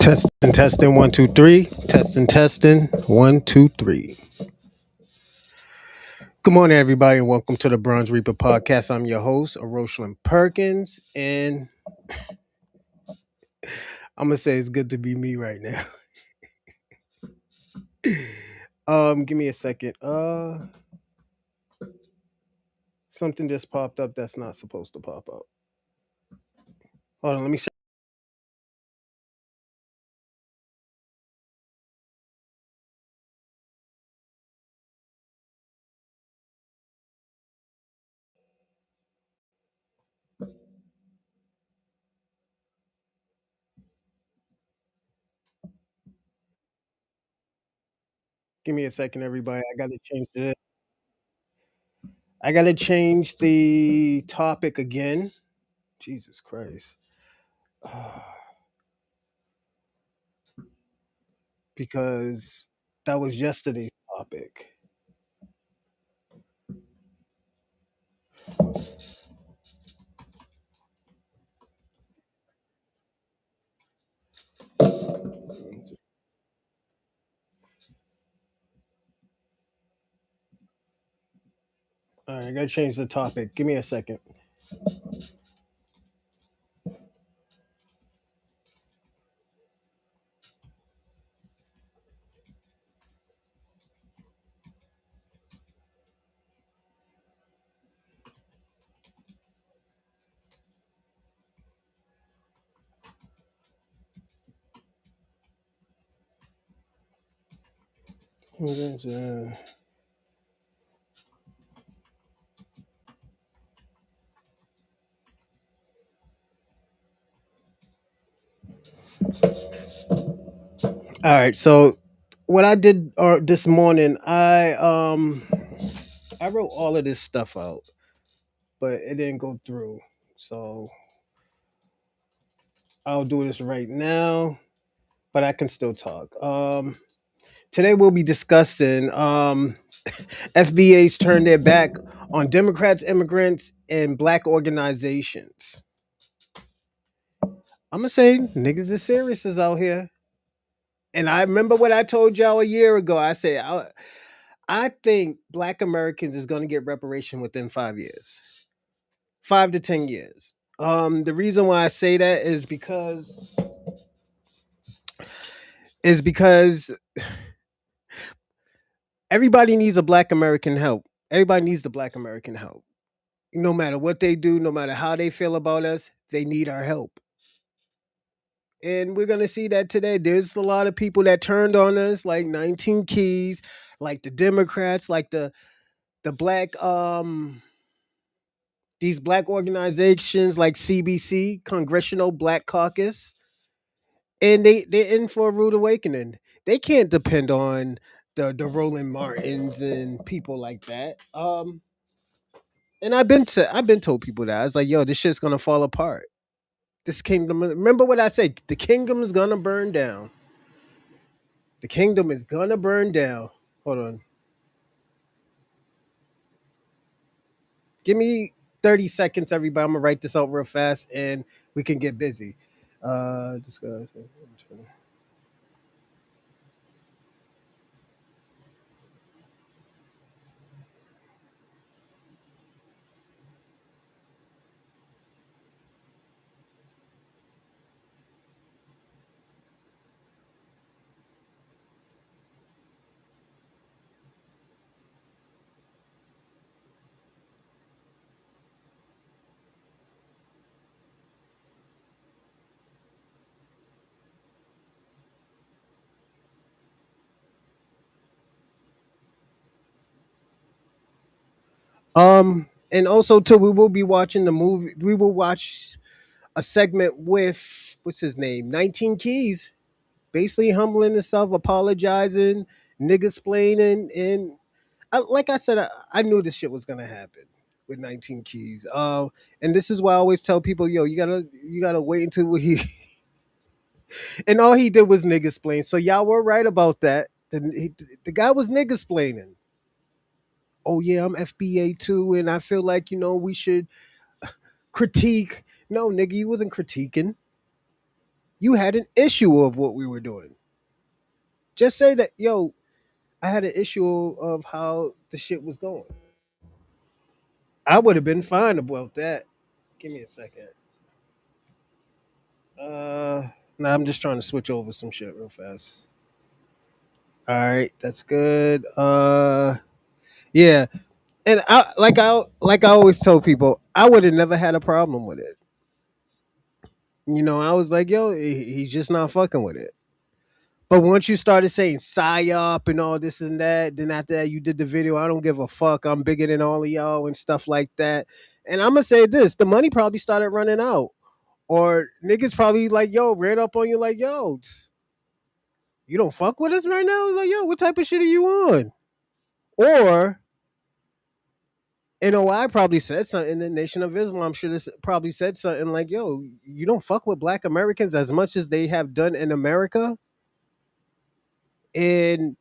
Testing, testing, 1, 2, 3. Testing, testing, 1, 2, 3. Good morning, everybody, and welcome to the Bronze Reaper podcast. I'm your host, Aroshlin Perkins, and I'm gonna say it's good to be me right now. Give me a second. Something just popped up that's not supposed to pop up. Hold on, let me. Give me a second, everybody. I gotta change the topic again. Jesus Christ. Because that was yesterday's topic. All right, I gotta change the topic. Give me a second. All right, so what I did this morning, I wrote all of this stuff out, but it didn't go through. So I'll do this right now, but I can still talk. Today we'll be discussing FBA's turned their back on Democrats, immigrants, and black organizations. I'm gonna say niggas is serious is out here. And I remember what I told y'all a year ago. I think black Americans is gonna get reparation within 5 years. 5 to 10 years. The reason why I say that is because everybody needs a black American help. Everybody needs the black American help. No matter what they do, no matter how they feel about us, they need our help. And we're gonna see that today. There's a lot of people that turned on us, like 19 Keys, like the Democrats, like the black these black organizations like CBC, Congressional Black Caucus, and they're in for a rude awakening. They can't depend on the Roland Martins and people like that. And I've been told people that I was like, yo, this shit's gonna fall apart. This kingdom. Remember what I said? The kingdom is gonna burn down. The kingdom is gonna burn down. Hold on. Give me 30 seconds, everybody. I'm gonna write this out real fast and we can get busy. Just go. And also too, we will be watching the movie. We will watch a segment with what's his name, 19 Keys, basically humbling himself, apologizing, niggas splaining, and like I said, I knew this shit was gonna happen with 19 Keys. And this is why I always tell people, yo, you gotta wait until he and all he did was niggas splain. So y'all were right about that. The guy was niggas splaining. Oh yeah, I'm FBA too, and I feel like we should critique. No, nigga, you wasn't critiquing. You had an issue of what we were doing. Just say that, yo, I had an issue of how the shit was going. I would have been fine about that. Give me a second. Nah, I'm just trying to switch over some shit real fast. All right, that's good. Yeah, and I always tell people, I would have never had a problem with it. I was like, yo, he's just not fucking with it. But once you started saying psyop and all this and that, then after that you did the video, I don't give a fuck, I'm bigger than all of y'all and stuff like that. And I'm gonna say this, the money probably started running out. Or niggas probably like, yo, ran up on you like, yo, you don't fuck with us right now? Like, yo, what type of shit are you on? Or NOI probably said something. The Nation of Islam should have probably said something like, yo, you don't fuck with black Americans as much as they have done in America. And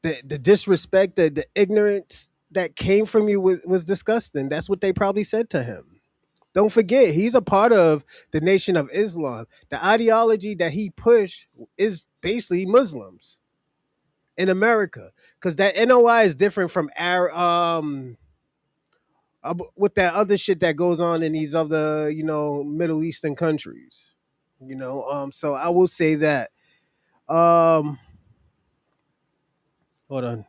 the disrespect, the ignorance that came from you was disgusting. That's what they probably said to him. Don't forget, he's a part of the Nation of Islam. The ideology that he pushed is basically Muslims in America, because that NOI is different from our with that other shit that goes on in these other Middle Eastern countries. So I will say that. Um, Hold on.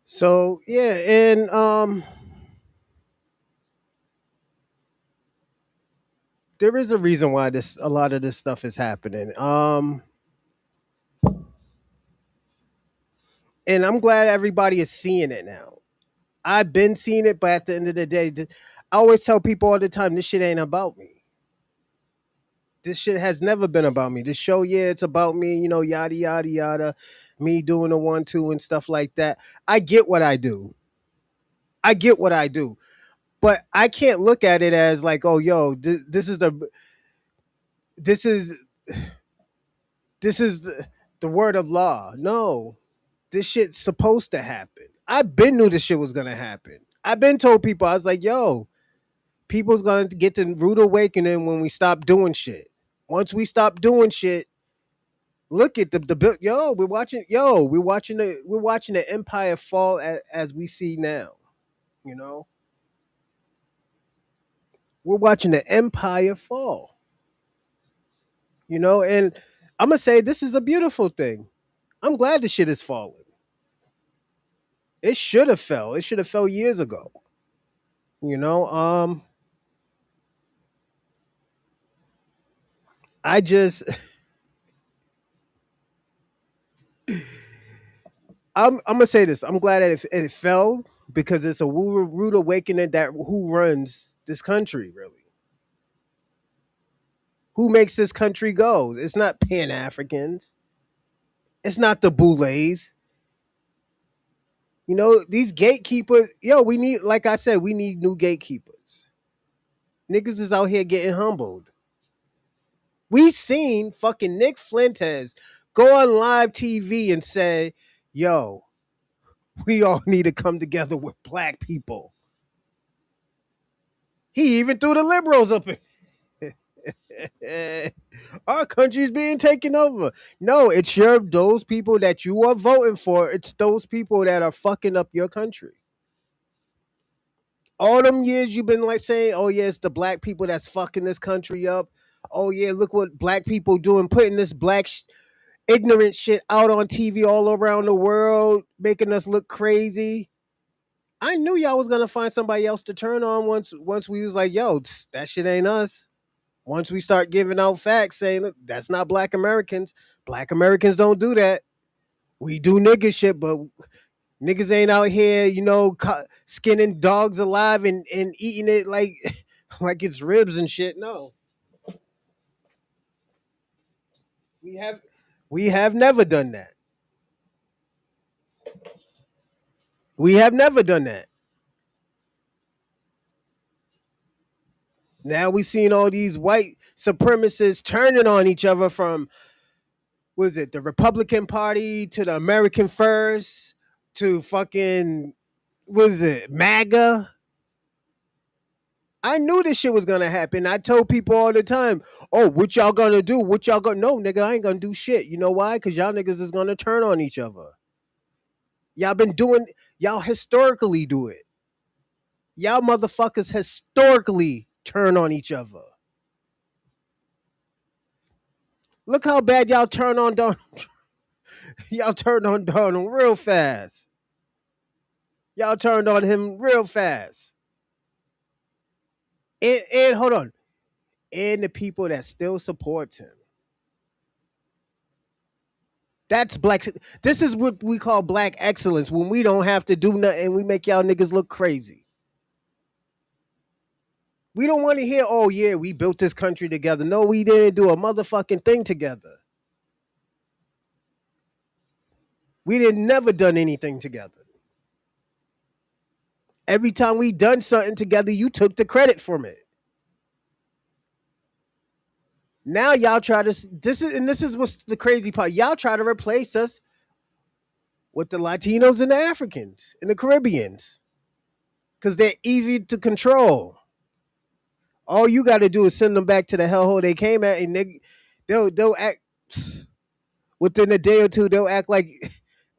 So yeah, and there is a reason why this a lot of this stuff is happening. And I'm glad everybody is seeing it now. I've been seeing it, but at the end of the day, I always tell people all the time, this shit ain't about me. This shit has never been about me. This show, yeah, it's about me, yada yada yada, me doing the 1-2 and stuff like that. I get what I do. I get what I do. But I can't look at it as like, oh, yo, this is this is the word of law. No, this shit's supposed to happen. I've been knew this shit was gonna happen. I've been told people, I was like, yo, people's gonna get the rude awakening when we stop doing shit. Once we stop doing shit, look at yo, we're watching the empire fall as we see now. You know, we're watching the empire fall. And I'm gonna say this is a beautiful thing. I'm glad the shit is falling. It should have fell. It should have fell years ago. You know, I just I'm gonna say this. I'm glad that it fell because it's a rude awakening that who runs this country really. Who makes this country go? It's not Pan Africans. It's not the Boulets. These gatekeepers. Yo, we need, like I said, we need new gatekeepers. Niggas is out here getting humbled. We seen fucking Nick Fuentes go on live TV and say, "Yo, we all need to come together with black people." He even threw the liberals up in. Our country's being taken over. No, it's those people that you are voting for. It's those people that are fucking up your country. All them years you've been like saying, "Oh yeah, it's the black people that's fucking this country up." Oh yeah, look what black people doing, putting this ignorant shit out on TV all around the world, making us look crazy. I knew y'all was gonna find somebody else to turn on once we was like, yo, that shit ain't us. Once we start giving out facts saying, look, that's not black Americans. Black Americans don't do that. We do nigga shit, but niggas ain't out here, skinning dogs alive and eating it like like it's ribs and shit. No. We have we have never done that. We have never done that. Now we seen all these white supremacists turning on each other from was it the Republican Party to the American First to fucking was it MAGA? I knew this shit was gonna happen. I told people all the time, "Oh, what y'all gonna do? What y'all gonna?" No, nigga, I ain't gonna do shit. You know why? Because y'all niggas is gonna turn on each other. Y'all been doing. Y'all historically do it. Y'all motherfuckers historically turn on each other. Look how bad y'all turn on Donald. Y'all turned on Donald real fast. Y'all turned on him real fast. And hold on, and the people that still supports him. That's black. This is what we call black excellence when we don't have to do nothing. We make y'all niggas look crazy. We don't want to hear, oh yeah, we built this country together. No, we didn't do a motherfucking thing together. We didn't never done anything together. Every time we done something together, you took the credit from it. Now y'all try to this is what's the crazy part. Y'all try to replace us with the Latinos and the Africans and the Caribbeans because they're easy to control. All you got to do is send them back to the hellhole they came at, and they'll act within a day or two. They'll act like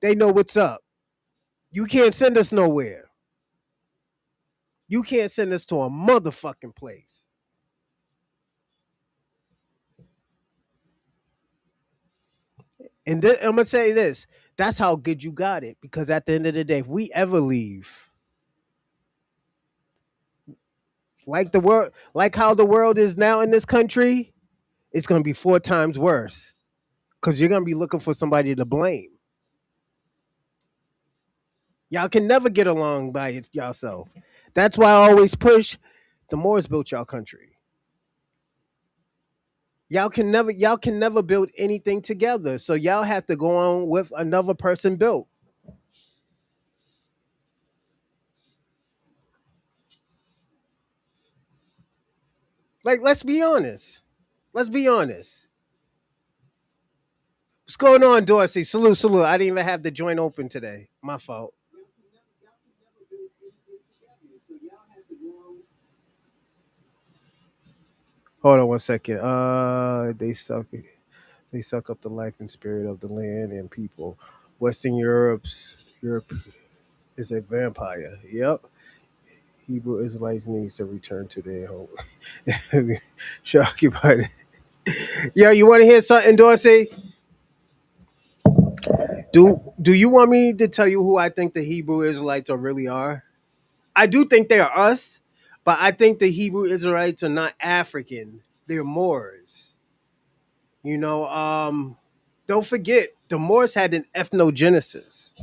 they know what's up. You can't send us nowhere. You can't send us to a motherfucking place. And I'm gonna say this: that's how good you got it. Because at the end of the day, if we ever leave, like how the world is now in this country, it's gonna be 4 times worse. Because you're gonna be looking for somebody to blame. Y'all can never get along by yourself. That's why I always push the Moors built y'all country. Y'all can never build anything together. So y'all have to go on with another person built. Like let's be honest. Let's be honest. What's going on, Dorsey? Salute, salute. I didn't even have the joint open today. My fault. Hold on 1 second. They suck up the life and spirit of the land and people. Europe is a vampire. Yep. Hebrew Israelites needs to return to their home. Should occupy it. Yo, you want to hear something, Dorsey? Do you want me to tell you who I think the Hebrew Israelites are really are? I do think they are us, but I think the Hebrew Israelites are not African. They're Moors. You know, don't forget the Moors had an ethnogenesis.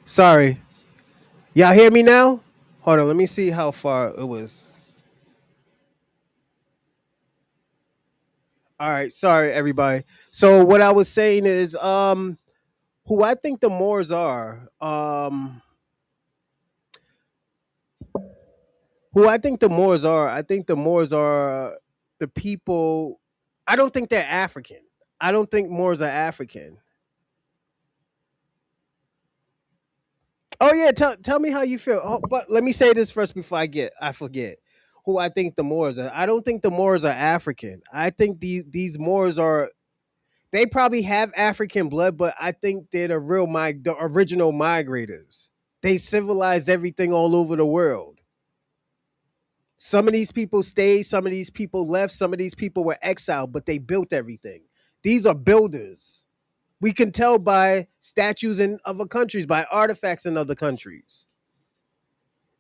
Sorry. Y'all hear me now? Hold on, let me see how far it was. All right, sorry everybody. So what I was saying is who I think the Moors are, I think the Moors are the people. I don't think they're African. I don't think Moors are African. Oh yeah, tell me how you feel. Oh, but let me say this first before I forget who I think the Moors are. I don't think the Moors are African. I think these Moors are, they probably have African blood, but I think they're the original migrators. They civilized everything all over the world. Some of these people stayed, some of these people left, some of these people were exiled, but they built everything. These are builders. We can tell by statues in other countries, by artifacts in other countries.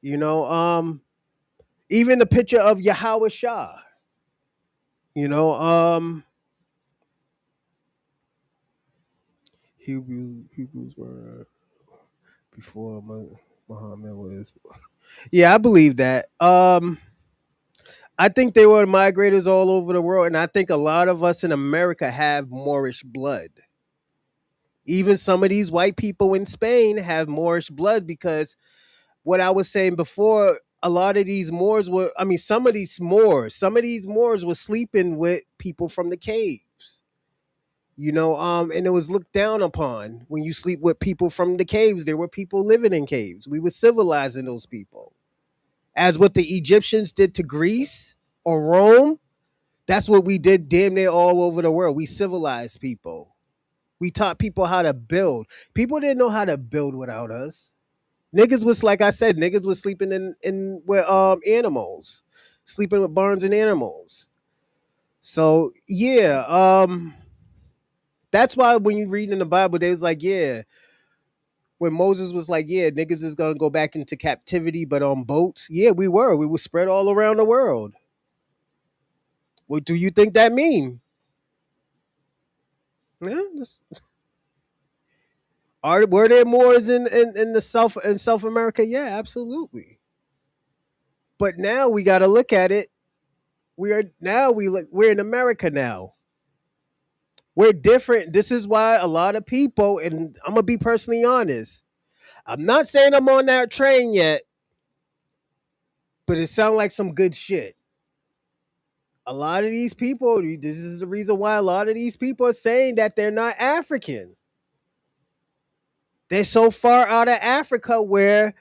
You know, even the picture of Yahweh Shah. You know, Hebrews were before Muhammad was. Yeah, I believe that. I think they were migrators all over the world, and I think a lot of us in America have Moorish blood. Even some of these white people in Spain have Moorish blood because what I was saying before, a lot of these Moors were, I mean, some of these Moors were sleeping with people from the caves. And it was looked down upon when you sleep with people from the caves. There were people living in caves. We were civilizing those people. As what the Egyptians did to Greece or Rome, that's what we did damn near all over the world. We civilized people. We taught people how to build. People didn't know how to build without us. Niggas was, like I said, niggas was sleeping in with animals, sleeping with barns and animals. So yeah, that's why when you read in the Bible, they was like, yeah, when Moses was like, yeah, niggas is gonna go back into captivity, but on boats. Yeah, we were spread all around the world. What do you think that mean? Yeah, were there Moors in the South America? Yeah, absolutely. But now we got to look at it. We're in America now. We're different. This is why a lot of people, and I'm gonna be personally honest. I'm not saying I'm on that train yet, but it sounds like some good shit. A lot of these people, this is the reason why a lot of these people are saying that they're not African. They're so far out of Africa where,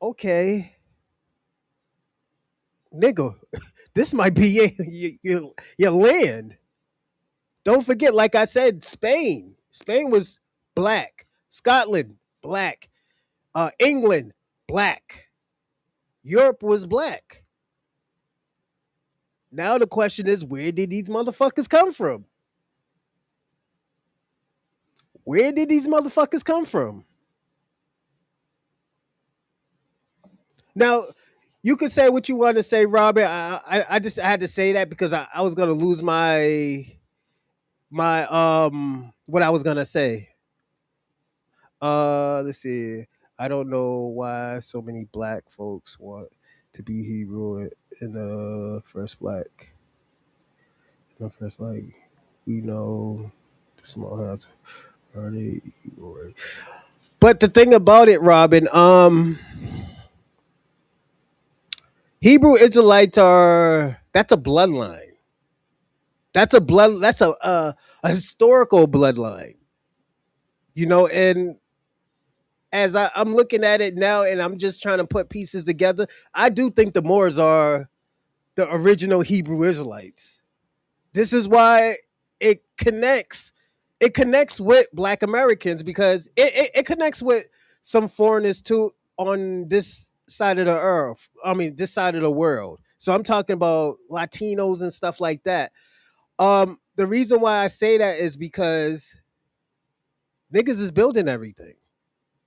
okay, nigga, this might be your land. Don't forget, like I said, Spain. Spain was black. Scotland, black. England, black. Europe was black. Now the question is, where did these motherfuckers come from? Where did these motherfuckers come from? Now, you could say what you want to say, Robert. I had to say that because I was gonna lose my what I was gonna say. Let's see. I don't know why so many black folks want to be Hebrew in the first black. In the first, like, we know the small hats are they Hebrew, right? But the thing about it, Robin, Hebrew Israelites are, that's a bloodline. That's a historical bloodline. And as I'm looking at it now, and I'm just trying to put pieces together, I do think the Moors are the original Hebrew Israelites. This is why it connects. It connects with Black Americans because it connects with some foreigners too on this side of the earth. I mean, this side of the world. So I'm talking about Latinos and stuff like that. The reason why I say that is because niggas is building everything.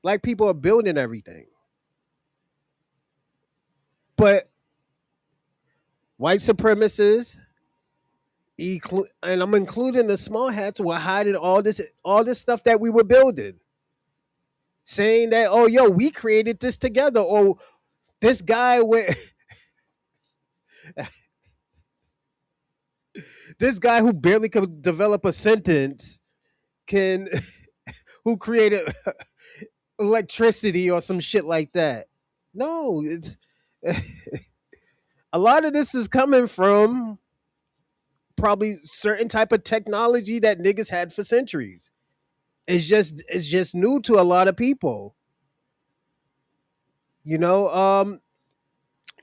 Black people are building everything. But white supremacists, and I'm including the small hats, were hiding all this stuff that we were building. saying that, oh, yo, we created this together, or this guy with this guy who barely could develop a sentence can who created electricity or some shit like that. No, it's a lot of this is coming from probably certain type of technology that niggas had for centuries. It's just new to a lot of people, you know.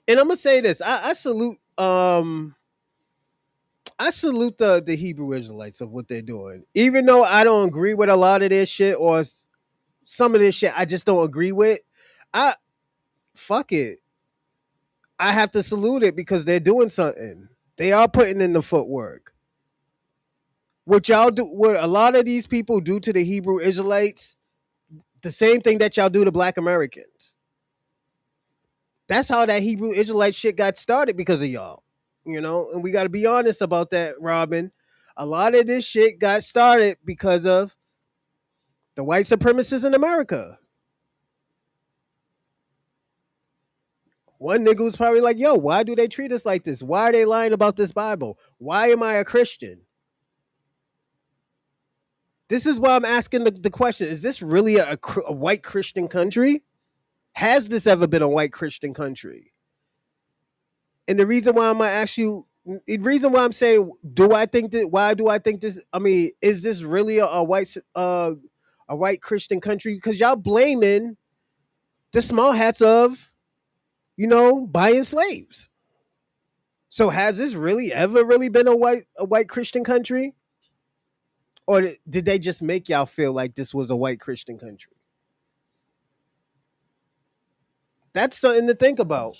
And I'm gonna say this: I salute the Hebrew Israelites of what they're doing, even though I don't agree with a lot of this shit or some of this shit. I just don't agree with. I fuck it. I have to salute it because they're doing something. They are putting in the footwork. What y'all do, what a lot of these people do to the Hebrew Israelites, the same thing that y'all do to Black Americans. That's how that Hebrew Israelite shit got started because of y'all. And we got to be honest about that, Robin. A lot of this shit got started because of the white supremacists in America. One nigga was probably like, yo, why do they treat us like this? Why are they lying about this Bible? Why am I a Christian? This is why I'm asking the question: is this really a white Christian country? Has this ever been a white Christian country? And the reason why I'm gonna ask you, the reason why I'm saying, do I think that? Why do I think this? I mean, is this really a white Christian country? Because y'all blaming the small hats of buying slaves. So has this really ever really been a white Christian country? Or did they just make y'all feel like this was a white Christian country? That's something to think about.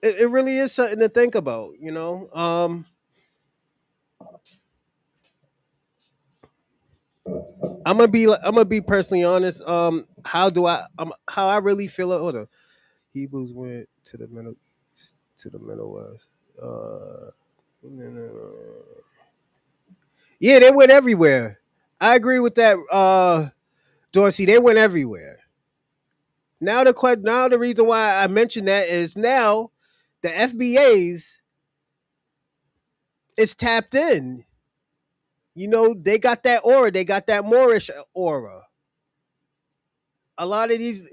It really is something to think about. I'm gonna be personally honest. How I really feel it. Hold on. Hebrews went to the Middle East, to the Middle West. Uh, yeah, they went everywhere. I agree with that, Dorsey. They went everywhere. Now the reason why I mentioned that is now the FBA's is tapped in. They got that aura. They got that Moorish aura. A lot of these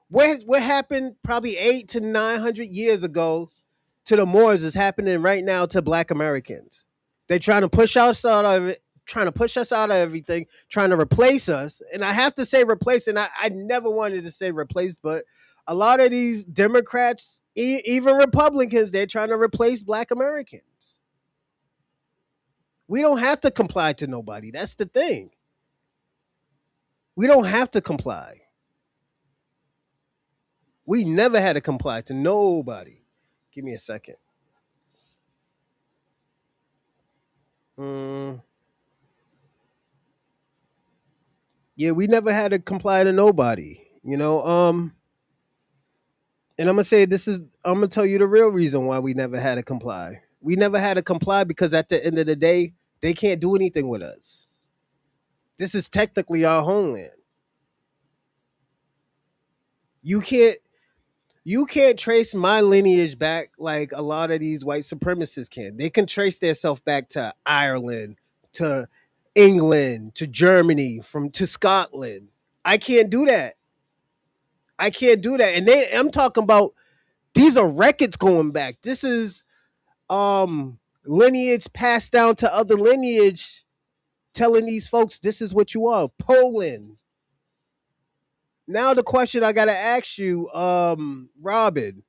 what happened probably 800 to 900 years ago to the Moors is happening right now to Black Americans. They're trying to push us out of it, trying to push us out of everything, trying to replace us. And I have to say replace, and I never wanted to say replace, but a lot of these Democrats, even Republicans, they're trying to replace Black Americans. We don't have to comply to nobody. That's the thing. We don't have to comply. We never had to comply to nobody. Give me a second. Mm, yeah, we never had to comply to nobody. And I'm gonna say this is I'm gonna tell you the real reason why we never had to comply. We never had to comply because at the end of the day, they can't do anything with us. This is technically our homeland. You can't you can't trace my lineage back like a lot of these white supremacists can. They can trace themselves back to Ireland, to England, to Germany, from to Scotland. I can't do that. I can't do that. And I'm talking about these are records going back. This is lineage passed down to other lineage telling these folks this is what you are. Poland. Now the question I gotta ask you, Robin,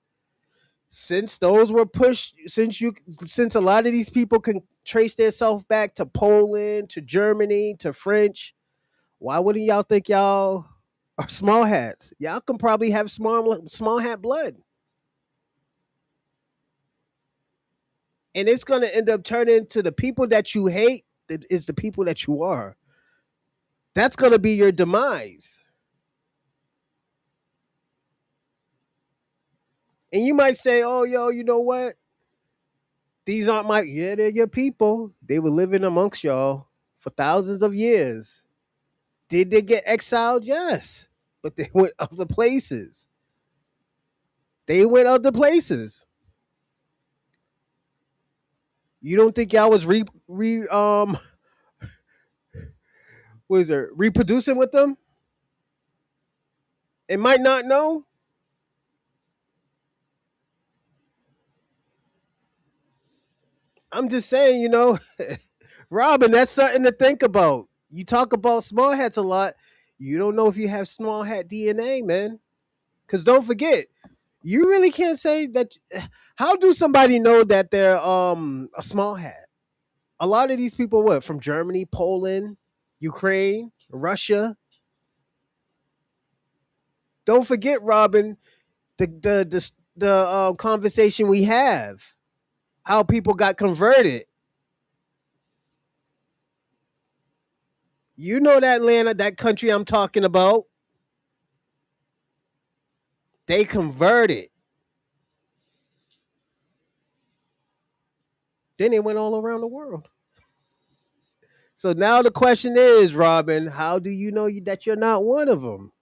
since those were pushed, since a lot of these people can trace themselves back to Poland, to Germany, to French, why wouldn't y'all think y'all are small hats? Y'all can probably have small hat blood. And it's gonna end up turning to the people that you hate that is the people that you are. That's gonna be your demise. And you might say, "Oh, yo, you know what? These aren't my yeah, they're your people. They were living amongst y'all. for thousands of years. Did they get exiled? Yes, but they went other places. They went other places. You don't think y'all was was there reproducing with them? It might not know. I'm just saying, Robin, that's something to think about. You talk about small hats a lot. You don't know if you have small hat DNA, man. Because don't forget, you really can't say that. How do somebody know that they're a small hat? A lot of these people, what, from Germany, Poland, Ukraine, Russia. Don't forget, Robin, the conversation we have, how people got converted. You know that Atlanta, that country I'm talking about. They converted. Then they went all around the world. So now the question is, Robin, how do you know that you're not one of them?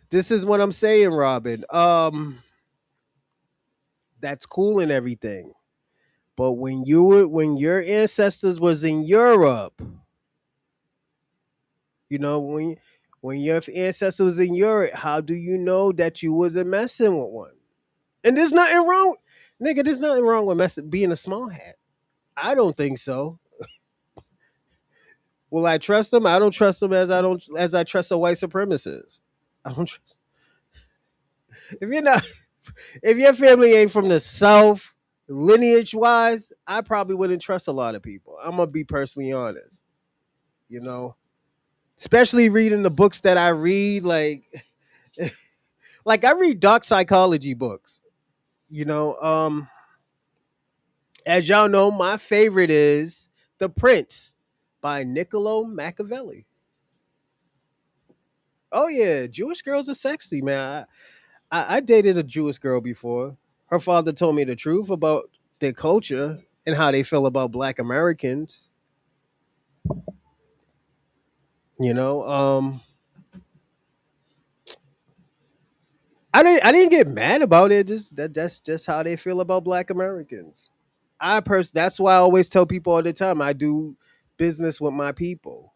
This is what I'm saying, Robin. That's cool and everything. But when your ancestors was in Europe, when your ancestors was in Europe, how do you know that you wasn't messing with one? And there's nothing wrong, nigga. There's nothing wrong with being a small hat. I don't think so. Will I trust them? I don't trust them as I trust a white supremacist. I don't trust. If you're not, if your family ain't from the South, lineage wise, I probably wouldn't trust a lot of people. I'm gonna be personally honest. You know, especially reading the books that I read, like I read dark psychology books. You know, as y'all know, my favorite is The Prince by Niccolo Machiavelli. Oh yeah, Jewish girls are sexy, man. I dated a Jewish girl before. Her father told me the truth about their culture and how they feel about Black Americans. You know, I didn't get mad about it. Just that's just how they feel about Black Americans. That's why I always tell people all the time. I do business with my people.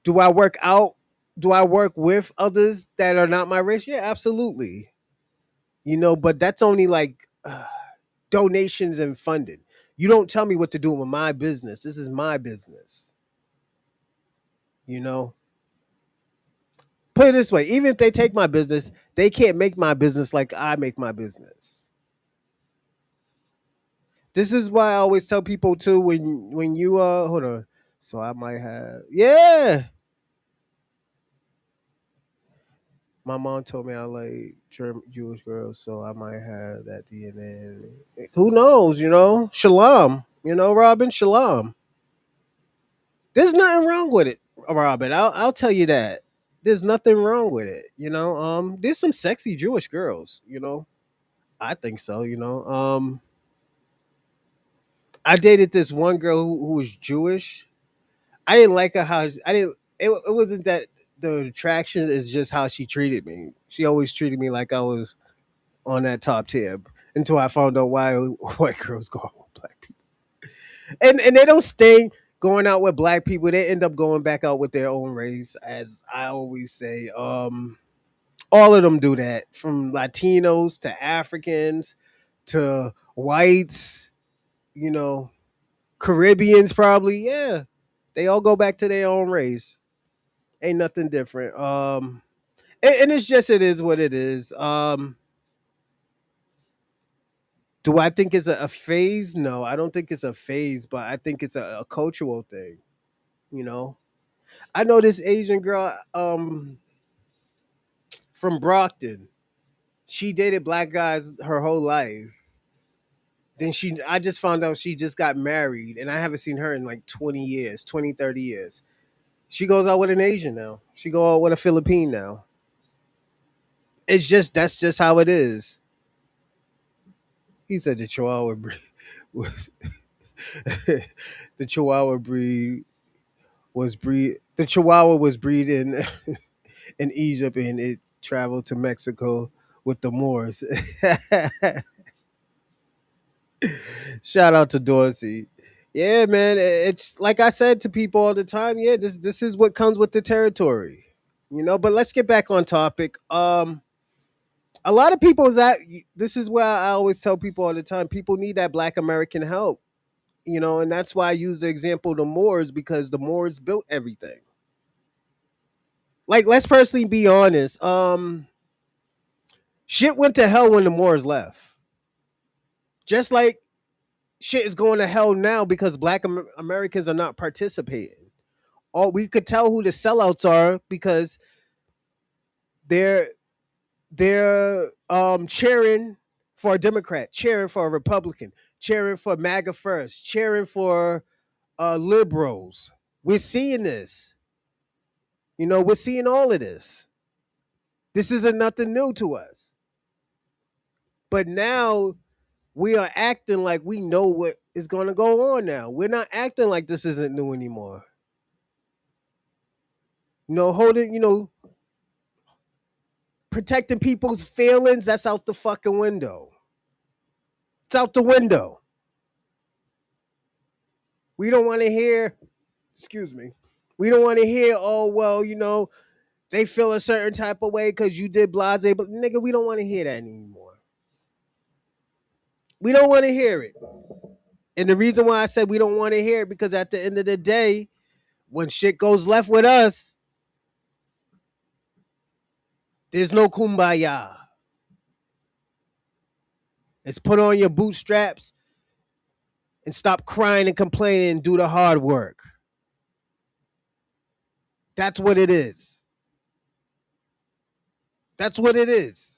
Do I work out? Do I work with others that are not my race? Yeah, absolutely. But that's only like donations and funding. You don't tell me what to do with my business. This is my business. You know, put it this way: even if they take my business, they can't make my business like I make my business. This is why I always tell people too when you hold on. So I might have My mom told me I like Jewish girls, so I might have that DNA. Who knows? Shalom. Robin, shalom. There's nothing wrong with it, Robin. I'll tell you that. There's nothing wrong with it. There's some sexy Jewish girls. I think so. I dated this one girl who was Jewish. I didn't like her how I didn't. It wasn't that the attraction is just how she treated me. She always treated me like I was on that top tier until I found out why white girls go out with black people. And they don't stay going out with black people. They end up going back out with their own race, as I always say. All of them do that, from Latinos to Africans to whites, you know, Caribbeans probably. Yeah. They all go back to their own race. Ain't nothing different. And it's just it is what it is. Do I think it's a phase? No, I don't think it's a phase, but I think it's a cultural thing. You know, I know this Asian girl from Brockton. She dated black guys her whole life. I just found out she just got married, and I haven't seen her in like 20 years, 20, 30 years. She goes out with an Asian now. She go out with a Philippine now. That's just how it is. He said the Chihuahua breed. was the Chihuahua breed the Chihuahua was breed in Egypt and it traveled to Mexico with the Moors. Shout out to Dorsey. Yeah, man. It's like I said to people all the time. Yeah, this is what comes with the territory, But let's get back on topic. A lot of people is that this is where I always tell people all the time. People need that Black American help, and that's why I use the example of the Moors because the Moors built everything. Like, let's personally be honest. Shit went to hell when the Moors left. Just like shit is going to hell now because Black Americans are not participating. Or we could tell who the sellouts are because they're cheering for a Democrat, cheering for a Republican, cheering for MAGA first, cheering for liberals. We're seeing this. We're seeing all of this. This isn't nothing new to us. But now we are acting like we know what is going to go on now. We're not acting like this isn't new anymore. Holding, protecting people's feelings, that's out the fucking window. It's out the window. We don't want to hear, excuse me, we don't want to hear, oh, well, they feel a certain type of way because you did blase, but nigga, we don't want to hear that anymore. We don't want to hear it. And the reason why I said we don't want to hear it because at the end of the day, when shit goes left with us, there's no kumbaya. It's put on your bootstraps and stop crying and complaining and do the hard work. That's what it is. That's what it is.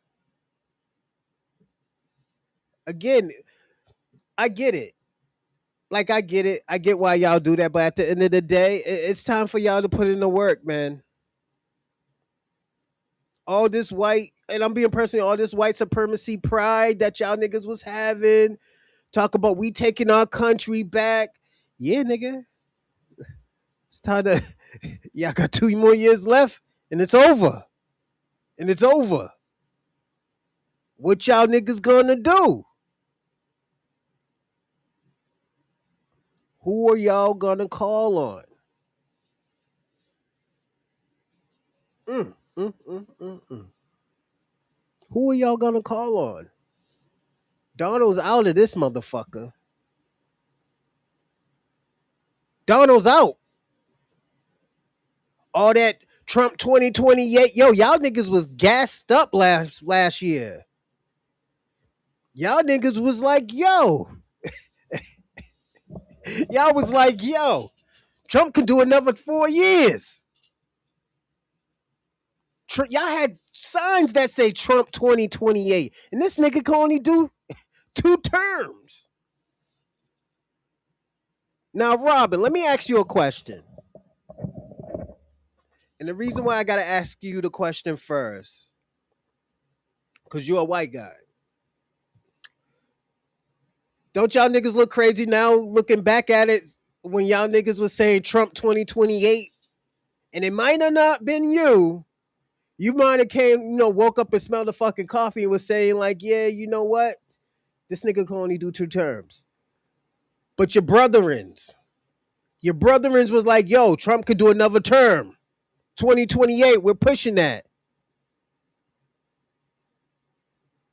Again, I get it. Like, I get it. I get why y'all do that. But at the end of the day, it's time for y'all to put in the work, man. All this white, and I'm being personal, all this white supremacy pride that y'all niggas was having. Talk about we taking our country back. Yeah, nigga. It's time to, y'all got 2 more years left and it's over. And it's over. What y'all niggas gonna do? Who are y'all gonna call on? Mm, mm, mm, mm, mm. Who are y'all gonna call on? Donald's out of this motherfucker. Donald's out. All that Trump 2028. Yo, y'all niggas was gassed up last year. Y'all niggas was like, yo. Y'all was like, yo, Trump can do another 4 years. Y'all had signs that say Trump 2028. And this nigga can only do 2 terms. Now, Robin, let me ask you a question. And the reason why I got to ask you the question first, because you're a white guy. Don't y'all niggas look crazy now looking back at it when y'all niggas was saying Trump 2028? And it might have not been you. You might have came, woke up and smelled the fucking coffee and was saying like, yeah, you know what? This nigga can only do 2 terms. But your brotherins was like, yo, Trump could do another term. 2028, we're pushing that.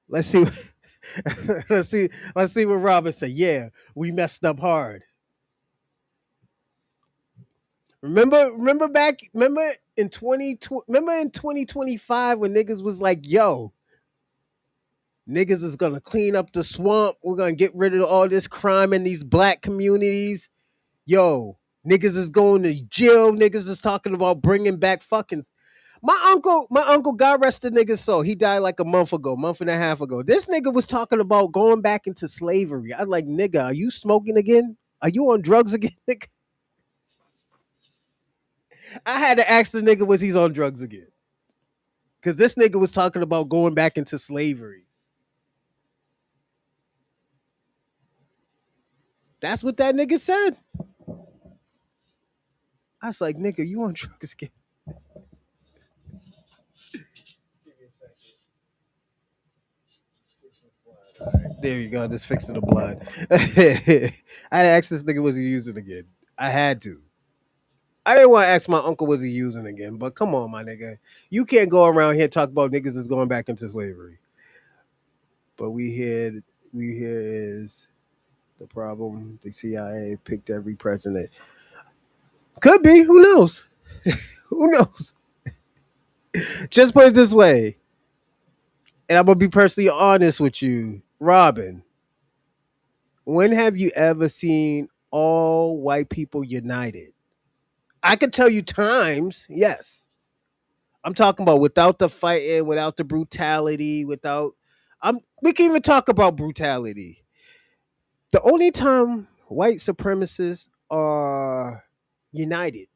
Let's see. Let's see what Robin said. Yeah, we messed up hard. Remember in 2025 when niggas was like, yo, niggas is gonna clean up the swamp. We're gonna get rid of all this crime in these black communities. Yo, niggas is going to jail. Niggas is talking about bringing back fucking. My uncle, God rest the nigga's soul. He died like a month and a half ago. This nigga was talking about going back into slavery. I'm like, nigga, are you smoking again? Are you on drugs again, nigga? I had to ask the nigga, was he on drugs again? Because this nigga was talking about going back into slavery. That's what that nigga said. I was like, nigga, you on drugs again? There you go. Just fixing the blood. I had to ask this nigga, was he using again? I had to. I didn't want to ask my uncle, was he using again? But come on, my nigga. You can't go around here talk about niggas that's going back into slavery. But we hear is the problem. The CIA picked every president. Could be. Who knows? Who knows? Just put it this way. And I'm going to be personally honest with you. Robin, when have you ever seen all white people united? I can tell you times, yes. I'm talking about without the fighting, without the brutality, without we can even talk about brutality. The only time white supremacists are united,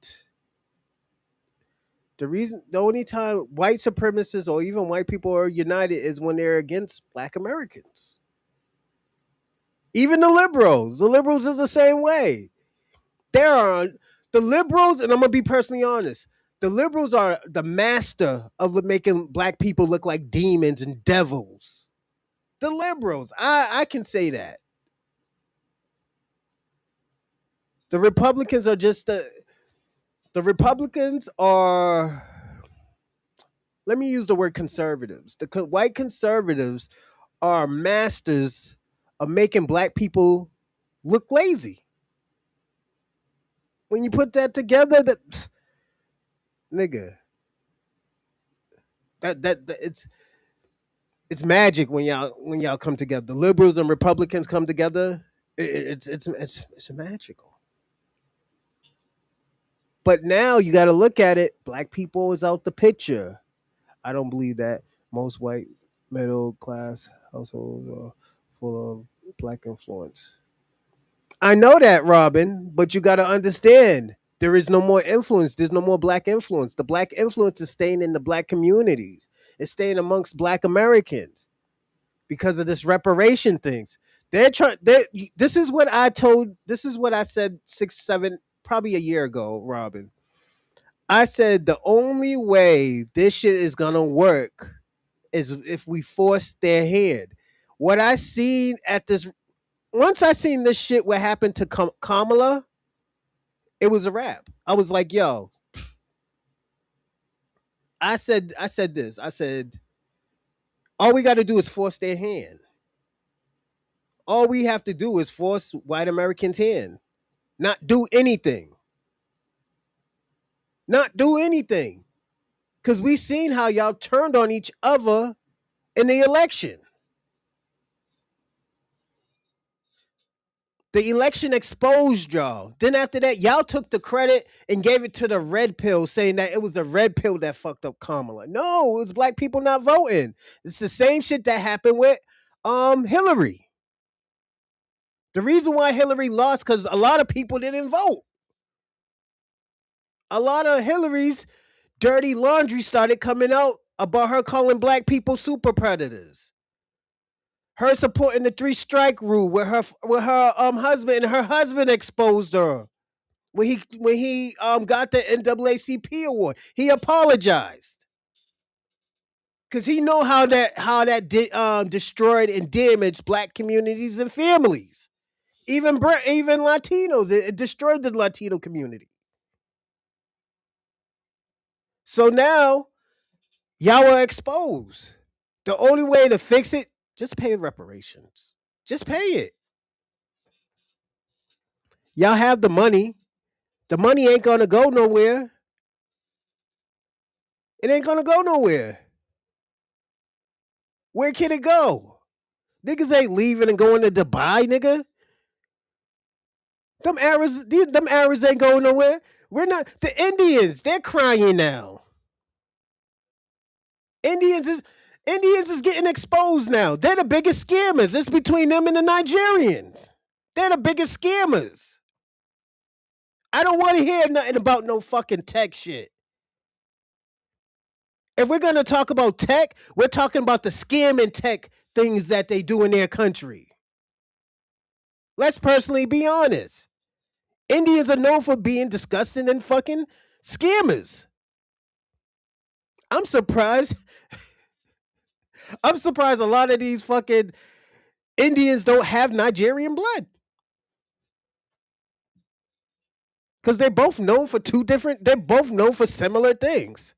the only time white supremacists or even white people are united is when they're against black Americans. Even the liberals is the same way. There are the liberals, and I'm gonna be personally honest. The liberals are the master of making black people look like demons and devils. The liberals, I can say that. The Republicans are just the Republicans are. Let me use the word conservatives. White conservatives are masters of making black people look lazy. When you put that together, that nigga, that it's magic when y'all come together. The liberals and Republicans come together. It's magical. But now you got to look at it. Black people is out the picture. I don't believe that most white middle class households are full of black influence. I know that, Robin, but you got to understand there is no more influence. There's no more black influence. The black influence is staying in the black communities. It's staying amongst black Americans because of this reparation things. They're trying. This is what I told. This is what I said 6, 7, probably a year ago, Robin. I said the only way this shit is gonna work is if we force their hand. What I seen at this once I seen this shit what happened to Kamala, it was a wrap. I was like, yo, I said this. I said all we got to do is force their hand. All we have to do is force white Americans' hand. Not do anything. Not do anything. Cause we seen how y'all turned on each other in the election. The election exposed y'all. Then after that, y'all took the credit and gave it to the red pill, saying that it was the red pill that fucked up Kamala. No, it was black people not voting. It's the same shit that happened with Hillary. The reason why Hillary lost because a lot of people didn't vote. A lot of Hillary's dirty laundry started coming out about her calling black people super predators. Her supporting the 3-strike rule with her husband, and her husband exposed her. When he got the NAACP award, he apologized because he know how that destroyed and damaged black communities and families. Even Latinos, it destroyed the Latino community. So now y'all are exposed. The only way to fix it, just pay reparations. Just pay it. Y'all have the money. The money ain't gonna go nowhere. It ain't gonna go nowhere. Where can it go? Niggas ain't leaving and going to Dubai, nigga. Them Arabs ain't going nowhere. We're not the Indians. They're crying now. Indians is Indians is getting exposed now. They're the biggest scammers. It's between them and the Nigerians. They're the biggest scammers. I don't want to hear nothing about no fucking tech shit. If we're gonna talk about tech, we're talking about the scamming tech things that they do in their country. Let's personally be honest. Indians are known for being disgusting and fucking scammers. I'm surprised. I'm surprised a lot of these fucking Indians don't have Nigerian blood. Because they're both known for two different, they're both known for similar things.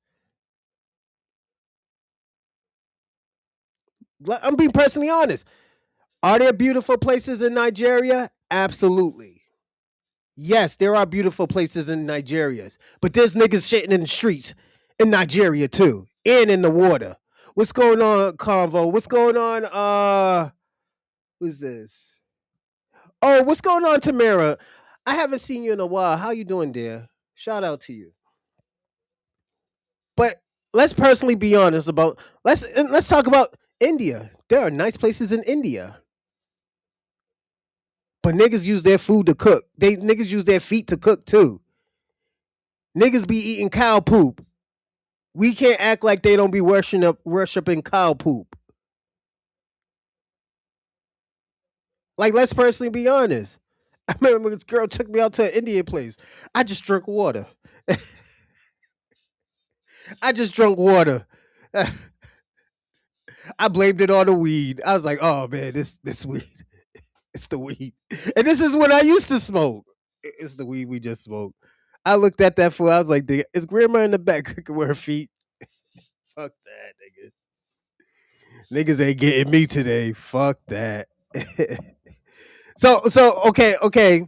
I'm being personally honest. Are there beautiful places in Nigeria? Absolutely. Yes, there are beautiful places in Nigeria, but there's niggas shitting in the streets in Nigeria too, and in the water. What's going on, Convo? What's going on? Who's this? Oh, what's going on, Tamara? I haven't seen you in a while. How you doing, dear? Shout out to you. But let's personally be honest about let's talk about India. There are nice places in India, but niggas use their food to cook. They niggas use their feet to cook too. Niggas be eating cow poop. We can't act like they don't be worshiping cow poop. Like, let's personally be honest. I remember this girl took me out to an Indian place. I just drank water. I just drank water. I blamed it on the weed. I was like, oh man, this weed. It's the weed. And this is what I used to smoke. It's the weed we just smoked. I looked at that fool. I was like, is grandma in the back cooking with her feet? Fuck that, nigga. Niggas ain't getting me today. Fuck that. So okay.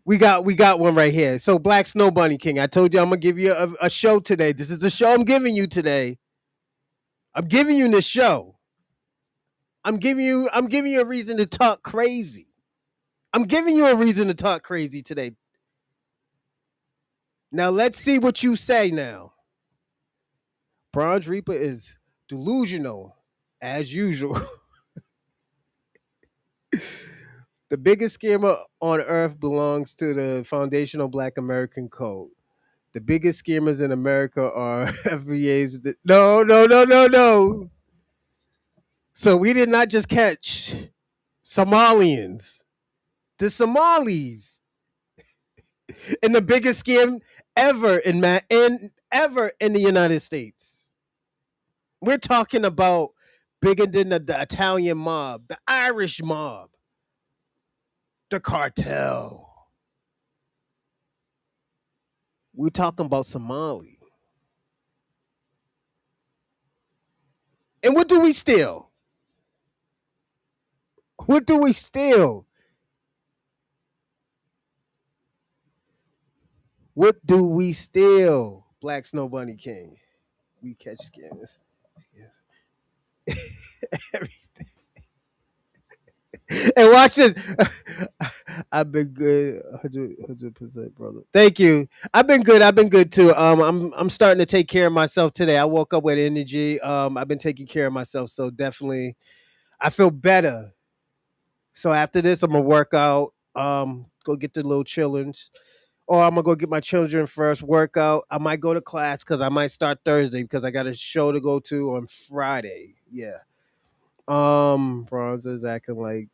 We got one right here. So Black Snow Bunny King. I told you I'm gonna give you a show today. This is the show I'm giving you today. I'm giving you this show. I'm giving you a reason to talk crazy. I'm giving you a reason to talk crazy today. Now let's see what you say now. Bronze Reaper is delusional, as usual. The biggest scammer on earth belongs to the foundational Black American Code. The biggest scammers in America are FBA's. No. So we did not just catch Somalians, the Somalis, in the biggest scam ever in the United States. We're talking about bigger than the Italian mob, the Irish mob, the cartel. We're talking about Somali. And what do we steal? What do we steal? What do we steal? Black Snow Bunny King. We catch scammers. Yes. Everything. And watch this. I've been good, 100%, brother. Thank you. I've been good. I've been good too. I'm starting to take care of myself today. I woke up with energy. I've been taking care of myself, so definitely, I feel better. So after this, I'm gonna work out. Go get the little chillings, or I'm gonna go get my children first. Workout. I might go to class because I might start Thursday because I got a show to go to on Friday. Yeah. Bronze is acting like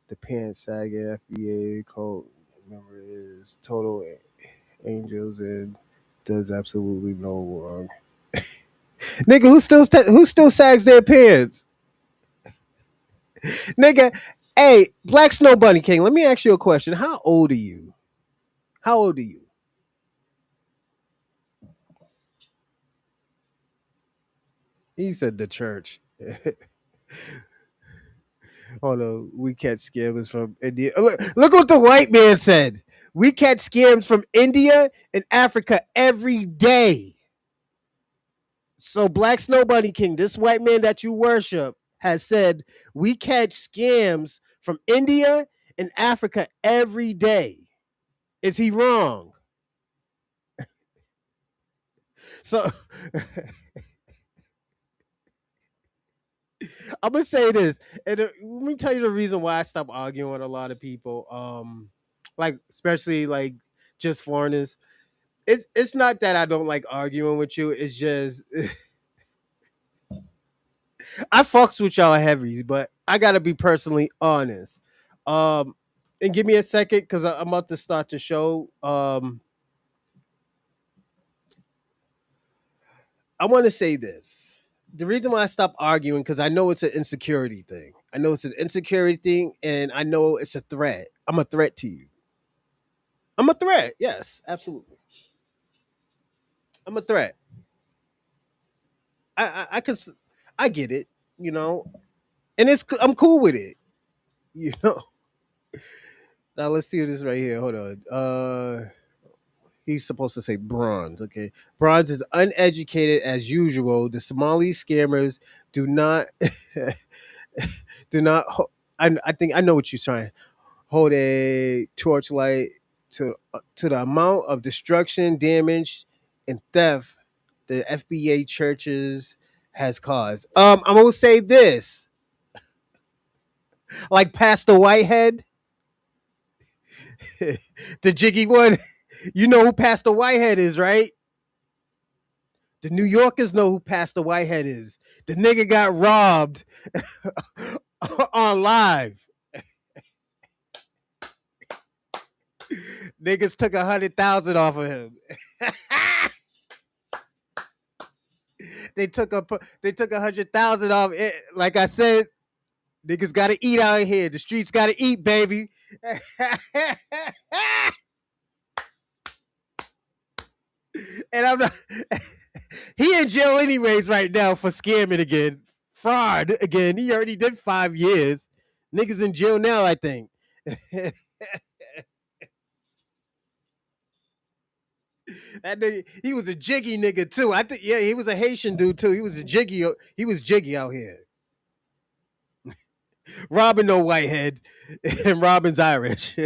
the pants sagging FBA code member is total angels and does absolutely no wrong. Nigga, who still sags their pants? Nigga, hey, Black Snow Bunny King, let me ask you a question. How old are you? How old are you? He said the church. Oh no, we catch scammers from India. Look what the white man said. We catch scams from India and Africa every day. So Black Snow Bunny King, this white man that you worship, has said we catch scams from India and Africa every day. Is he wrong? So I'm gonna say this, and let me tell you the reason why I stopped arguing with a lot of people. Like especially like just foreigners. It's not that I don't like arguing with you. It's just I fucks with y'all heavy, but I gotta be personally honest. Um, And give me a second because I'm about to start the show. I want to say this. The reason why I stopped arguing because I know it's an insecurity thing. I know it's an insecurity thing, and I know it's a threat. I'm a threat to you. I'm a threat. Yes, absolutely. I'm a threat. I can. I get it. You know, and I'm cool with it. You know. Now let's see this right here. Hold on. He's supposed to say bronze. Okay, bronze is uneducated as usual. The Somali scammers do not do not. I think I know what you're trying. Hold a torchlight to the amount of destruction, damage, and theft the FBA churches has caused. I'm gonna say this, like Pastor Whitehead, the jiggy one. You know who Pastor Whitehead is, right? The New Yorkers know who Pastor Whitehead is. The nigga got robbed on live. Niggas took 100,000 off of him. They took 100,000 off it. Like I said, niggas gotta eat out here. The streets gotta eat, baby. And I'm not. He in jail anyways right now for scamming again, fraud again. He already did 5 years. Niggas in jail now, I think. That nigga, he was a jiggy nigga too. I think, yeah, he was a Haitian dude too. He was a jiggy. He was jiggy out here. Robin no Whitehead, and Robin's Irish.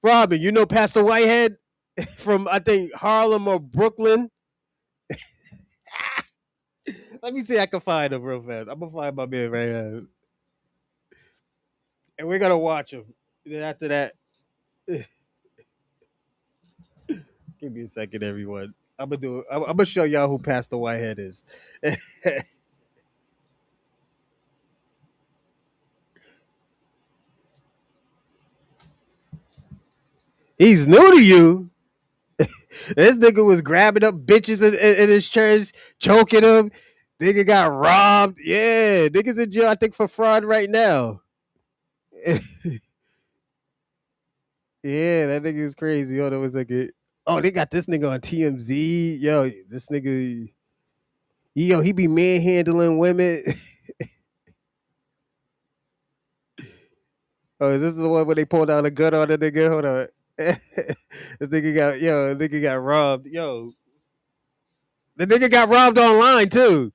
Robin, you know Pastor Whitehead from I think Harlem or Brooklyn. Let me see if I can find him real fast. I'm gonna find my man right now, and we're gonna watch him. Then after that, give me a second, everyone. I'm gonna do. I'm gonna show y'all who Pastor Whitehead is. He's new to you. This nigga was grabbing up bitches in his church, choking them. Nigga got robbed. Yeah, niggas in jail, I think, for fraud right now. Yeah, that nigga is crazy. Hold on a second. Oh, they got this nigga on TMZ. Yo, this nigga, he be manhandling women. Oh, is this the one where they pulled out a gun on the nigga? Hold on. This nigga got robbed. Yo, the nigga got robbed online too.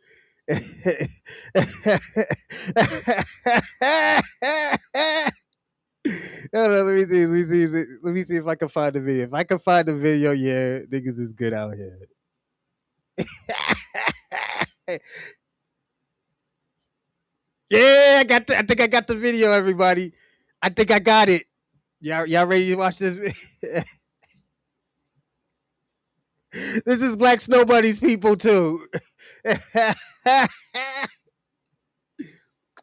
Hold on, let me see if I can find the video. If I can find the video, yeah, niggas is good out here. Yeah, I think I got the video, everybody. I think I got it. Y'all ready to watch this? This is Black Snow Bunny's people too.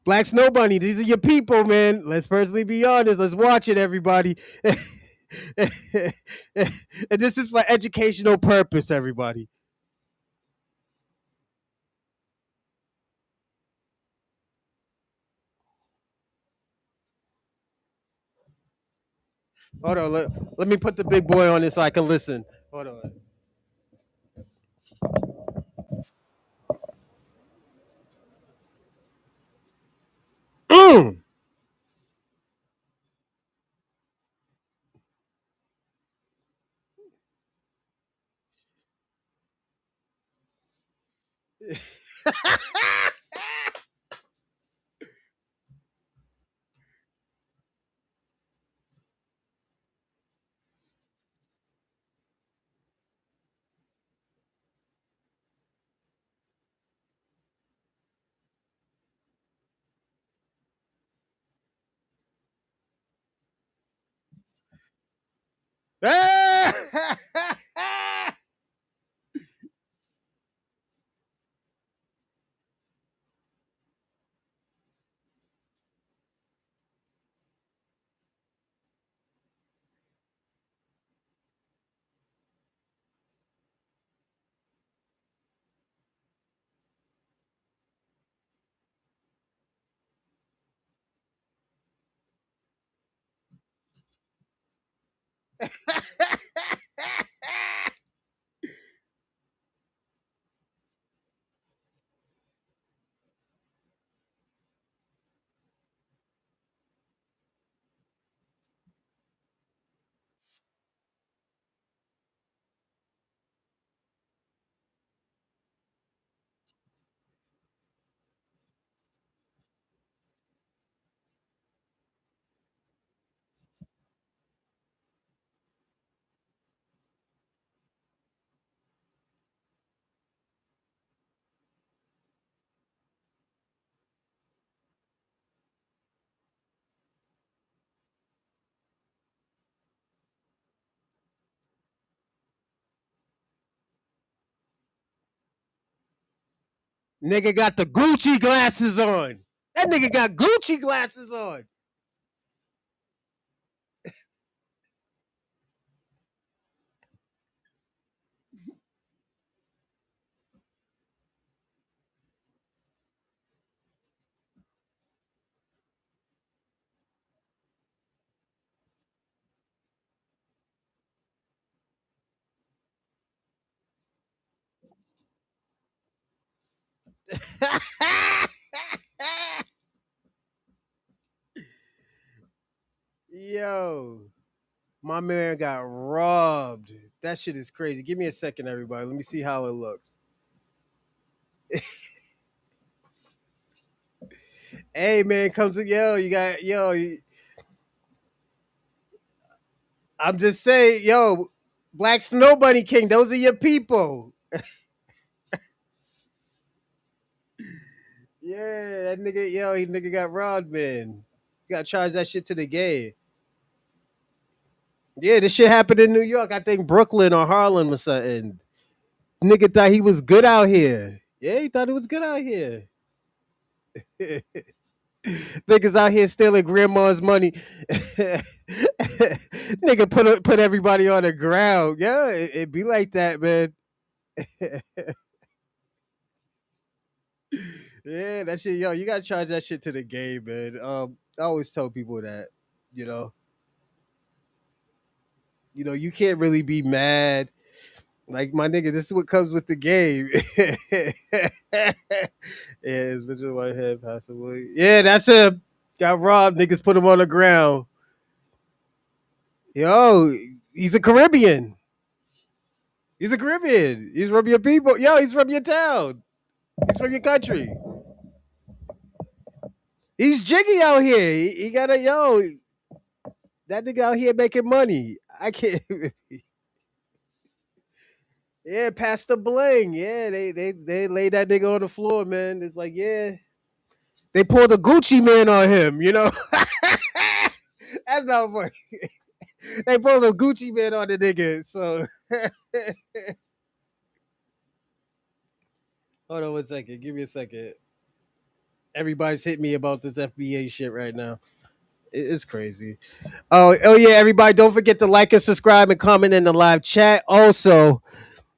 Black Snow Bunny, these are your people, man. Let's personally be honest. Let's watch it, everybody. And this is for educational purpose, everybody. Hold on, let me put the big boy on this so I can listen. Hold on. Mm. Nigga got the Gucci glasses on. That nigga got Gucci glasses on. Yo, my man got robbed. That shit is crazy. Give me a second, everybody. Let me see how it looks. Hey, man, comes to yo. You got yo. I'm just saying, yo, Black Snow Bunny King. Those are your people. Yeah, that nigga, yo, he nigga got robbed, man. You gotta charge that shit to the game. Yeah, this shit happened in New York. I think Brooklyn or Harlem or something. Nigga thought he was good out here. Yeah, he thought he was good out here. Niggas out here stealing grandma's money. Nigga put everybody on the ground. Yeah, it be like that, man. Yeah, that shit, yo, you gotta charge that shit to the game, man. I always tell people that, you know, you can't really be mad. Like my nigga, this is what comes with the game. Yeah, his bitch white head passed away. Yeah, that's him. Got robbed. Niggas put him on the ground. Yo, he's a Caribbean. He's a Caribbean. He's from your people. Yo, he's from your town. He's from your country. He's jiggy out here. He got a yo. That nigga out here making money. I can't. Yeah, pass the bling. Yeah, they laid that nigga on the floor, man. It's like, yeah, they pulled the Gucci man on him. That's not funny. They pulled the Gucci man on the nigga. So hold on one second. Give me a second. Everybody's hitting me about this FBA shit right now. It's crazy. Oh yeah, everybody! Don't forget to like and subscribe and comment in the live chat. Also,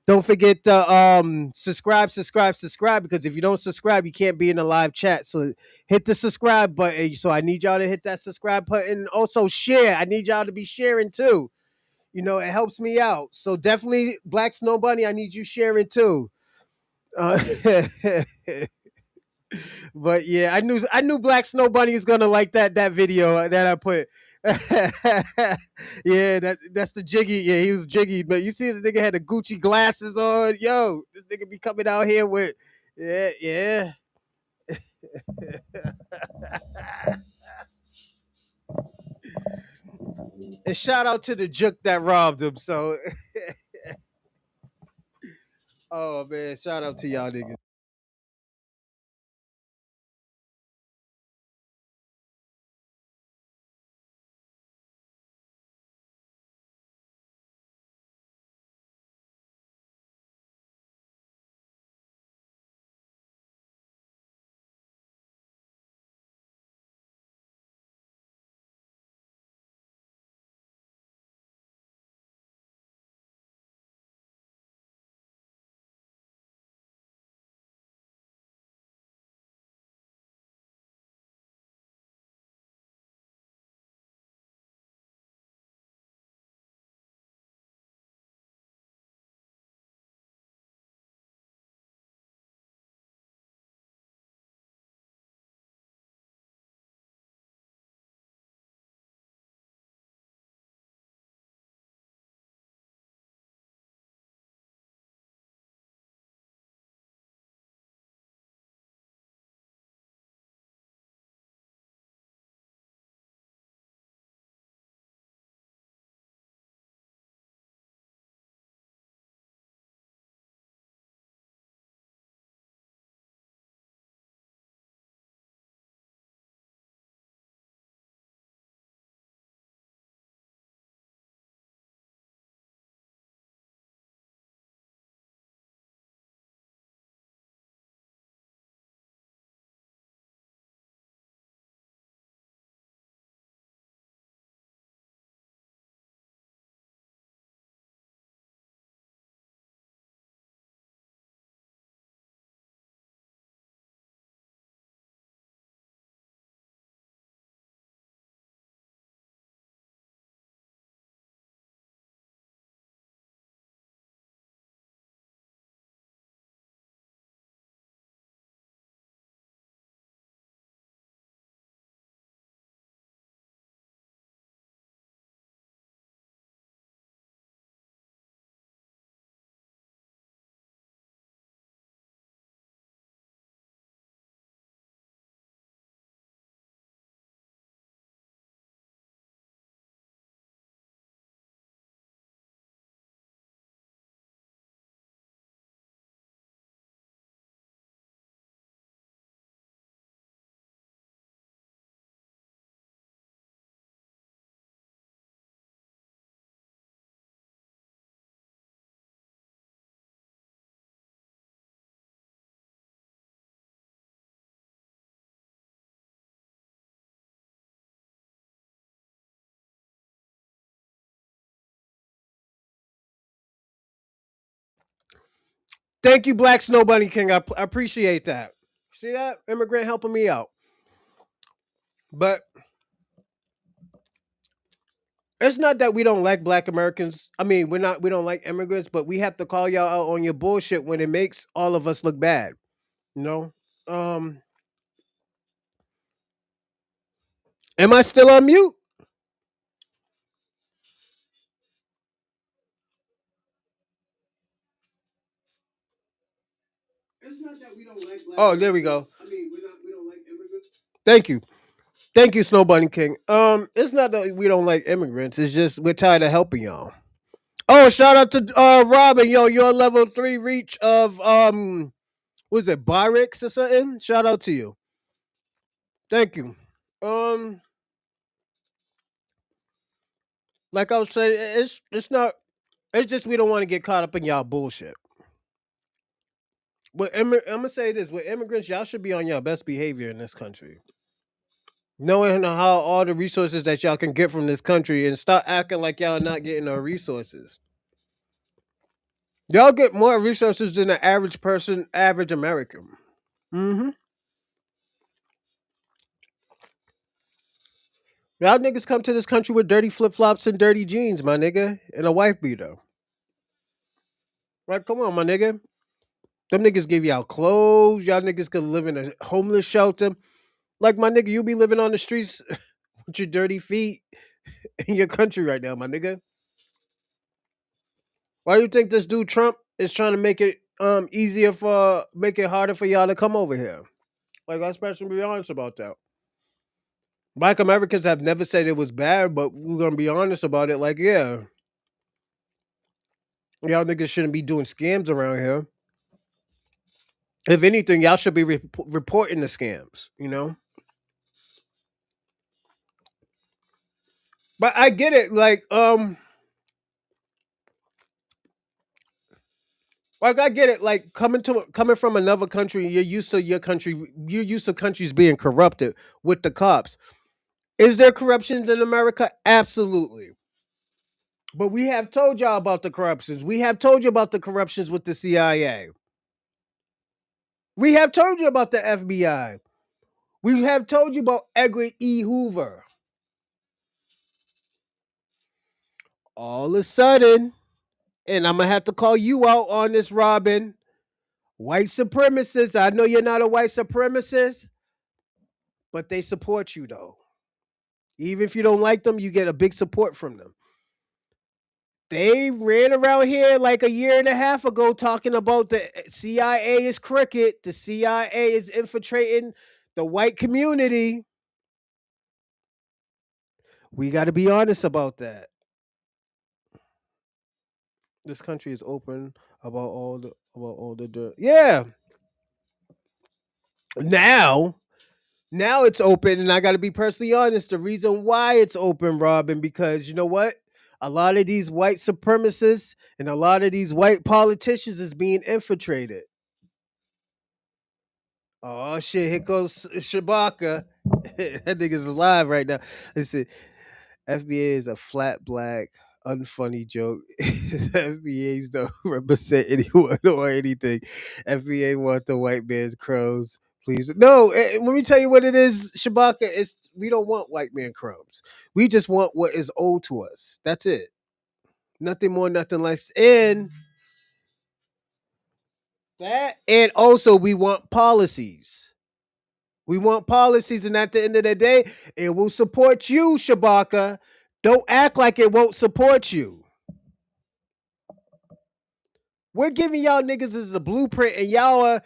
don't forget to subscribe because if you don't subscribe, you can't be in the live chat. So hit the subscribe button. So I need y'all to hit that subscribe button. Also share. I need y'all to be sharing too. It helps me out. So definitely Black Snow Bunny, I need you sharing too. Uh, but yeah, I knew Black Snow Bunny is gonna like that video that I put. Yeah, that's the jiggy. Yeah, he was jiggy, but you see the nigga had the Gucci glasses on. Yo, this nigga be coming out here with yeah. And shout out to the juke that robbed him. So oh man, shout out to y'all niggas. Thank you, Black Snow Bunny King. I appreciate that. See that? Immigrant helping me out. But it's not that we don't like black Americans. I mean, we don't like immigrants, but we have to call y'all out on your bullshit when it makes all of us look bad. You know? Um am I still on mute? It's not that we don't like black Oh, there we go. I mean, we don't like immigrants. Thank you. Thank you, Snow Bunny King. It's not that we don't like immigrants. It's just we're tired of helping y'all. Oh, shout out to Robin, yo, your level 3 reach of was it Byrix or something? Shout out to you. Thank you. Um, like I was saying, it's not. It's just we don't want to get caught up in y'all bullshit. I'm gonna say this: with immigrants, y'all should be on your best behavior in this country, knowing how all the resources that y'all can get from this country, and stop acting like y'all not getting no resources. Y'all get more resources than the average person, average American. Mm-hmm. Y'all niggas come to this country with dirty flip flops and dirty jeans, my nigga, and a wife beater. Like, come on, my nigga. Them niggas give y'all clothes. Y'all niggas could live in a homeless shelter. Like, my nigga, you be living on the streets with your dirty feet in your country right now, my nigga. Why you think this dude Trump is trying to make it make it harder for y'all to come over here? Like, let's be honest about that. Black Americans have never said it was bad, but we're gonna be honest about it. Like, yeah, y'all niggas shouldn't be doing scams around here. If anything, y'all should be reporting the scams, you know? But I get it. Like I get it. Like coming from another country, you're used to your country. You're used to countries being corrupted with the cops. Is there corruptions in America? Absolutely. But we have told y'all about the corruptions. We have told you about the corruptions with the CIA. We have told you about the FBI. We have told you about Edgar E. Hoover. All of a sudden, and I'm gonna have to call you out on this, Robin. White supremacists. I know you're not a white supremacist, but they support you though. Even if you don't like them, you get a big support from them. They ran around here like a year and a half ago talking about the CIA is crooked, the CIA is infiltrating the white community. We got to be honest about that. This country is open about all the dirt. Yeah. Now, now it's open, and I got to be personally honest. The reason why it's open, Robin, because you know what? A lot of these white supremacists and a lot of these white politicians is being infiltrated. Oh shit! Here goes Shabaka. That nigga's alive right now. Listen, FBA is a flat black, unfunny joke. FBA's don't represent anyone or anything. FBA want the white man's crumbs. Please, no. Let me tell you what it is, Shabaka. It's we don't want white man crumbs. We just want what is owed to us. That's it. Nothing more, nothing less. And that, and also we want policies. We want policies, and at the end of the day, it will support you, Shabaka. Don't act like it won't support you. We're giving y'all niggas as a blueprint, and y'all are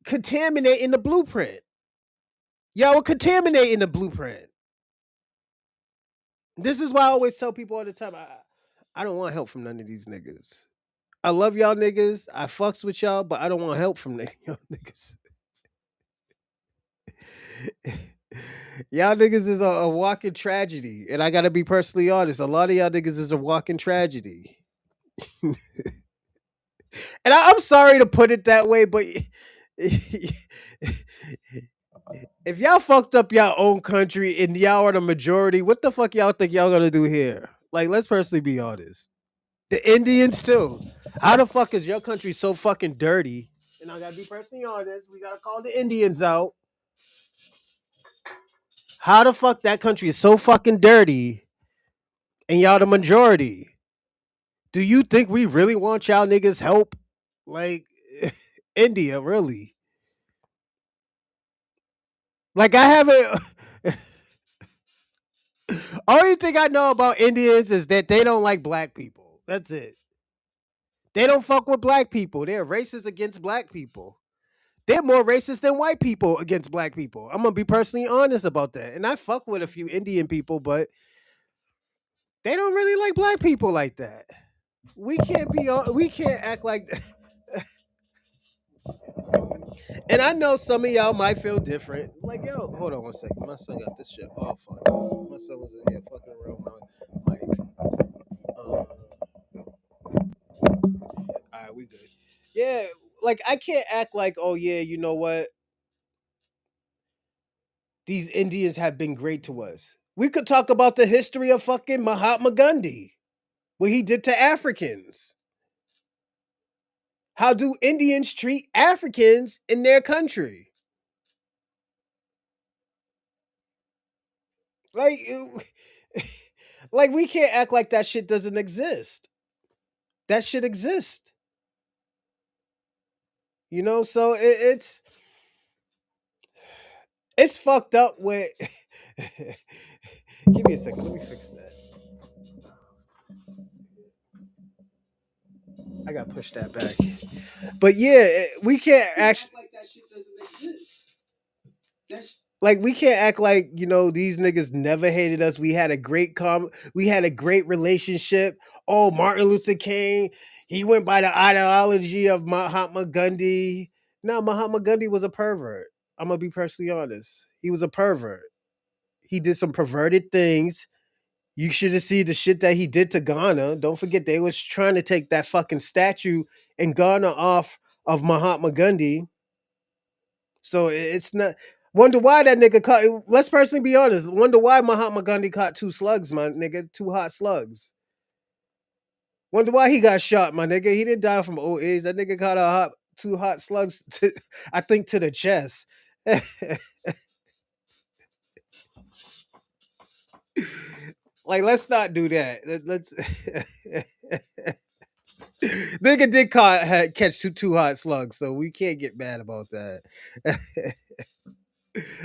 contaminating the blueprint. Y'all are contaminating the blueprint. This is why I always tell people all the time, I don't want help from none of these niggas. I love y'all niggas. I fucks with y'all, but I don't want help from y'all niggas. Y'all niggas is a walking tragedy. And I gotta be personally honest. A lot of y'all niggas is a walking tragedy. And I'm sorry to put it that way, but if y'all fucked up y'all own country and y'all are the majority, what the fuck y'all think y'all gonna do here? Like, let's personally be honest. The Indians too. How the fuck is your country so fucking dirty? And I gotta be personally honest. We gotta call the Indians out. How the fuck that country is so fucking dirty and y'all the majority? Do you think we really want y'all niggas help? Like India, really? Like I haven't. Only thing I know about Indians is that they don't like black people. That's it. They don't fuck with black people. They're racist against black people. They're more racist than white people against black people. I'm gonna be personally honest about that. And I fuck with a few Indian people, but they don't really like black people like that. We can't be on. We can't act like. And I know some of y'all might feel different. Like, yo, hold on one second. My son got this shit. Oh fuck. My son was in here fucking around my mic. All right, we good. Yeah, like I can't act like, oh yeah, you know what? These Indians have been great to us. We could talk about the history of fucking Mahatma Gandhi, what he did to Africans. How do Indians treat Africans in their country? Like, like we can't act like that shit doesn't exist. That shit exists. You know, so it's fucked up with. Give me a second. Let me fix that. I got to push that back. But yeah, we can't actually like that shit doesn't exist. Like we can't act like these niggas never hated us. We had a great relationship. Oh, Martin Luther King, he went by the ideology of Mahatma Gandhi. No, Mahatma Gandhi was a pervert. I'm gonna be personally honest. He was a pervert. He did some perverted things. You should have seen the shit that he did to Ghana. Don't forget they was trying to take that fucking statue in Ghana off of Mahatma Gandhi. So it's not. Wonder why that nigga caught. Let's personally be honest. Wonder why Mahatma Gandhi caught two slugs, my nigga. Two hot slugs. Wonder why he got shot, my nigga. He didn't die from old age. That nigga caught two hot slugs. I think to the chest. Like, let's not do that. Let's. Nigga did catch two hot slugs, so we can't get mad about that.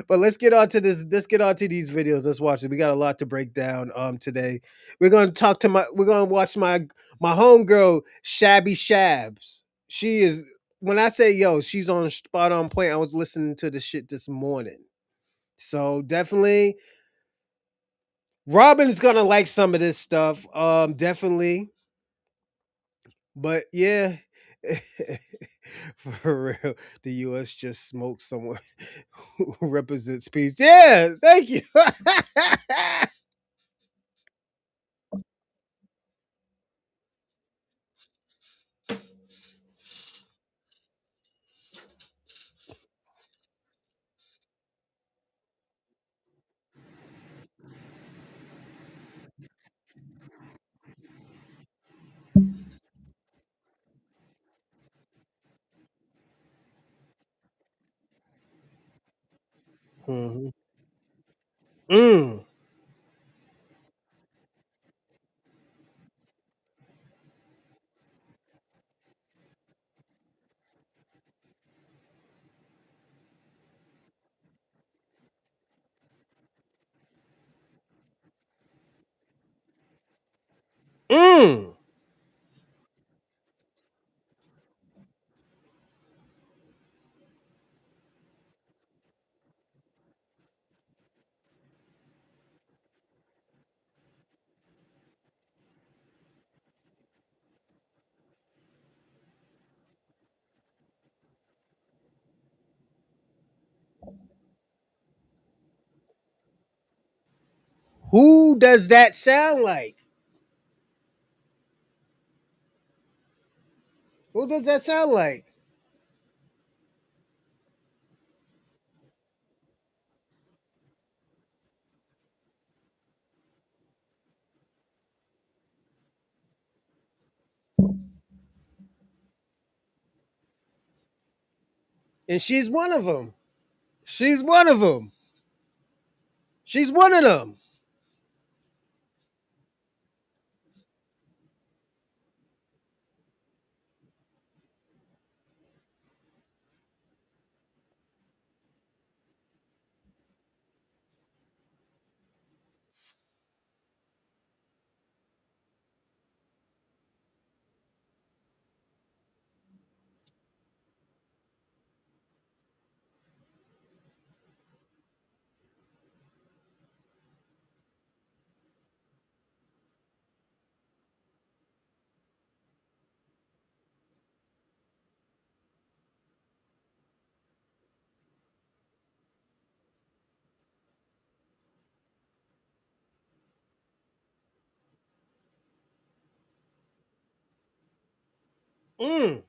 But let's get on to this. Let's get on to these videos. Let's watch it. We got a lot to break down today. We're gonna watch my homegirl Shabby Shabs. She is when I say yo, she's on spot on point. I was listening to the shit this morning. So definitely Robin's gonna like some of this stuff. Definitely. But yeah, for real, the U.S. just smoked someone who represents peace. Yeah, thank you. Mhm. Mm. Mm. Who does that sound like? Who does that sound like? And she's one of them. She's one of them. She's one of them. Mm.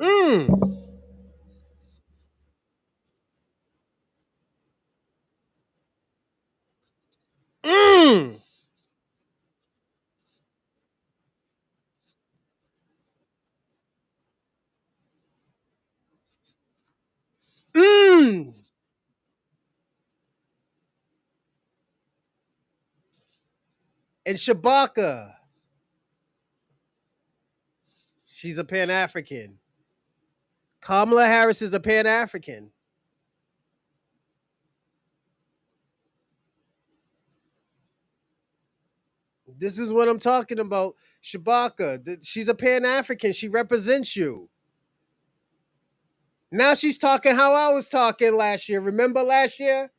Mm. Mm. Mm. And Shabaka, she's a Pan African. Kamala Harris is a Pan African. This is what I'm talking about. Shabaka, she's a Pan African. She represents you. Now she's talking how I was talking last year. Remember last year?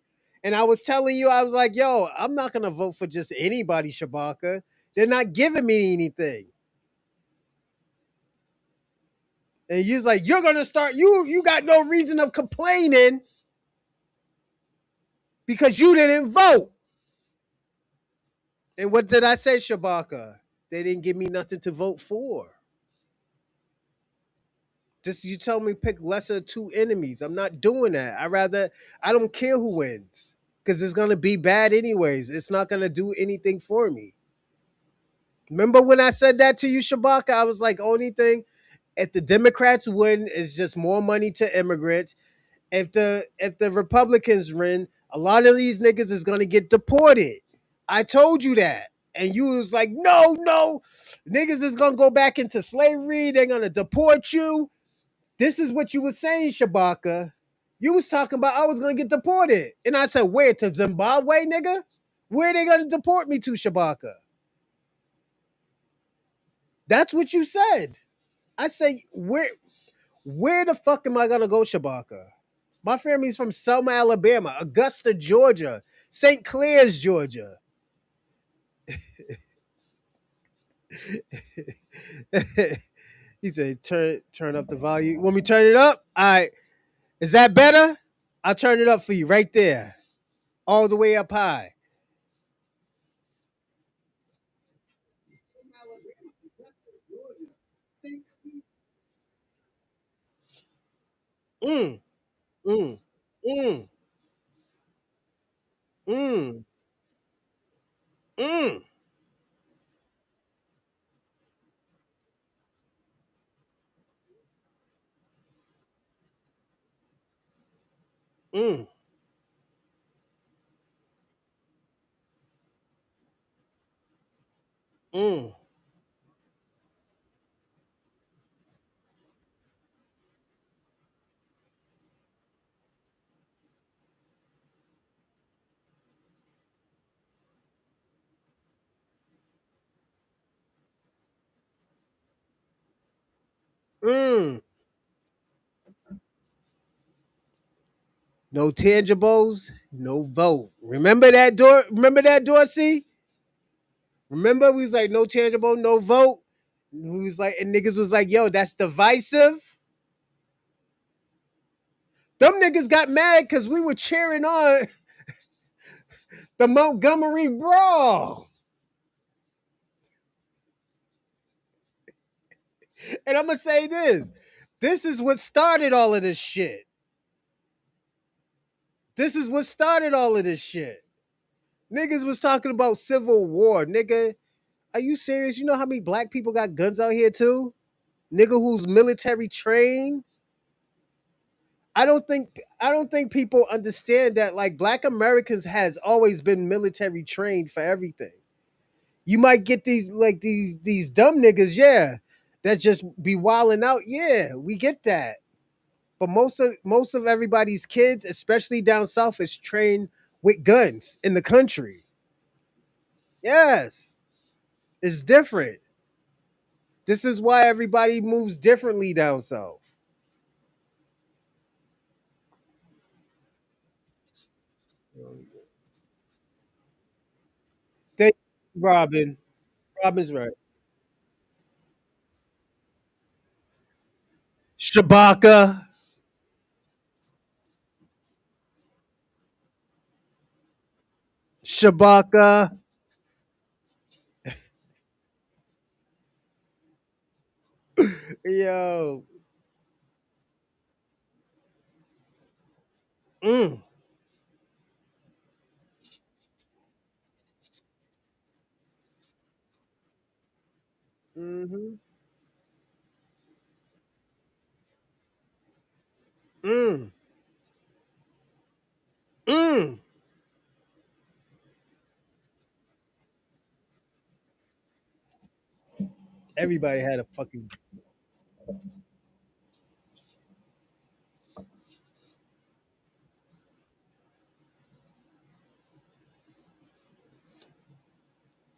And I was telling you, I was like, yo, I'm not going to vote for just anybody, Shabaka. They're not giving me anything. And you was like, you're going to start, you got no reason of complaining because you didn't vote. And what did I say, Shabaka? They didn't give me nothing to vote for. Just you tell me pick lesser two enemies. I'm not doing that. I don't care who wins because it's gonna be bad anyways. It's not gonna do anything for me. Remember when I said that to you, Shabaka? I was like, only thing if the Democrats win is just more money to immigrants. If the Republicans win, a lot of these niggas is gonna get deported. I told you that. And you was like, no, no, niggas is gonna go back into slavery. They're gonna deport you. This is what you were saying, Shabaka. You was talking about I was gonna get deported. And I said, where? To Zimbabwe, nigga? Where are they gonna deport me to, Shabaka? That's what you said. I say, where the fuck am I gonna go, Shabaka? My family's from Selma, Alabama, Augusta, Georgia, St. Clair's, Georgia. He said, turn up the volume. Want me to turn it up? All right. Is that better? I'll turn it up for you right there. All the way up high. Mm, mm, mm, mm, mm, mm, mm, mm. No tangibles, no vote. Remember that door? Remember that, Dorsey? Remember we was like no tangible, no vote. We was like, and niggas was like, yo, that's divisive. Them niggas got mad because we were cheering on the Montgomery Brawl. And I'm gonna say this. This is what started all of this shit. This is what started all of this shit. Niggas was talking about civil war, nigga. Are you serious? You know how many black people got guns out here too? Nigga who's military trained. I don't think people understand that like black Americans has always been military trained for everything. You might get these dumb niggas, yeah, that just be wilding out. Yeah, we get that. But most of everybody's kids, especially down south, is trained with guns in the country. Yes. It's different. This is why everybody moves differently down south. Thank you, Robin. Robin's right. Shabaka. Shabaka. Yo. Mm. Mm-hmm. Mm. Mm. Everybody had a fucking.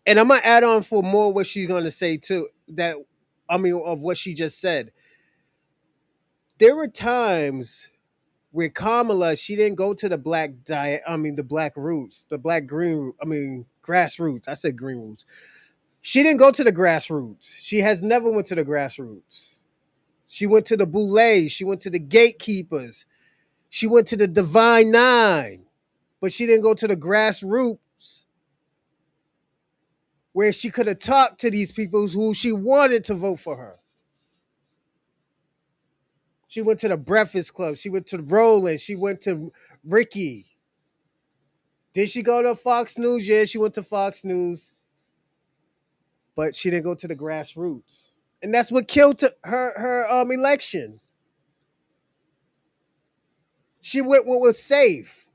And I'm gonna add on for more what she's gonna say too. That I mean of what she just said. There were times where Kamala, she didn't go to the black diet. I mean the black roots, the black green. I mean grassroots. I said green roots. She didn't go to the grassroots. She has never went to the grassroots. She went to the boulets. She went to the gatekeepers. She went to the Divine Nine, but she didn't go to the grassroots where she could have talked to these people who she wanted to vote for her. She went to the Breakfast Club. She went to Roland. She went to Ricky. Did she go to Fox News? Yeah, she went to Fox News, but she didn't go to the grassroots, and that's what killed her election. She went what was safe.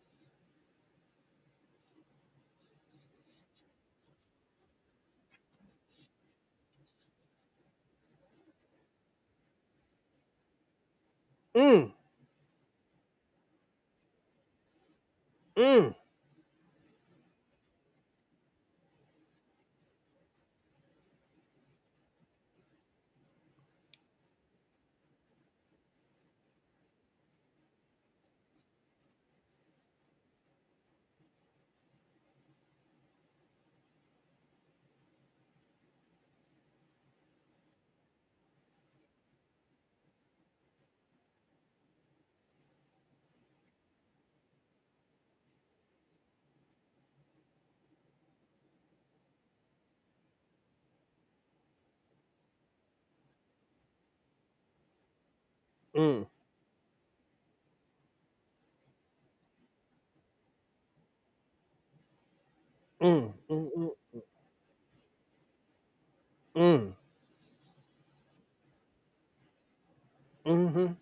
Mm, mm, mm, mm, mm, mm, mm, mm,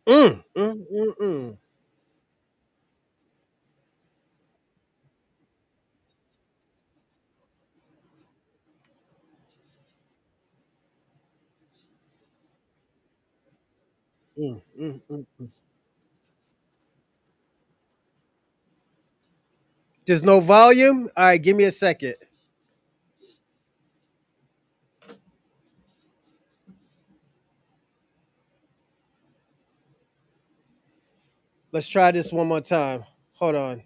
mm, mm, mm, mm, mm, mm, mm. There's no volume. All right, give me a second. Let's try this one more time. Hold on.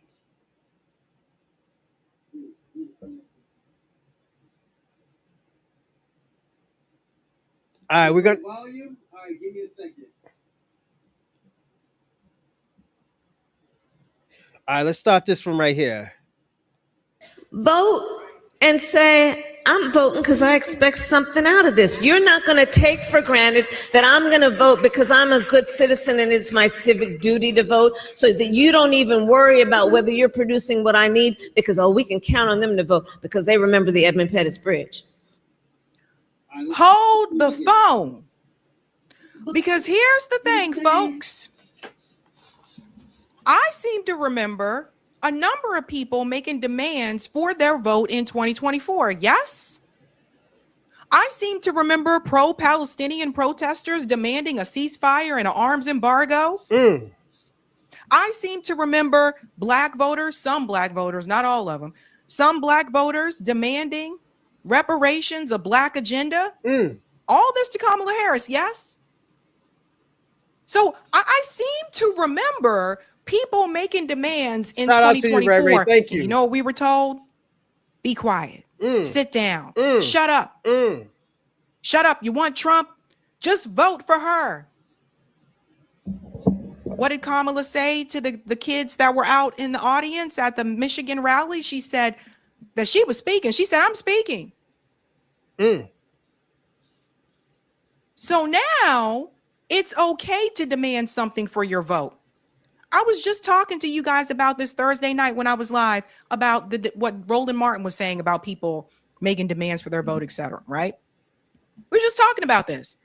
All right, we're gonna. Volume. All right, give me a second. All right, let's start this from right here. Vote and say, I'm voting because I expect something out of this. You're not going to take for granted that I'm going to vote because I'm a good citizen and it's my civic duty to vote, so that you don't even worry about whether you're producing what I need because, oh, we can count on them to vote because they remember the Edmund Pettus Bridge. Hold the phone. Because here's the thing, folks. I seem to remember a number of people making demands for their vote in 2024. Yes? I seem to remember pro-Palestinian protesters demanding a ceasefire and an arms embargo. I seem to remember Black voters, some Black voters, not all of them, some Black voters demanding reparations, a Black agenda. All this to Kamala Harris, yes? So I seem to remember people making demands in 2024. Ray Ray. Thank you. You know what we were told? Be quiet. Sit down. Shut up. Shut up. You want Trump? Just vote for her. What did Kamala say to the kids that were out in the audience at the Michigan rally? She said that she was speaking. She said, I'm speaking. So now it's okay to demand something for your vote. I was just talking to you guys about this Thursday night when I was live about what Roland Martin was saying about people making demands for their vote, etc. Right? We're just talking about this.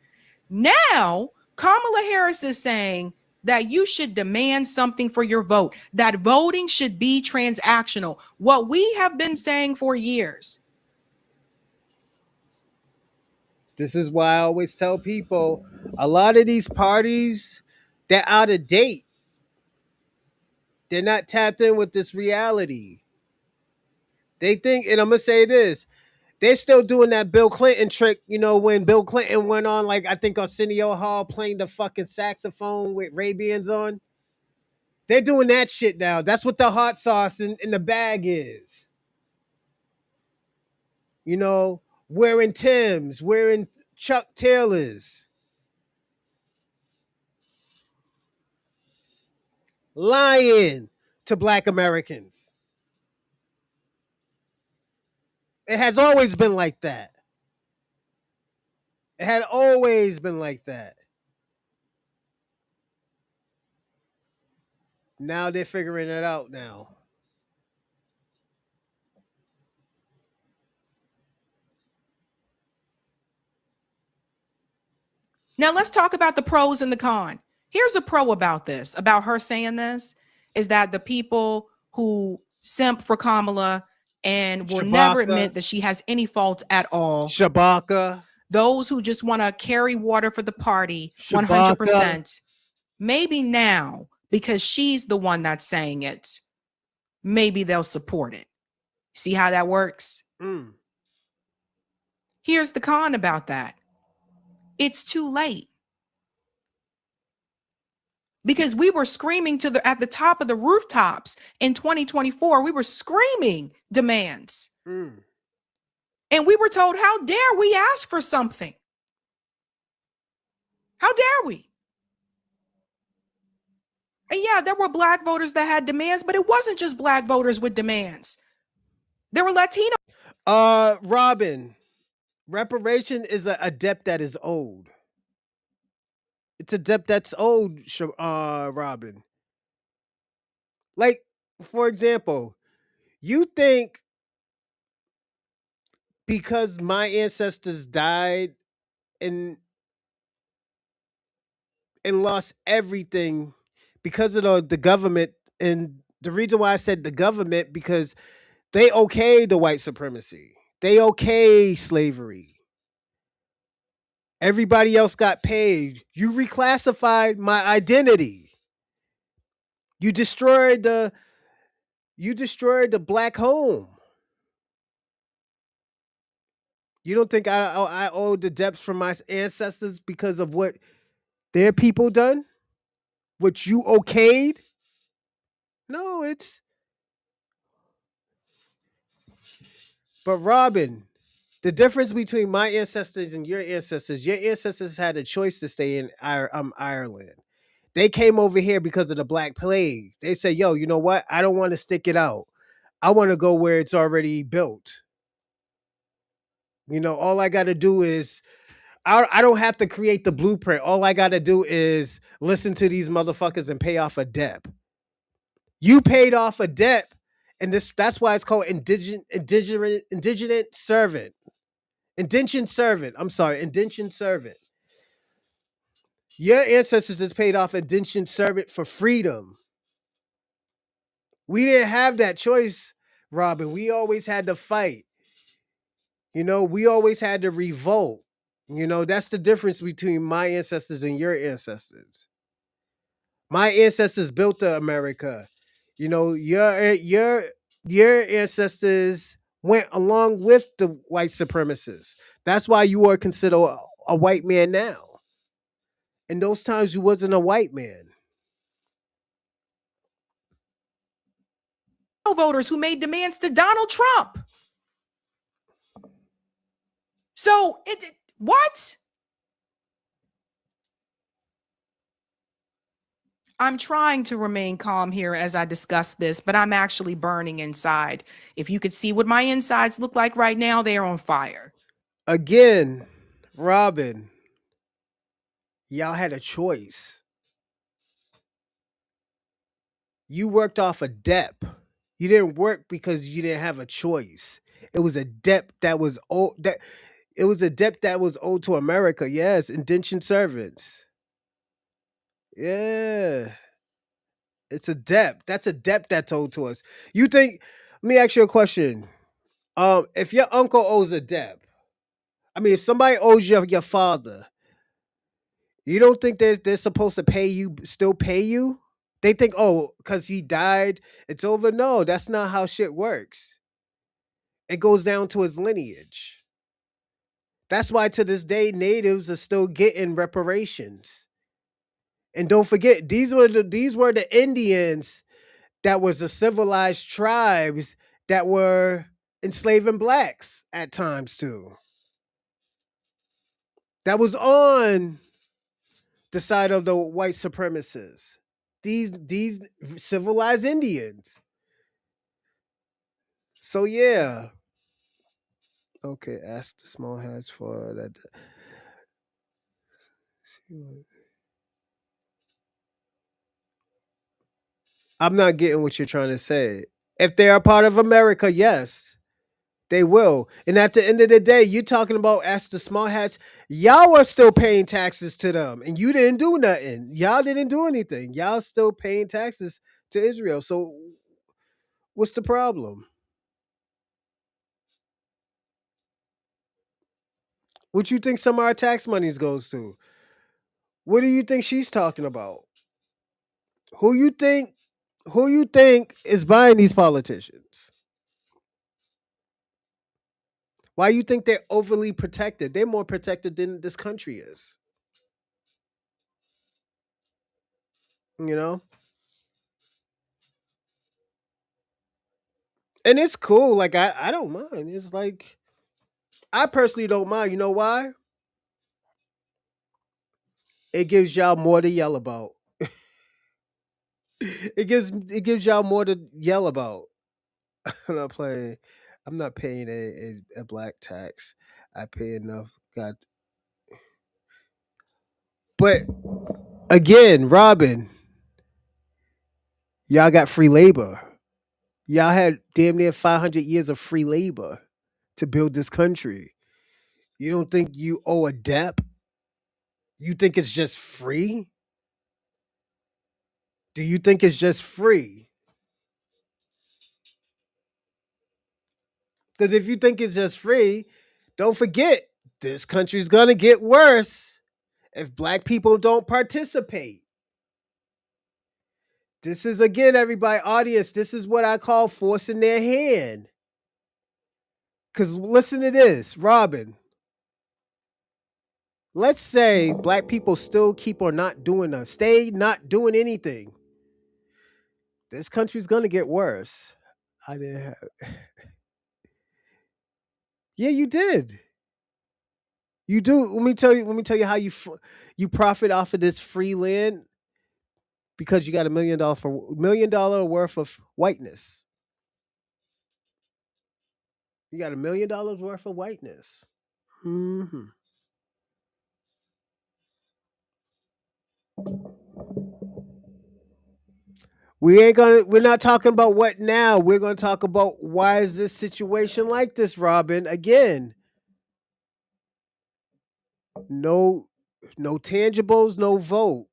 Now, Kamala Harris is saying that you should demand something for your vote, that voting should be transactional. What we have been saying for years. This is why I always tell people a lot of these parties, they're out of date. They're not tapped in with this reality. They think, and I'm going to say this, they're still doing that Bill Clinton trick, you know, when Bill Clinton went on, like, I think Arsenio Hall playing the fucking saxophone with Ray-Bans on. They're doing that shit now. That's what the hot sauce in the bag is. You know, wearing Timbs, wearing Chuck Taylors. Lying to Black Americans. It has always been like that. It had always been like that. Now they're figuring it out now. Now let's talk about the pros and the con. Here's a pro about this, about her saying this, is that the people who simp for Kamala and will never admit that she has any faults at all. Shabaka. Those who just want to carry water for the party, 100%. Maybe now, because she's the one that's saying it, maybe they'll support it. See how that works? Here's the con about that. It's too late. Because we were screaming at the top of the rooftops in 2024. We were screaming demands. And we were told, how dare we ask for something? How dare we? And yeah, there were Black voters that had demands, but it wasn't just Black voters with demands. There were Latino. Robin, reparation is a debt that is owed. It's a debt that's owed, Robin. Like, for example, you think because my ancestors died and lost everything because of the government, and the reason why I said the government, because they okayed the white supremacy. They okayed slavery. Everybody else got paid. You reclassified my identity. You destroyed the Black home. You don't think I owe the debts from my ancestors because of what their people done? What you okayed? No, it's but Robin, the difference between my ancestors and your ancestors had a choice to stay in Ireland. They came over here because of the Black Plague. They said, yo, you know what? I don't want to stick it out. I want to go where it's already built. All I got to do is, I don't have to create the blueprint. All I got to do is listen to these motherfuckers and pay off a debt. You paid off a debt, and that's why it's called indigent servant. Indentured servant. I'm sorry, indentured servant. Your ancestors has paid off indentured servant for freedom. We didn't have that choice, Robin. We always had to fight. We always had to revolt. That's the difference between my ancestors and your ancestors. My ancestors built the America. Your ancestors went along with the white supremacists. That's why you are considered a white man now. In those times, you wasn't a white man. Voters who made demands to Donald Trump. So what? I'm trying to remain calm here as I discuss this, but I'm actually burning inside. If you could see what my insides look like right now, they are on fire. Again, Robin, y'all had a choice. You worked off a debt. You didn't work because you didn't have a choice. It was a debt that was owed. It was a debt that was owed to America. Yes, indentured servants. Yeah, it's a debt. That's a debt that's owed to us. You think? Let me ask you a question. If your uncle owes a debt, I mean, if somebody owes your father, you don't think they're supposed to pay you? Still pay you? They think, oh, because he died, it's over. No, that's not how shit works. It goes down to his lineage. That's why to this day, natives are still getting reparations. And don't forget, these were the Indians that was the civilized tribes that were enslaving blacks at times too. That was on the side of the white supremacists. These civilized Indians. So yeah. Okay, ask the small hats for that. I'm not getting what you're trying to say. If they are part of America, yes, they will. And at the end of the day, you're talking about ask the small hats. Y'all are still paying taxes to them, and you didn't do nothing. Y'all didn't do anything. Y'all still paying taxes to Israel. So what's the problem? What you think some of our tax monies goes to? What do you think she's talking about? Who you think is buying these politicians? Why you think they're overly protected? They're more protected than this country is. You know? And it's cool. Like I don't mind. It's like I personally don't mind. You know why? It gives y'all more to yell about. it gives y'all more to yell about. I'm not playing. I'm not paying a black tax. I pay enough. God. But again, Robin, y'all got free labor. Y'all had damn near 500 years of free labor to build this country. You don't think you owe a debt? You think it's just free? Do you think it's just free? Because if you think it's just free, don't forget this country's gonna get worse if black people don't participate. This is again, everybody, audience. This is what I call forcing their hand. Because listen to this, Robin. Let's say black people still keep on not doing stay not doing anything. This country's gonna get worse. I didn't have. Yeah, you did. You do. Let me tell you. Let me tell you how you profit off of this free land because you got $1 million worth of whiteness. You got $1 million worth of whiteness. Hmm. We ain't gonna. We're not talking about what now. We're gonna talk about why is this situation like this, Robin? Again, no, no tangibles, no vote.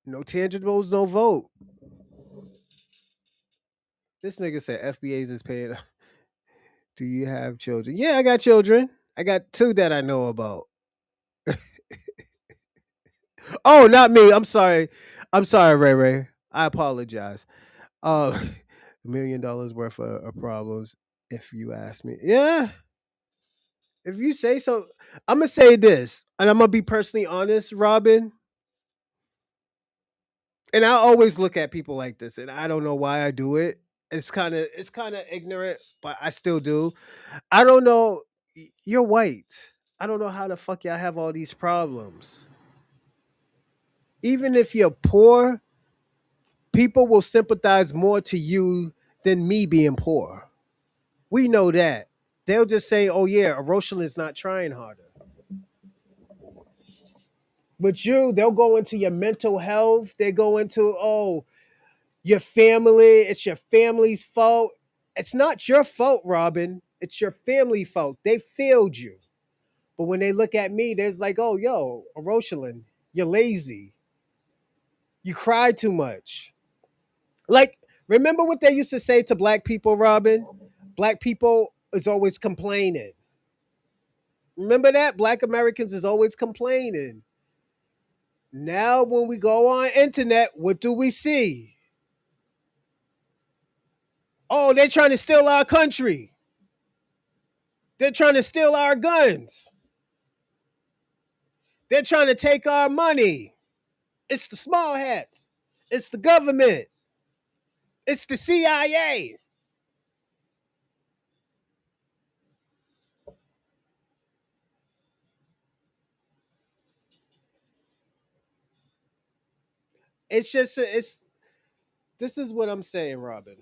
No tangibles, no vote. This nigga said FBA's is paying. Do you have children? Yeah, I got children. I got two that I know about. Oh, not me. I'm sorry. I'm sorry, Ray Ray. I apologize. $1 million worth of problems, if you ask me. Yeah, if you say so. I'm gonna say this, and I'm gonna be personally honest, Robin. And I always look at people like this, and I don't know why I do it. It's kind of ignorant, but I still do. I don't know. You're white. I don't know how the fuck y'all have all these problems. Even if you're poor, people will sympathize more to you than me being poor. We know that. They'll just say, "Oh yeah, Rosalind's not trying harder." But they'll go into your mental health. They go into your family. It's your family's fault. It's not your fault, Robin. It's your family fault. They failed you. But when they look at me, there's like, "Oh, yo, Rosalind, you're lazy. You cry too much." Like, remember what they used to say to black people, Robin? Black people is always complaining. Remember that? Black Americans is always complaining. Now when we go on internet, what do we see? Oh, they're trying to steal our country. They're trying to steal our guns. They're trying to take our money. It's the small hats. It's the government. It's the CIA. It's just it's this is what I'm saying, Robin.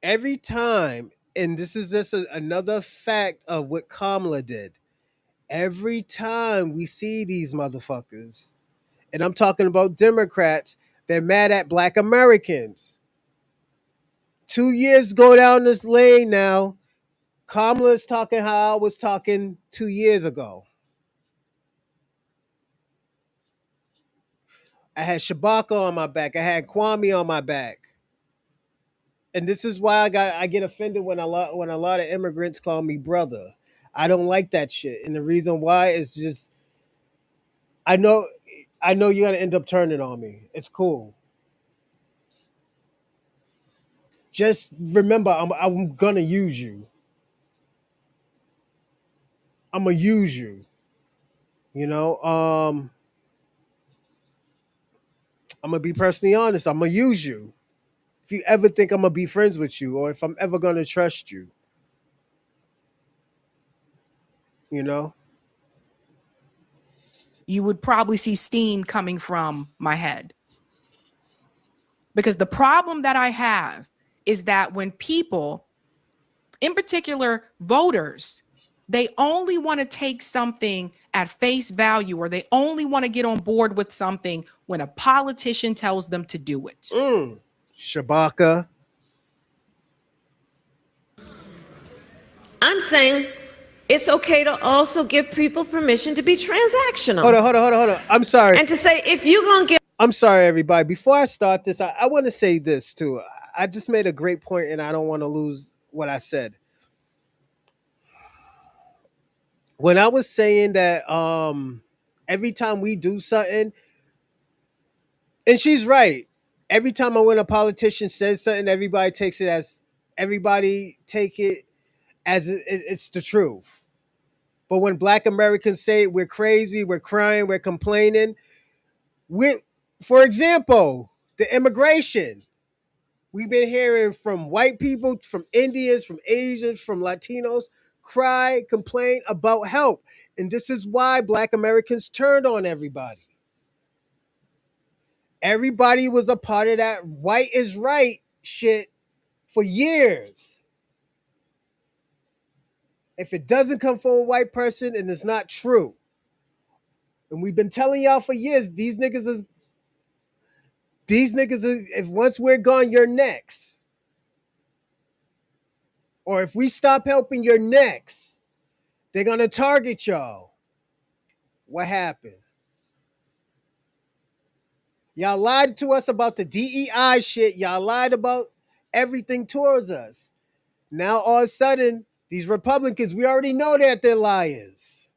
Every time, and this is just another fact of what Kamala did. Every time we see these motherfuckers, and I'm talking about Democrats, they're mad at black Americans. 2 years go down this lane now. Kamala's talking how I was talking 2 years ago. I had Shabaka on my back. I had Kwame on my back. And this is why I get offended when a lot of immigrants call me brother. I don't like that shit. And the reason why is just I know I know you're gonna end up turning on me. It's cool. Just remember I'm gonna use you. I'm gonna use you. You know, I'm gonna be personally honest. I'm gonna use you. If you ever think I'm gonna be friends with you, or if I'm ever gonna trust you, you know. You would probably see steam coming from my head. Because the problem that I have is that when people, in particular voters, they only want to take something at face value, or they only want to get on board with something when a politician tells them to do it. Shabaka. I'm saying it's okay to also give people permission to be transactional. Hold on. I'm sorry. And to say, if you're going to give. I'm sorry, everybody. Before I start this, I want to say this too. I just made a great point, and I don't want to lose what I said. When I was saying that every time we do something, and she's right. Every time when a politician says something, everybody take it as it's the truth. But when Black Americans say we're crazy, we're crying, we're complaining, for example, the immigration. We've been hearing from white people, from Indians, from Asians, from Latinos cry, complain about help. And this is why Black Americans turned on everybody. Everybody was a part of that white is right shit for years. If it doesn't come from a white person and it's not true. And we've been telling y'all for years, these niggas is, if once we're gone, you're next. Or if we stop helping, you're next. They're gonna target y'all. What happened? Y'all lied to us about the DEI shit. Y'all lied about everything towards us. Now all of a sudden, these Republicans, we already know that they're liars.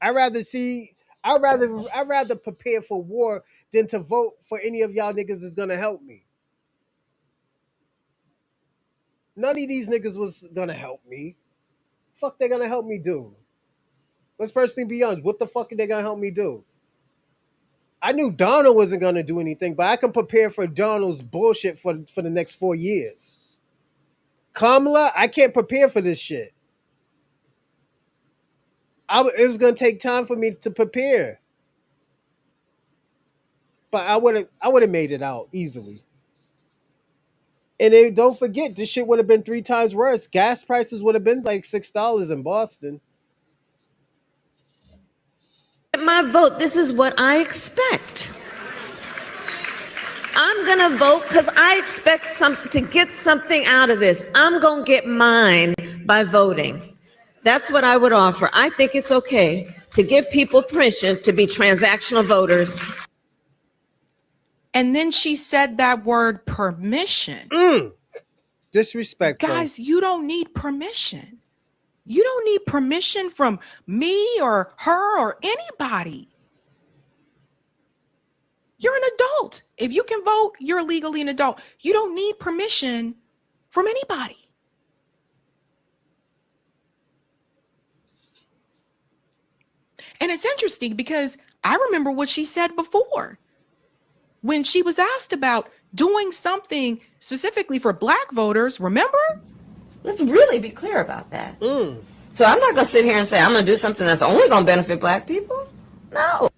I'd rather prepare for war than to vote for any of y'all niggas that's gonna help me. None of these niggas was gonna help me. Fuck they gonna help me do? Let's personally be honest. What the fuck are they gonna help me do? I knew Donald wasn't gonna do anything, but I can prepare for Donald's bullshit for the next 4 years. Kamala, I can't prepare for this shit. It was gonna take time for me to prepare, but I would have made it out easily. And don't forget, this shit would have been 3 times worse. Gas prices would have been like $6 in Boston. My vote, this is what I expect. I'm going to vote because I expect to get something out of this. I'm going to get mine by voting. That's what I would offer. I think it's okay to give people permission to be transactional voters. And then she said that word permission. Disrespectful. Guys, you don't need permission. You don't need permission from me or her or anybody. You're an adult. If you can vote, you're legally an adult. You don't need permission from anybody. And it's interesting because I remember what she said before when she was asked about doing something specifically for Black voters. Remember? Let's really be clear about that. So I'm not going to sit here and say I'm going to do something that's only going to benefit Black people. No.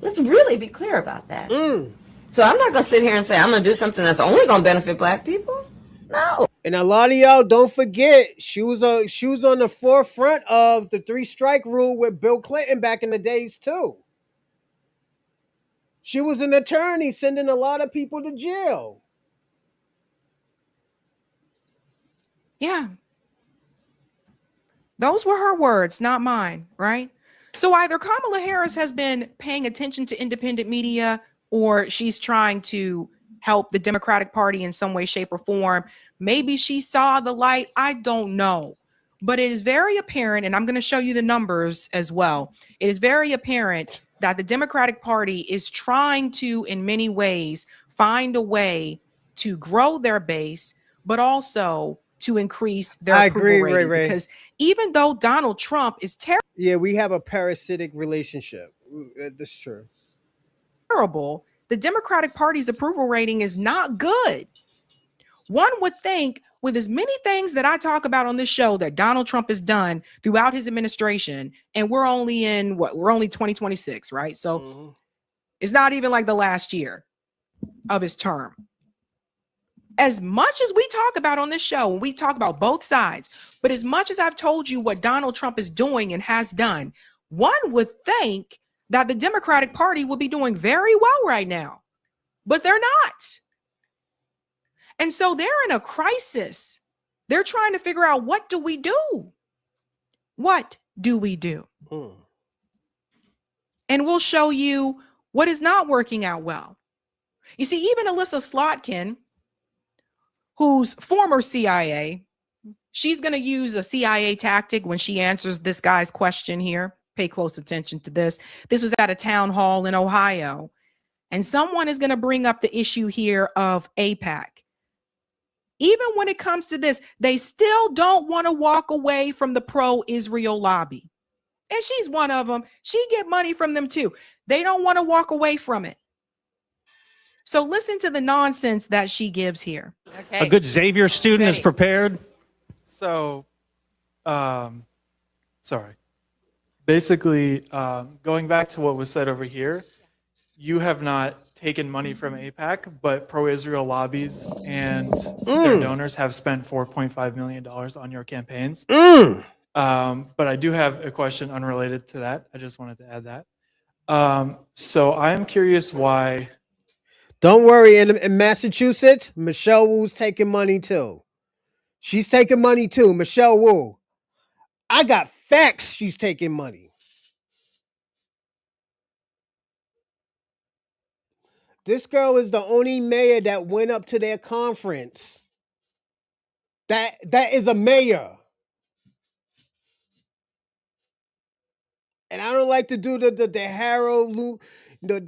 Let's really be clear about that. So I'm not going to sit here and say I'm going to do something that's only going to benefit Black people. No. And a lot of y'all don't forget, she was on the forefront of the 3-strike rule with Bill Clinton back in the days too. She was an attorney sending a lot of people to jail. Yeah. Those were her words, not mine, right? So either Kamala Harris has been paying attention to independent media or she's trying to help the Democratic Party in some way, shape, or form. Maybe she saw the light. I don't know. But it is very apparent, and I'm going to show you the numbers as well. It is very apparent that the Democratic Party is trying to, in many ways, find a way to grow their base, but also to increase their approval rating. Ray. Because even though Donald Trump is terrible, yeah, we have a parasitic relationship. That's true. Terrible. The Democratic Party's approval rating is not good. One would think, with as many things that I talk about on this show that Donald Trump has done throughout his administration, and we're only in we're only 2026, right? So it's not even like the last year of his term. As much as we talk about on this show, and we talk about both sides, but as much as I've told you what Donald Trump is doing and has done, one would think that the Democratic Party will be doing very well right now, but they're not. And so they're in a crisis. They're trying to figure out, what do we do? What do we do? And we'll show you what is not working out well. You see, even Alyssa Slotkin, who's former CIA, she's going to use a CIA tactic when she answers this guy's question here. Pay close attention to this. This was at a town hall in Ohio. And someone is going to bring up the issue here of AIPAC. Even when it comes to this, they still don't want to walk away from the pro-Israel lobby. And she's one of them. She get money from them too. They don't want to walk away from it. So listen to the nonsense that she gives here. Okay. A good Xavier student is prepared. So, sorry. Basically, going back to what was said over here, you have not taken money from AIPAC, but pro-Israel lobbies and their donors have spent $4.5 million on your campaigns. But I do have a question unrelated to that. I just wanted to add that. So I am curious why. Don't worry, in Massachusetts, Michelle Wu's taking money too. She's taking money too, Michelle Wu. I got facts she's taking money. This girl is the only mayor that went up to their conference. That is a mayor. And I don't like to do the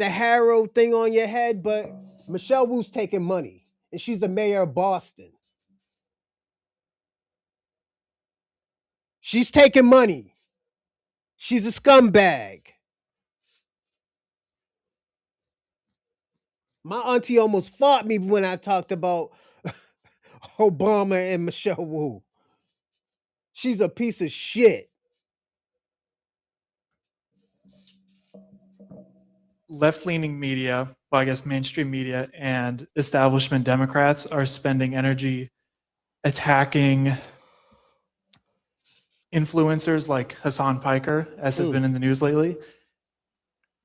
Harrow thing on your head, but Michelle Wu's taking money, and she's the mayor of Boston. She's taking money. She's a scumbag. My auntie almost fought me when I talked about Obama and Michelle Wu. She's a piece of shit. Left-leaning media, well, I guess mainstream media and establishment Democrats are spending energy attacking influencers like Hassan Piker, as has been in the news lately,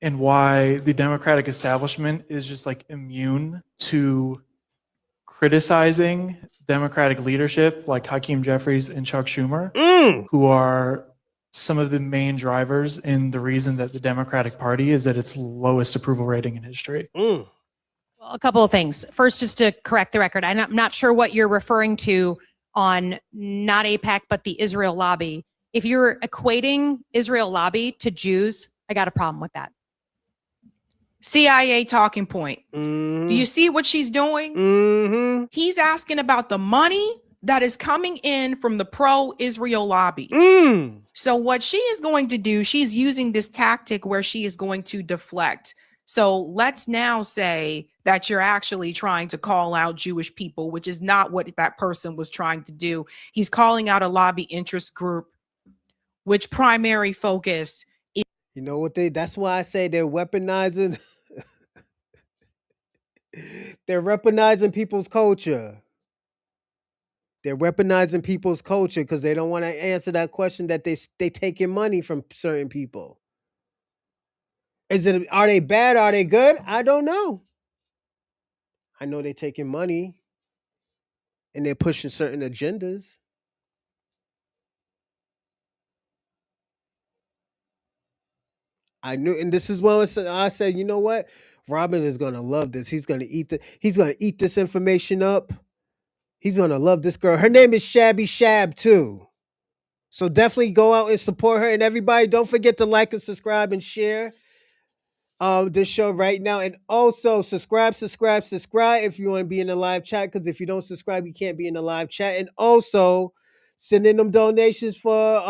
and why the Democratic establishment is just like immune to criticizing Democratic leadership like Hakeem Jeffries and Chuck Schumer, who are some of the main drivers in the reason that the Democratic Party is at its lowest approval rating in history. Well, a couple of things. First, just to correct the record, I'm not sure what you're referring to on not AIPAC, but the Israel lobby. If you're equating Israel lobby to Jews, I got a problem with that. CIA talking point. Do you see what she's doing? He's asking about the money that is coming in from the pro-Israel lobby. So what she is going to do, she's using this tactic where she is going to deflect. So let's now say that you're actually trying to call out Jewish people, which is not what that person was trying to do. He's calling out a lobby interest group, which primary focus is. You know what that's why I say they're weaponizing. They're weaponizing people's culture. They're weaponizing people's culture because they don't want to answer that question that they taking money from certain people. Are they bad? Are they good? I don't know. I know they're taking money and they're pushing certain agendas. I knew, and this is when I said, you know what? Robin is gonna love this. He's gonna eat this information up. He's gonna love this girl. Her name is Shabby Shab too. So definitely go out and support her. And everybody, don't forget to like and subscribe and share this show right now. And also subscribe if you want to be in the live chat. Because if you don't subscribe, you can't be in the live chat. And also send in them donations for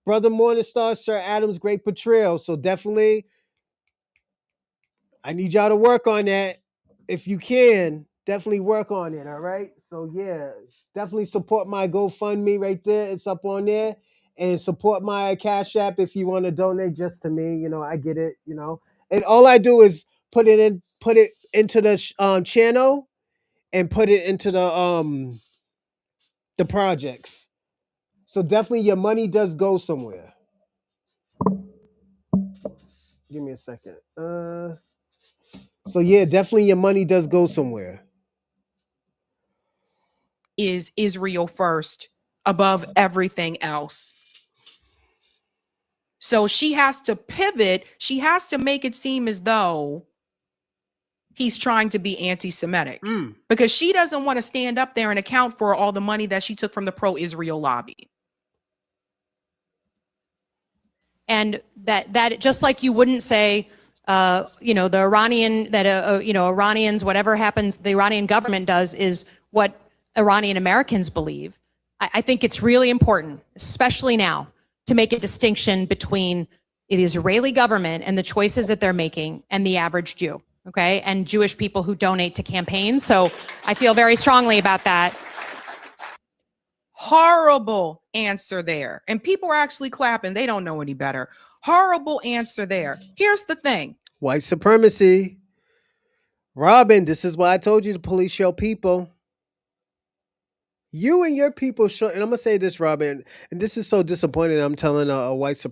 Brother Morningstar, Sir Adam's great portrayal. So definitely, I need y'all to work on that. If you can, definitely work on it. All right. So yeah, definitely support my GoFundMe right there. It's up on there. And support my Cash App if you want to donate just to me. You know, I get it, you know. And all I do is put it into the channel and put it into the projects. So definitely your money does go somewhere. Give me a second. So yeah, definitely your money does go somewhere. Is Israel first above everything else. So she has to pivot. She has to make it seem as though he's trying to be anti-Semitic because she doesn't want to stand up there and account for all the money that she took from the pro-Israel lobby. And that just like you wouldn't say the Iranian, that, Iranians, whatever happens, the Iranian government does is what Iranian Americans believe. I think it's really important, especially now, to make a distinction between the Israeli government and the choices that they're making and the average Jew, okay? And Jewish people who donate to campaigns. So I feel very strongly about that. Horrible answer there. And people are actually clapping. They don't know any better. Horrible answer there. Here's the thing. White supremacy. Robin, this is why I told you to police your people. You and your people show, and I'm gonna say this, Robin, and this is so disappointing. I'm telling a white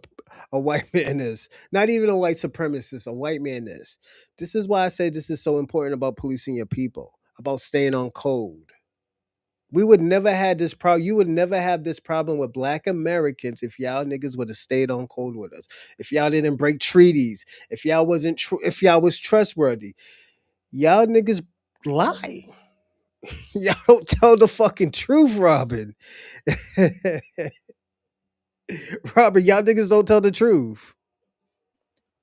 man this, not even a white supremacist, a white man this. This is why I say this is so important about policing your people, about staying on code. We would never have this problem. You would never have this problem with Black Americans if y'all niggas would have stayed on code with us. If y'all didn't break treaties, if y'all if y'all was trustworthy, y'all niggas lie. Y'all don't tell the fucking truth, Robin. Robin, y'all niggas don't tell the truth.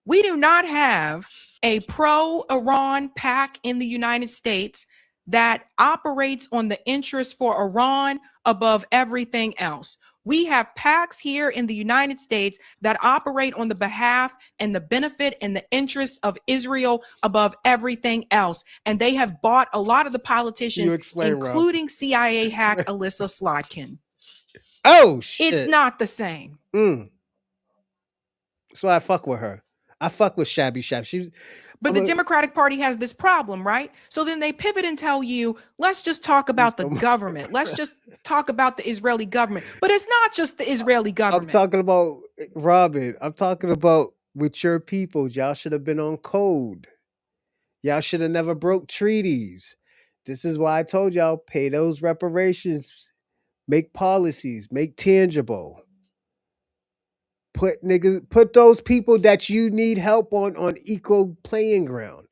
We do not have a pro-Iran PAC in the United States that operates on the interest for Iran above everything else. We have PACs here in the United States that operate on the behalf and the benefit and the interest of Israel above everything else. And they have bought a lot of the politicians, including Rob. CIA hack Alyssa Slotkin. Oh, shit. It's not the same. So I fuck with her. I fuck with Shabby Shab. But the Democratic Party has this problem, right? So then they pivot and tell you, let's just talk about the government. Let's just talk about the Israeli government. But it's not just the Israeli government. I'm talking about, Robin, I'm talking about with your people. Y'all should have been on code. Y'all should have never broke treaties. This is why I told y'all, pay those reparations, make policies, make tangible. Put those people that you need help on equal playing ground.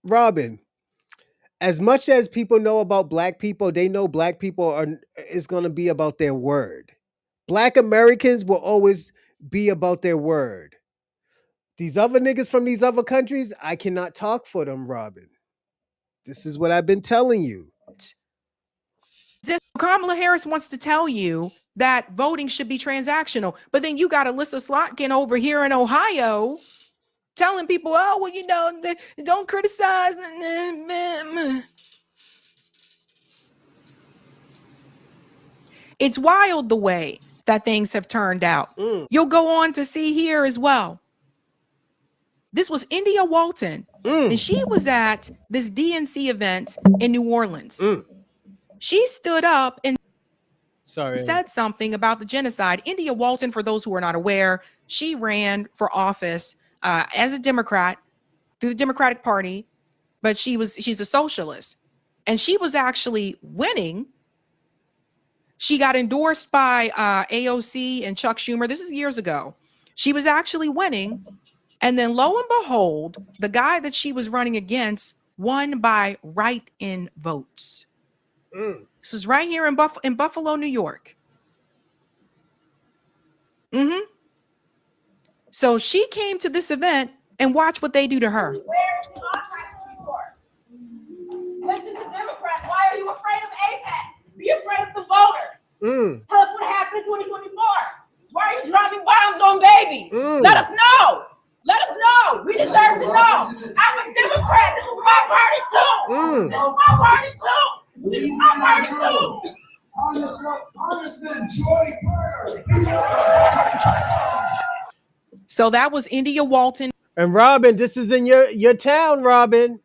Robin, as much as people know about Black people, they know Black people is going to be about their word. Black Americans will always be about their word. These other niggas from these other countries, I cannot talk for them, Robin. This is what I've been telling you. Kamala Harris wants to tell you that voting should be transactional. But then you got Alyssa Slotkin over here in Ohio telling people, oh, well, don't criticize. It's wild the way that things have turned out. You'll go on to see here as well. This was India Walton, and she was at this DNC event in New Orleans. She stood up and said something about the genocide. India Walton, for those who are not aware, she ran for office as a Democrat through the Democratic Party, but she's a socialist. And she was actually winning. She got endorsed by AOC and Chuck Schumer. This is years ago. She was actually winning. And then lo and behold, the guy that she was running against won by write-in votes. This is right here in Buffalo, New York. So she came to this event and watch what they do to her. Listen to Democrats. Why are you afraid of APAC? Be afraid of the voters. Tell us what happened in 2024. Why are you dropping bombs on babies? Let us know. Let us know. We deserve to know. I'm a Democrat. This is my party too. This is my party too. This is my party too. Congressman Joy Carter. So that was India Walton. And Robin, this is in your town, Robin.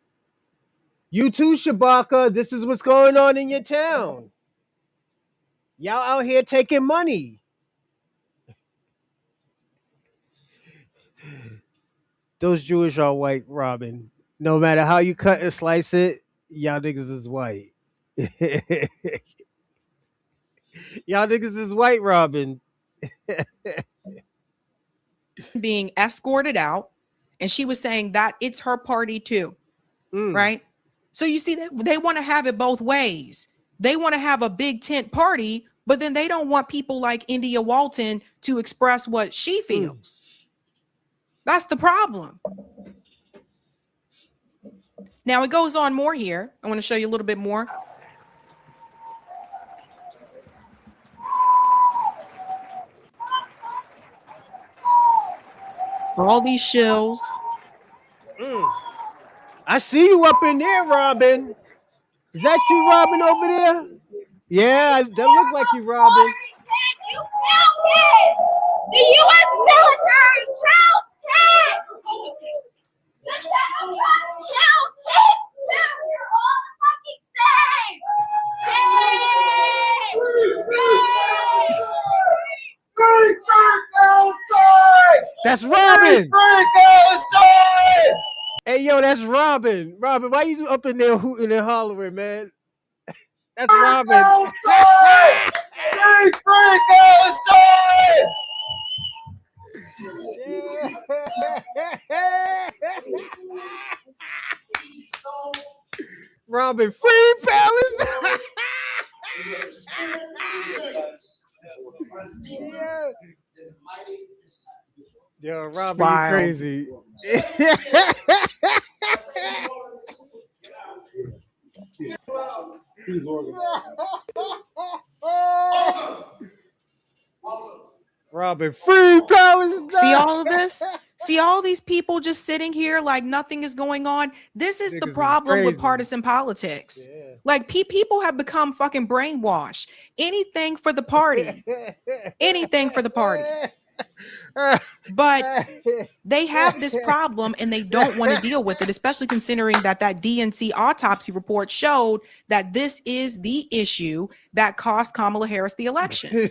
You too, Shabaka. This is what's going on in your town. Y'all out here taking money. Those Jewish are white, Robin. No matter how you cut and slice it, y'all niggas is white. Y'all niggas is white, Robin. Being escorted out, and she was saying that it's her party too, right? So you see, they want to have it both ways. They want to have a big tent party, but then they don't want people like India Walton to express what she feels. That's the problem. Now it goes on more here. I want to show you a little bit more. All these shills. I see you up in there, Robin. Is that you, Robin, over there? Yeah, that look like you, Robin. You counted! The U.S. military counted! Counted! You're all fucking same! That's Robin. Hey, yo, that's Robin. Robin, why you up in there hooting and hollering, man? That's Robin. Robin, free Palestine. Yeah. Yo, Robin, you crazy. Robin, free Palestine. See all of this? See all these people just sitting here like nothing is going on? This is the problem with partisan politics. Yeah. Like people have become fucking brainwashed. Anything for the party. Anything for the party. But they have this problem and they don't want to deal with it, especially considering that DNC autopsy report showed that this is the issue that cost Kamala Harris the election.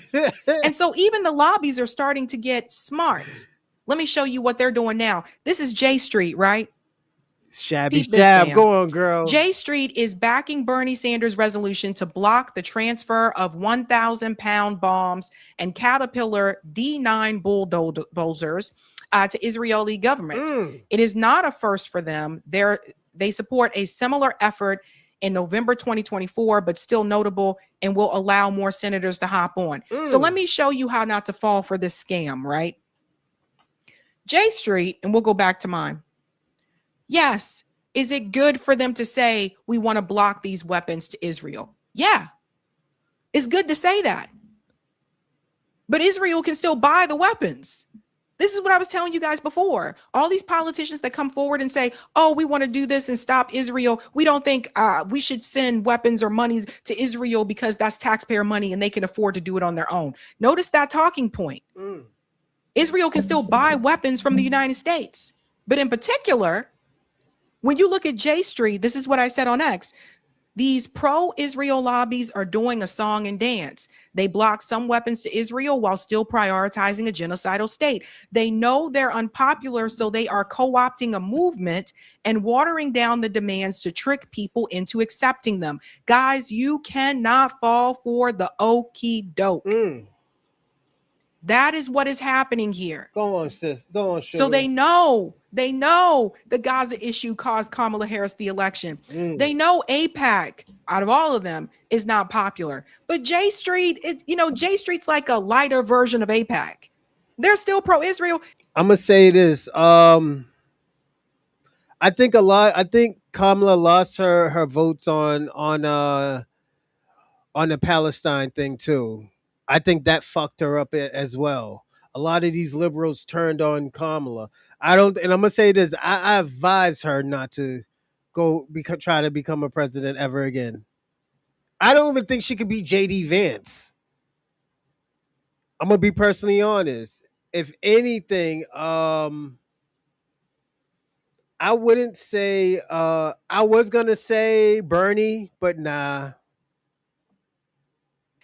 And so even the lobbies are starting to get smart. Let me show you what they're doing now. This is J Street, right? Shabby jab. Go on, girl. J Street is backing Bernie Sanders' resolution to block the transfer of 1,000-pound bombs and Caterpillar D9 bulldozers to Israeli government. It is not a first for them. They support a similar effort in November 2024, but still notable and will allow more senators to hop on. So let me show you how not to fall for this scam, right? J Street, and we'll go back to mine. Yes. Is it good for them to say we want to block these weapons to Israel? Yeah. It's good to say that. But Israel can still buy the weapons. This is what I was telling you guys before. All these politicians that come forward and say, oh, we want to do this and stop Israel. We don't think we should send weapons or money to Israel because that's taxpayer money and they can afford to do it on their own. Notice that talking point. Israel can still buy weapons from the United States. But in particular, when you look at J Street, this is what I said on X. These pro-Israel lobbies are doing a song and dance. They block some weapons to Israel while still prioritizing a genocidal state. They know they're unpopular, so they are co-opting a movement and watering down the demands to trick people into accepting them. Guys, you cannot fall for the okie doke. That is what is happening here. Go on, sis. Go on, sugar. So they know the Gaza issue caused Kamala Harris the election. They know AIPAC, out of all of them, is not popular. But J Street, J Street's like a lighter version of AIPAC. They're still pro-Israel. I'm gonna say this. I think Kamala lost her votes on the Palestine thing too. I think that fucked her up as well. A lot of these liberals turned on Kamala. And I'm gonna say this: I advise her not to try to become a president ever again. I don't even think she could be JD Vance. I'm gonna be personally honest. If anything, I wouldn't say. I was gonna say Bernie, but nah.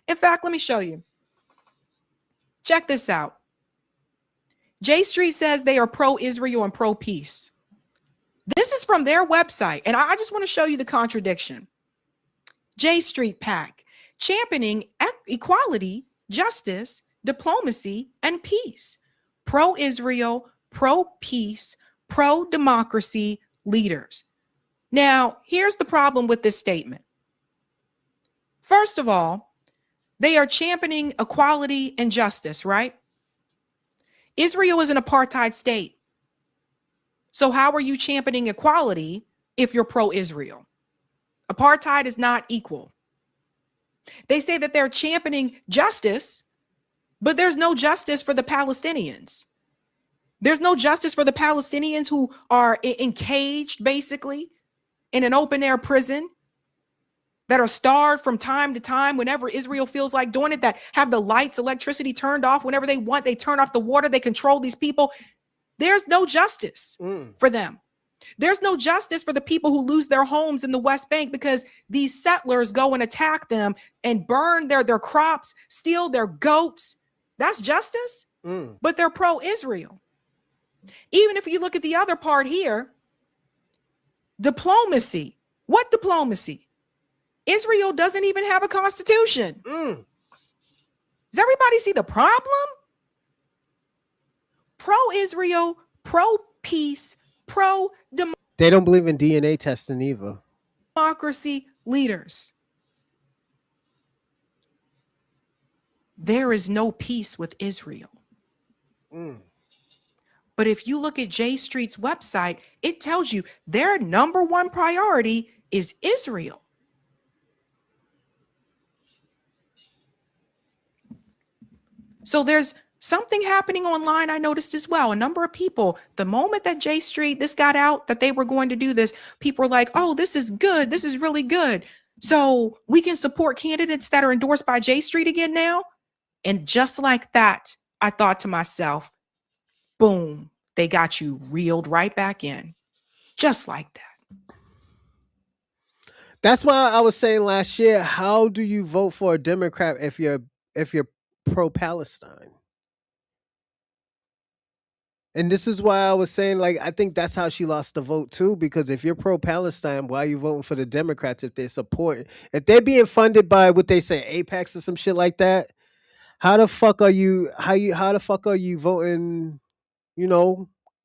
In fact, let me show you. Check this out. J Street says they are pro-Israel and pro-peace. This is from their website, and I just want to show you the contradiction. J Street PAC, championing equality, justice, diplomacy, and peace. Pro-Israel, pro-peace, pro-democracy leaders. Now, here's the problem with this statement. First of all, they are championing equality and justice, right? Israel is an apartheid state. So how are you championing equality if you're pro-Israel? Apartheid is not equal. They say that they're championing justice, but there's no justice for the Palestinians. There's no justice for the Palestinians who are encaged, basically, in an open air prison, that are starved from time to time whenever Israel feels like doing it, that have the lights, electricity turned off whenever they want. They turn off the water. They control these people. There's no justice for them. There's no justice for the people who lose their homes in the West Bank because these settlers go and attack them and burn their crops, steal their goats. That's justice, but they're pro-Israel. Even if you look at the other part here, diplomacy. What diplomacy? Israel doesn't even have a constitution. Does everybody see the problem? Pro-Israel, pro-peace, pro-democracy. They don't believe in DNA testing either. Democracy leaders. There is no peace with Israel. But if you look at J Street's website, it tells you their number one priority is Israel. So there's something happening online I noticed as well. A number of people, the moment that J Street, this got out that they were going to do this, people were like, oh, this is good. This is really good. So we can support candidates that are endorsed by J Street again now. And just like that, I thought to myself, boom, they got you reeled right back in. Just like that. That's why I was saying last year, how do you vote for a Democrat if you're pro-Palestine? And this is why I was saying, like, I think that's how she lost the vote too, because if you're pro-Palestine, why are you voting for the Democrats if if they're being funded by what they say, Apex or some shit like that? How the fuck are you voting,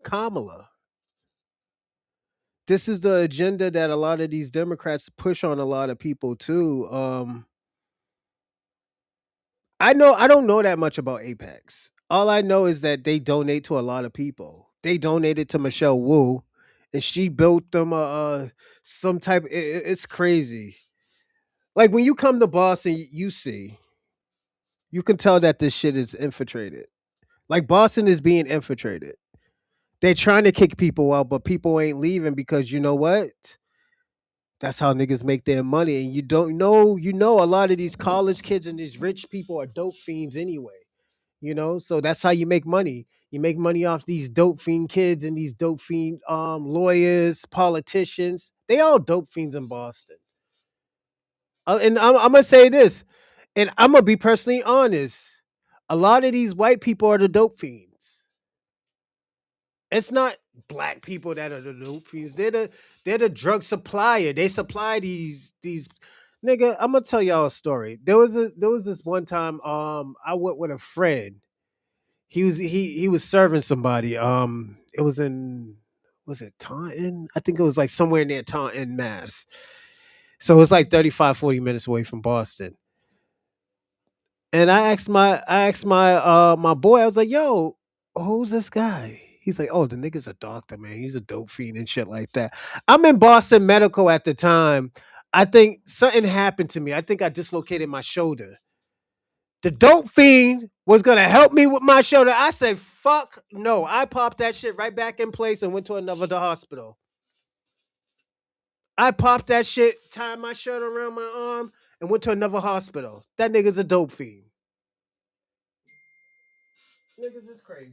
Kamala? This is the agenda that a lot of these Democrats push on a lot of people too. I don't know that much about Apex. All I know is that they donate to a lot of people. They donated to Michelle Wu, and she built them some type. It's crazy. Like when you come to Boston, you can tell that this shit is infiltrated. Like Boston is being infiltrated. They're trying to kick people out, but people ain't leaving because you know what? That's how niggas make their money. And you don't know, a lot of these college kids and these rich people are dope fiends anyway. So that's how you make money. You make money off these dope fiend kids and these dope fiend lawyers, politicians. They all dope fiends in Boston. And I'm gonna say this, and I'm gonna be personally honest. A lot of these white people are the dope fiends. It's not black people that are the dope fiends. They're the drug supplier. They supply these nigga. I'm gonna tell y'all a story. There was this one time I went with a friend. He was serving somebody. It was it Taunton? I think it was like somewhere near Taunton, Mass. So it's like 35, 40 minutes away from Boston. And I asked my boy, I was like, yo, who's this guy? He's like, oh, the nigga's a doctor, man. He's a dope fiend and shit like that. I'm in Boston Medical at the time. I think something happened to me. I think I dislocated my shoulder. The dope fiend was going to help me with my shoulder. I said, fuck no. I popped that shit right back in place and went to another hospital. I popped that shit, tied my shirt around my arm, and went to another hospital. That nigga's a dope fiend. Niggas is crazy.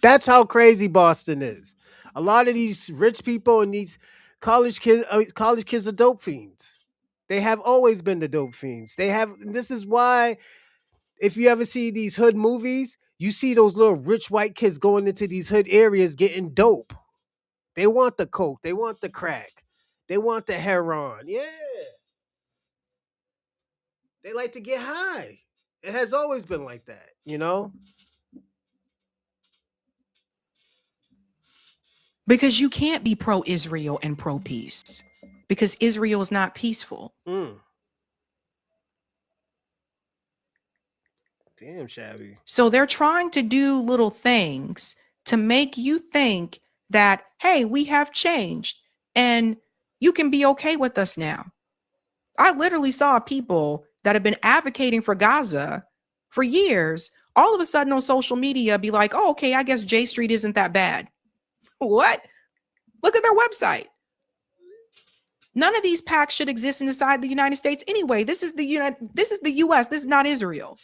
That's how crazy Boston is. A lot of these rich people and these college kids are dope fiends. They have always been the dope fiends. This is why if you ever see these hood movies, you see those little rich white kids going into these hood areas getting dope. They want the coke. They want the crack. They want the heroin. Yeah. They like to get high. It has always been like that, Because you can't be pro-Israel and pro-peace because Israel is not peaceful. Damn, shabby. So they're trying to do little things to make you think that, hey, we have changed and you can be okay with us now. I literally saw people that have been advocating for Gaza for years, all of a sudden on social media be like, oh, okay, I guess J Street isn't that bad. What? Look at their website. None of these pacts should exist inside the United States anyway. This is the US. This is not Israel.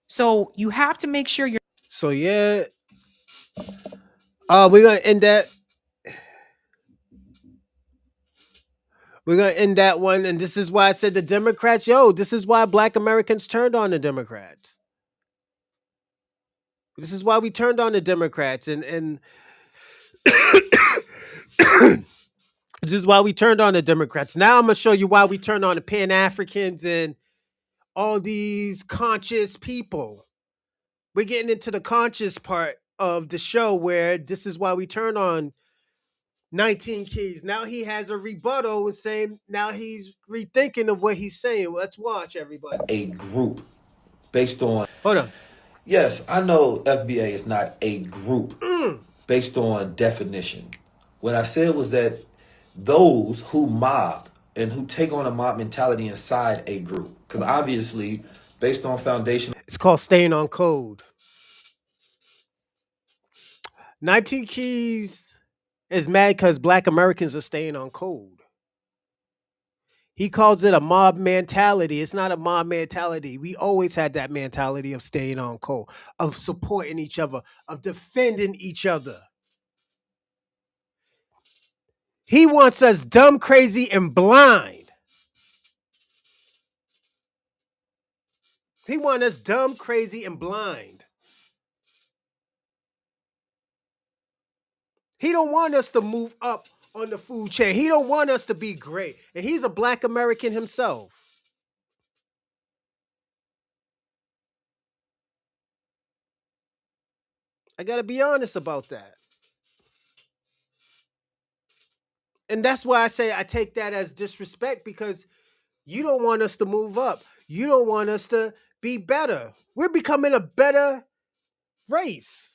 So you have to make sure you're. So yeah, we're gonna end that. We're gonna end that one, and this is why I said the Democrats. This is why Black Americans turned on the Democrats. This is why we turned on the Democrats, and this is why we turned on the Democrats. Now I'm gonna show you why we turned on the Pan-Africans and all these conscious people. We're getting into the conscious part of the show where this is why we turned on 19 Keys. Now he has a rebuttal and saying now he's rethinking of what he's saying. Let's watch, everybody. A group based on. Hold on. Yes, I know FBA is not a group based on definition. What I said was that those who mob and who take on a mob mentality inside a group, because obviously based on foundation. It's called staying on code. 19 Keys is mad because Black Americans are staying on code. He calls it a mob mentality. It's not a mob mentality. We always had that mentality of staying on code, of supporting each other, of defending each other. He wants us dumb, crazy, and blind. He wants us dumb, crazy, and blind. He don't want us to move up on the food chain. He don't want us to be great. And he's a Black American himself. I got to be honest about that. And that's why I say I take that as disrespect, because you don't want us to move up. You don't want us to be better. We're becoming a better race.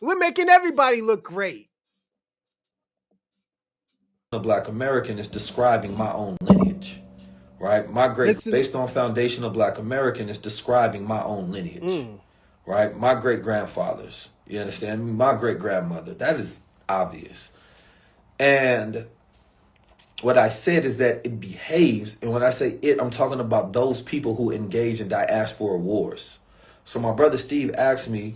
We're making everybody look great. A Black American is describing my own lineage, right? Based on foundational Black American is describing my own lineage, right? My great grandfathers, you understand me? My great grandmother, that is obvious. And what I said is that it behaves, and when I say it, I'm talking about those people who engage in diaspora wars. So my brother Steve asked me,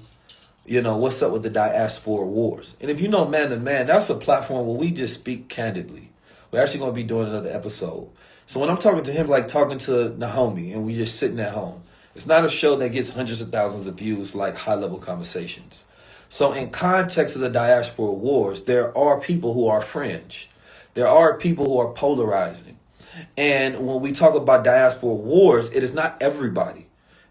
what's up with the diaspora wars? And if you know Man to Man, that's a platform where we just speak candidly. We're actually going to be doing another episode. So when I'm talking to him, like talking to Naomi, and we just sitting at home, it's not a show that gets hundreds of thousands of views like high-level conversations. So in context of the diaspora wars, there are people who are fringe. There are people who are polarizing. And when we talk about diaspora wars, it is not everybody.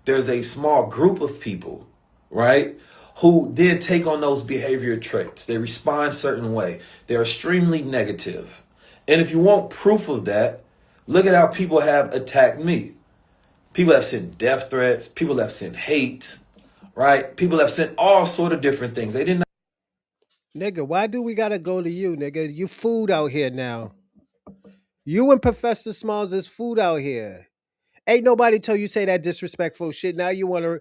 There's a small group of people, right, who then take on those behavior traits. They respond a certain way. They're extremely negative. And if you want proof of that, look at how people have attacked me. People have sent death threats. People have sent hate, right? People have sent all sort of different things. They did not. Nigga, why do we gotta go to you, nigga? You food out here now. You and Professor Smalls is food out here. Ain't nobody told you say that disrespectful shit. Now you want to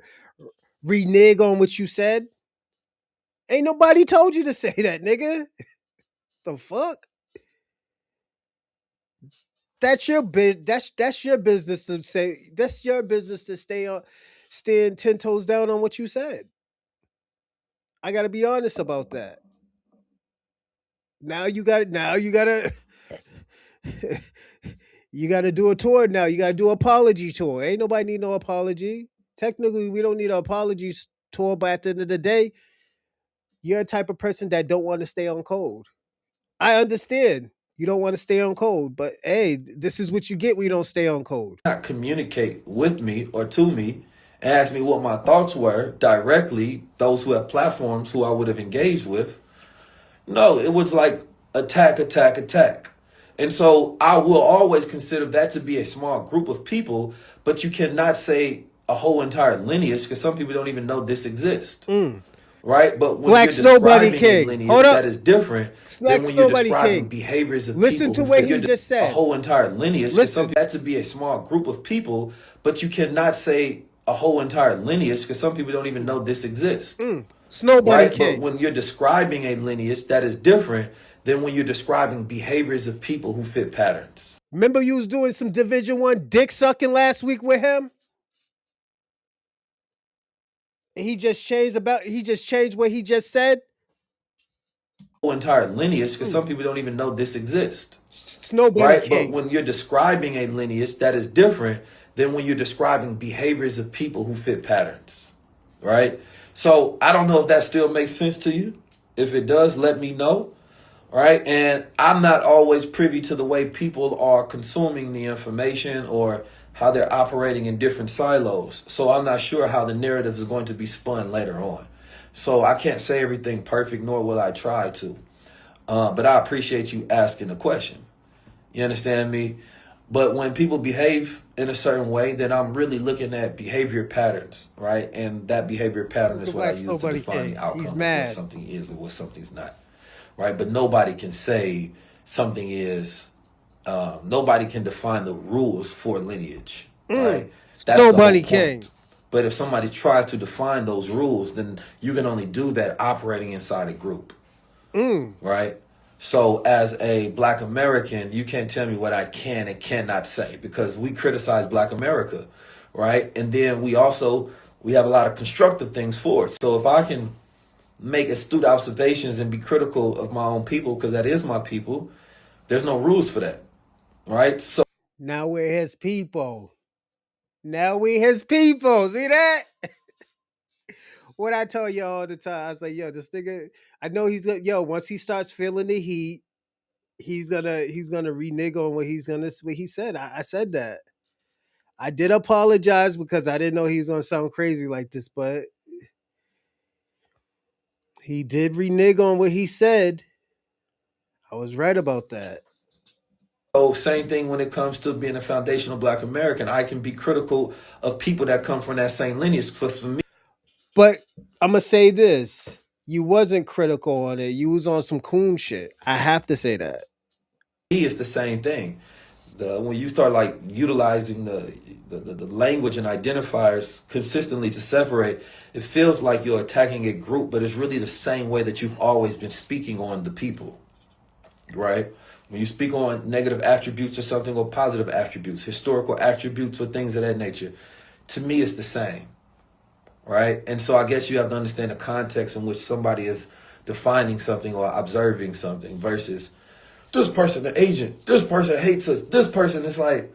renege on what you said? Ain't nobody told you to say that, nigga. The fuck? That's your that's your business to say. That's your business to stand 10 toes down on what you said. I gotta be honest about that. Now you gotta you gotta do a tour now. You gotta do an apology tour. Ain't nobody need no apology. Technically, we don't need an apology tour, but at the end of the day, you're a type of person that don't want to stay on code. I understand you don't want to stay on code, but hey, this is what you get when you don't stay on code. Not communicate with me or to me and ask me what my thoughts were directly, those who have platforms who I would have engaged with. No, it was like attack, attack, attack. And so I will always consider that to be a small group of people, but you cannot say a whole entire lineage, because some people don't even know this exists. Right? But when Blacks you're Nobody describing a King. lineage Hold up. that is different than Blacks when you're Nobody describing King. behaviors of Listen people to who what fit he just a said. whole entire lineage. Because Listen. some people, that to be a small group of people, but you cannot say a whole entire lineage because some people don't even know this exists. Snowbody Right? King. But when you're describing a lineage that is different than when you're describing behaviors of people who fit patterns. Remember you was doing some Division 1 dick sucking last week with him? And he just changed what he just said? Whole entire lineage because some people don't even know this exists. Snowbody Right? King. But when you're describing a lineage that is different than when you're describing behaviors of people who fit patterns. Right? So I don't know if that still makes sense to you. If it does, let me know. Right? And I'm not always privy to the way people are consuming the information or how they're operating in different silos. So I'm not sure how the narrative is going to be spun later on. So I can't say everything perfect, nor will I try to. But I appreciate you asking the question. You understand me? But when people behave in a certain way, then I'm really looking at behavior patterns, right? And that behavior pattern is what I use to define the outcome of what something is and what something's not, right? But nobody can say something is, nobody can define the rules for lineage, right? That's Nobody the whole can. point. But if somebody tries to define those rules, then you can only do that operating inside a group, right? So as a Black American, you can't tell me what I can and cannot say because we criticize Black America, right? And then we have a lot of constructive things for it. So if I can make astute observations and be critical of my own people, because that is my people, there's no rules for that, right? So Now we're his people. Now we his people. See that? What I tell y'all all the time, I was like, yo, this nigga, I know he's gonna, once he starts feeling the heat, he's gonna renege on what he said. I said that. I did apologize because I didn't know he was gonna sound crazy like this, but he did renege on what he said. I was right about that. same thing when it comes to being a foundational Black American. I can be critical of people that come from that same lineage. For me, But I'm gonna say this: you wasn't critical on it. You was on some coon shit. I have to say that. it's the same thing. When you start like utilizing the language and identifiers consistently to separate, it feels like you're attacking a group, but it's really the same way that you've always been speaking on the people, right? When you speak on negative attributes or something or positive attributes, historical attributes or things of that nature, to me it's the same, right? And so I guess you have to understand the context in which somebody is defining something or observing something versus this person, an agent, this person hates us, this person is like,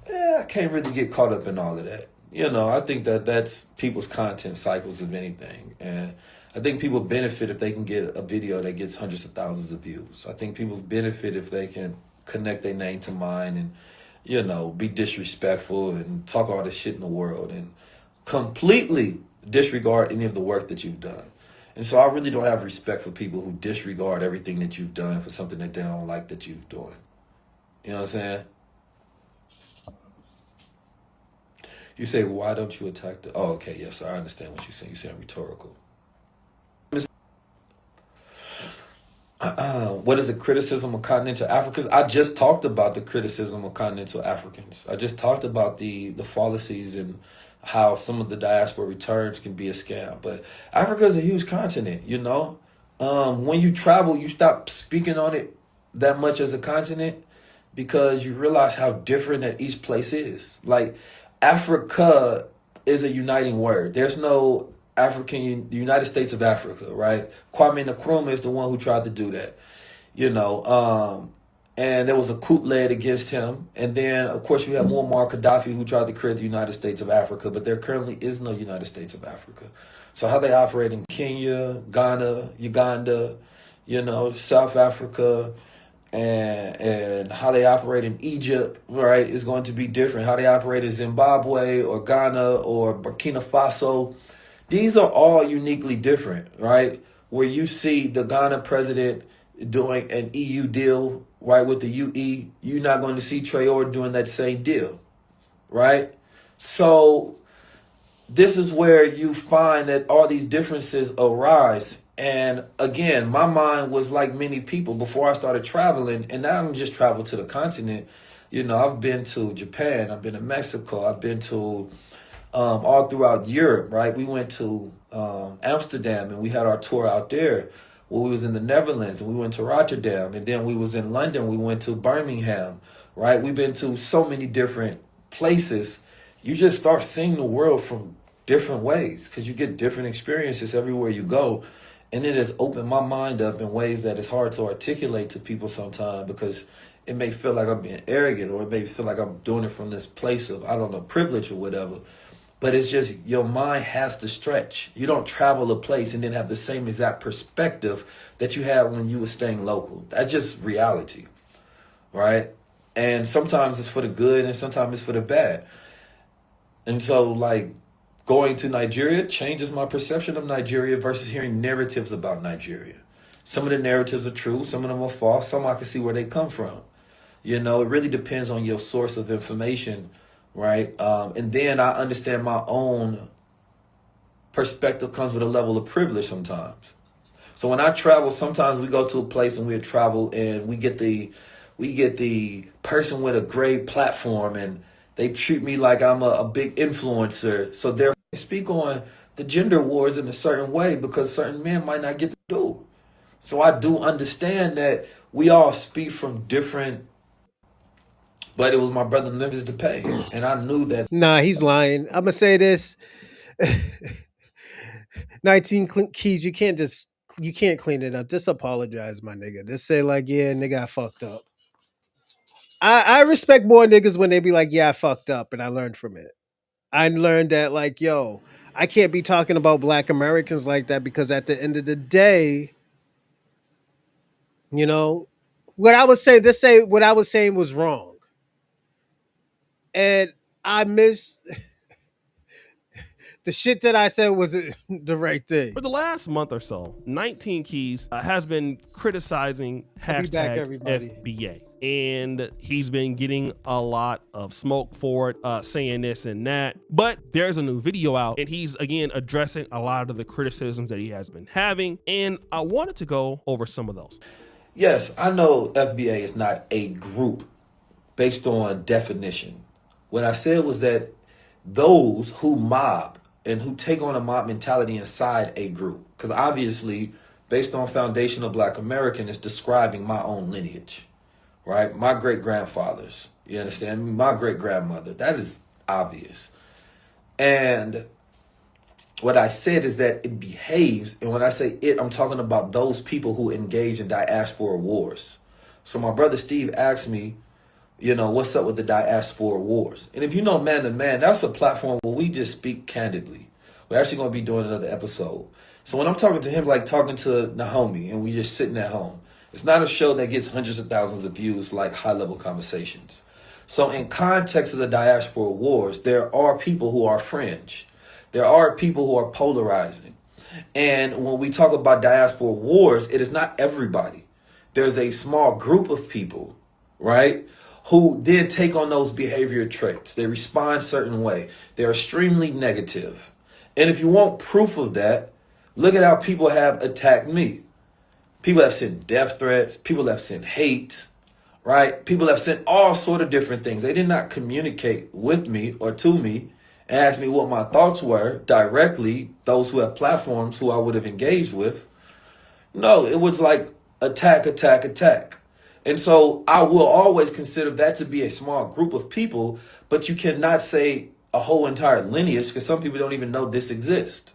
I can't really get caught up in all of that. I think that's people's content cycles of anything. And I think people benefit if they can get a video that gets hundreds of thousands of views. I think people benefit if they can connect their name to mine and, be disrespectful and talk all the shit in the world and completely disregard any of the work that you've done. And so I really don't have respect for people who disregard everything that you've done for something that they don't like that you're doing. You know what I'm saying? You say, why don't you attack the... Oh, okay, yes, I understand what you're saying. You're saying rhetorical. What is the criticism of continental Africans? I just talked about the criticism of continental Africans. I just talked about the fallacies and how some of the diaspora returns can be a scam. But Africa is a huge continent, When you travel, you stop speaking on it that much as a continent because you realize how different that each place is. Like, Africa is a uniting word. There's no the United States of Africa, right? Kwame Nkrumah is the one who tried to do that, and there was a coup led against him. And then, of course, you have Muammar Gaddafi who tried to create the United States of Africa, but there currently is no United States of Africa. So how they operate in Kenya, Ghana, Uganda, South Africa, and how they operate in Egypt, right, is going to be different. How they operate in Zimbabwe or Ghana or Burkina Faso, these are all uniquely different, right? Where you see the Ghana president doing an EU deal, right, with the UE, you're not going to see Traore doing that same deal, right? So this is where you find that all these differences arise. And again, my mind was like many people before I started traveling, and now I'm just traveled to the continent. You know, I've been to Japan, I've been to Mexico, I've been to all throughout Europe, right? We went to Amsterdam and we had our tour out there. Well, we was in the Netherlands and we went to Rotterdam, and then we was in London, we went to Birmingham, right? We've been to so many different places. You just start seeing the world from different ways because you get different experiences everywhere you go. And it has opened my mind up in ways that it's hard to articulate to people sometimes, because it may feel like I'm being arrogant, or it may feel like I'm doing it from this place of, I don't know, privilege or whatever. But it's just your mind has to stretch. You don't travel a place and then have the same exact perspective that you had when you were staying local. That's just reality, right? And sometimes it's for the good and sometimes it's for the bad. And so, like, going to Nigeria changes my perception of Nigeria versus hearing narratives about Nigeria. Some of the narratives are true, some of them are false, some I can see where they come from. You know, it really depends on your source of information, right? And then I understand my own perspective comes with a level of privilege sometimes. So when I travel, sometimes we go to a place and we travel and we get the person with a great platform and they treat me like I'm a big influencer. So they're speak on the gender wars in a certain way because certain men might not get to do. So I do understand that we all speak from different, but it was my brother Memphis to pay. And I knew that. Nah, he's lying. I'm gonna say this. 19 keys, you can't clean it up. Just apologize, my nigga. Just say like, yeah, nigga, I fucked up. I respect more niggas when they be like, yeah, I fucked up, and I learned from it. I learned that, like, yo, I can't be talking about Black Americans like that because at the end of the day, you know, what I was saying, what I was saying was wrong. And I miss the shit that I said wasn't the right thing. For the last month or so, 19 Keys has been criticizing hashtag FBA. And he's been getting a lot of smoke for it, saying this and that. But there's a new video out and he's again addressing a lot of the criticisms that he has been having. And I wanted to go over some of those. Yes, I know FBA is not a group based on definition. What I said was that those who mob and who take on a mob mentality inside a group, because obviously based on foundational Black American, it's describing my own lineage. Right? My great-grandfathers, you understand? My great-grandmother, that is obvious. And what I said is that it behaves, and when I say it, I'm talking about those people who engage in diaspora wars. So my brother Steve asked me, you know, what's up with the diaspora wars? And if you know Man to Man, that's a platform where we just speak candidly. We're actually going to be doing another episode. So when I'm talking to him, like talking to Naomi, and we just sitting at home, it's not a show that gets hundreds of thousands of views like high-level conversations. So in context of the diaspora wars, there are people who are fringe. There are people who are polarizing. And when we talk about diaspora wars, it is not everybody. There's a small group of people, right, who then take on those behavior traits. They respond a certain way. They're extremely negative. And if you want proof of that, look at how people have attacked me. People have sent death threats. People have sent hate, right? People have sent all sort of different things. They did not communicate with me or to me and ask me what my thoughts were directly, those who have platforms who I would have engaged with. No, it was like attack, attack, attack. And so I will always consider that to be a small group of people, but you cannot say a whole entire lineage because some people don't even know this exists.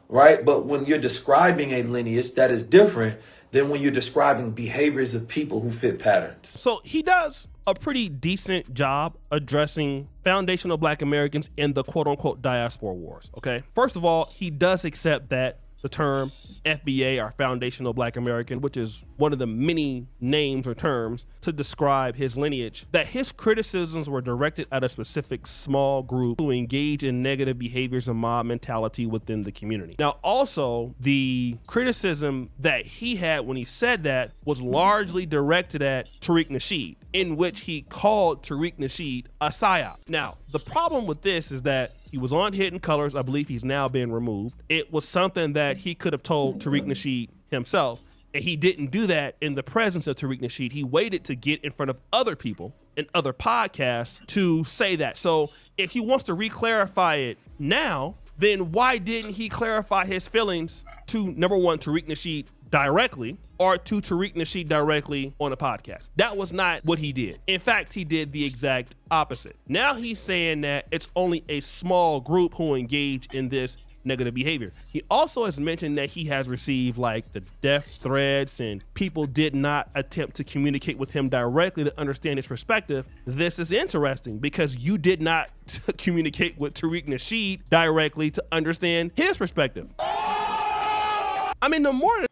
Right? But when you're describing a lineage, that is different than when you're describing behaviors of people who fit patterns. So he does a pretty decent job addressing foundational Black Americans in the quote unquote diaspora wars. Okay. First of all, he does accept that the term FBA, or Foundational Black American, which is one of the many names or terms to describe his lineage, that his criticisms were directed at a specific small group who engage in negative behaviors and mob mentality within the community. Now, also, the criticism that he had when he said that was largely directed at Tariq Nasheed, in which he called Tariq Nasheed a psyop. Now, the problem with this is that he was on Hidden Colors. I believe he's now been removed. It was something that he could have told Tariq Nasheed himself, and he didn't do that in the presence of Tariq Nasheed. He waited to get in front of other people and other podcasts to say that. So if he wants to re-clarify it now, then why didn't he clarify his feelings to, number one, Tariq Nasheed directly, or to Tariq Nasheed directly on a podcast? That was not what he did. In fact, he did the exact opposite. Now he's saying that it's only a small group who engage in this negative behavior. He also has mentioned that he has received like the death threats and people did not attempt to communicate with him directly to understand his perspective. This is interesting because you did not communicate with Tariq Nasheed directly to understand his perspective. I mean, the more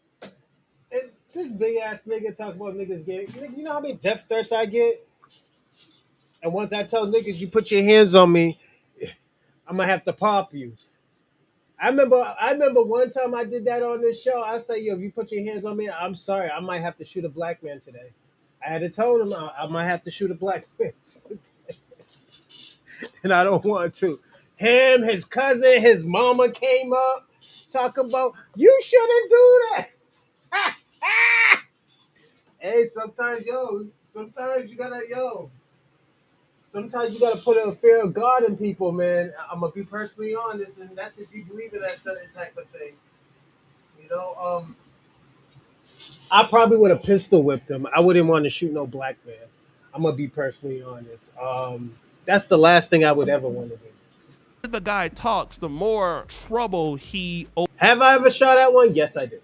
this big ass nigga talk about niggas getting, you know how many death threats I get? And once I tell niggas you put your hands on me, I'm gonna have to pop you. I remember one time I did that on this show. I say, yo, if you put your hands on me, I'm sorry, I might have to shoot a black man today. I had to tell him I might have to shoot a black man today. And I don't want to. Him, his cousin, his mama came up talking about, you shouldn't do that. Hey, sometimes you gotta, sometimes you gotta put a fear of God in people, man. I'm gonna be personally honest, and that's if you believe in that certain type of thing. You know, I probably would have pistol whipped him. I wouldn't want to shoot no black man. I'm gonna be personally honest. That's the last thing I would ever want to do. the guy talks, the more trouble he Have I ever shot at one? Yes, I did.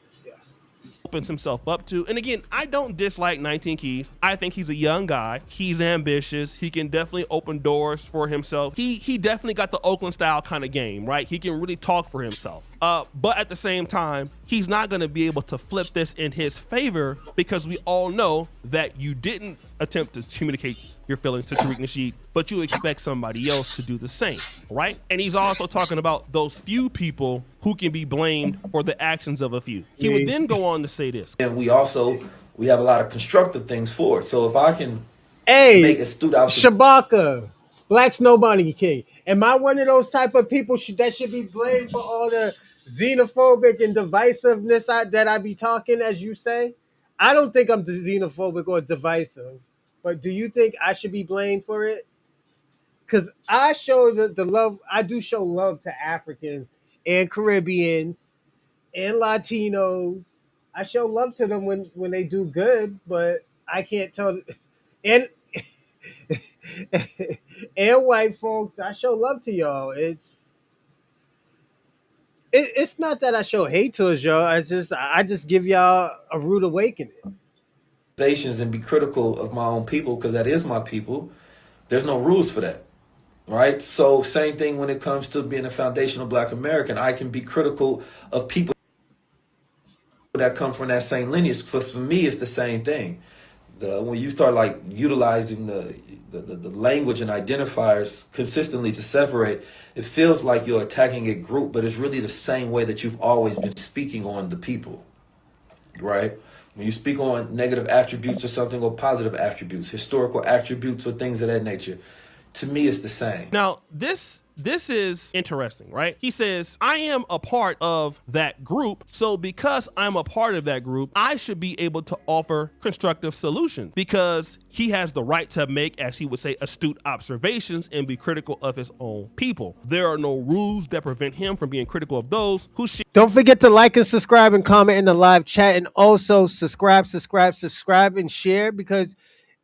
Opens himself up to. And again, I don't dislike 19 Keys. I think he's a young guy. He's ambitious. He can definitely open doors for himself. He definitely got the Oakland style kind of game, right? He can really talk for himself. But at the same time, he's not going to be able to flip this in his favor because we all know that you didn't attempt to communicate your feelings to Tariq Nasheed, but you expect somebody else to do the same, right? And he's also talking about those few people who can be blamed for the actions of a few. He would then go on to say this. And we have a lot of constructive things for it. So if I can make astute observation. Shabaka, Black's Nobody King. Am I one of those type of people that should be blamed for all the xenophobic and divisiveness that I be talking, as you say? I don't think I'm xenophobic or divisive. But do you think I should be blamed for it? Because I show the love. I do show love to Africans and Caribbeans and Latinos. I show love to them when they do good, but I can't tell. And and white folks, I show love to y'all. It's not that I show hate towards y'all. I just give y'all a rude awakening. And be critical of my own people because that is my people. There's no rules for that, right? So same thing when it comes to being a foundational Black American. I can be critical of people that come from that same lineage. Because for me, it's the same thing. When you start like utilizing the language and identifiers consistently to separate, it feels like you're attacking a group, but it's really the same way that you've always been speaking on the people, right? When you speak on negative attributes or something, or positive attributes, historical attributes or things of that nature, to me, it's the same. Now, this is interesting, right? He says, I am a part of that group. So because I'm a part of that group, I should be able to offer constructive solutions because he has the right to make, as he would say, astute observations and be critical of his own people. There are no rules that prevent him from being critical of those who should. Don't forget to like and subscribe and comment in the live chat, and also subscribe and share, because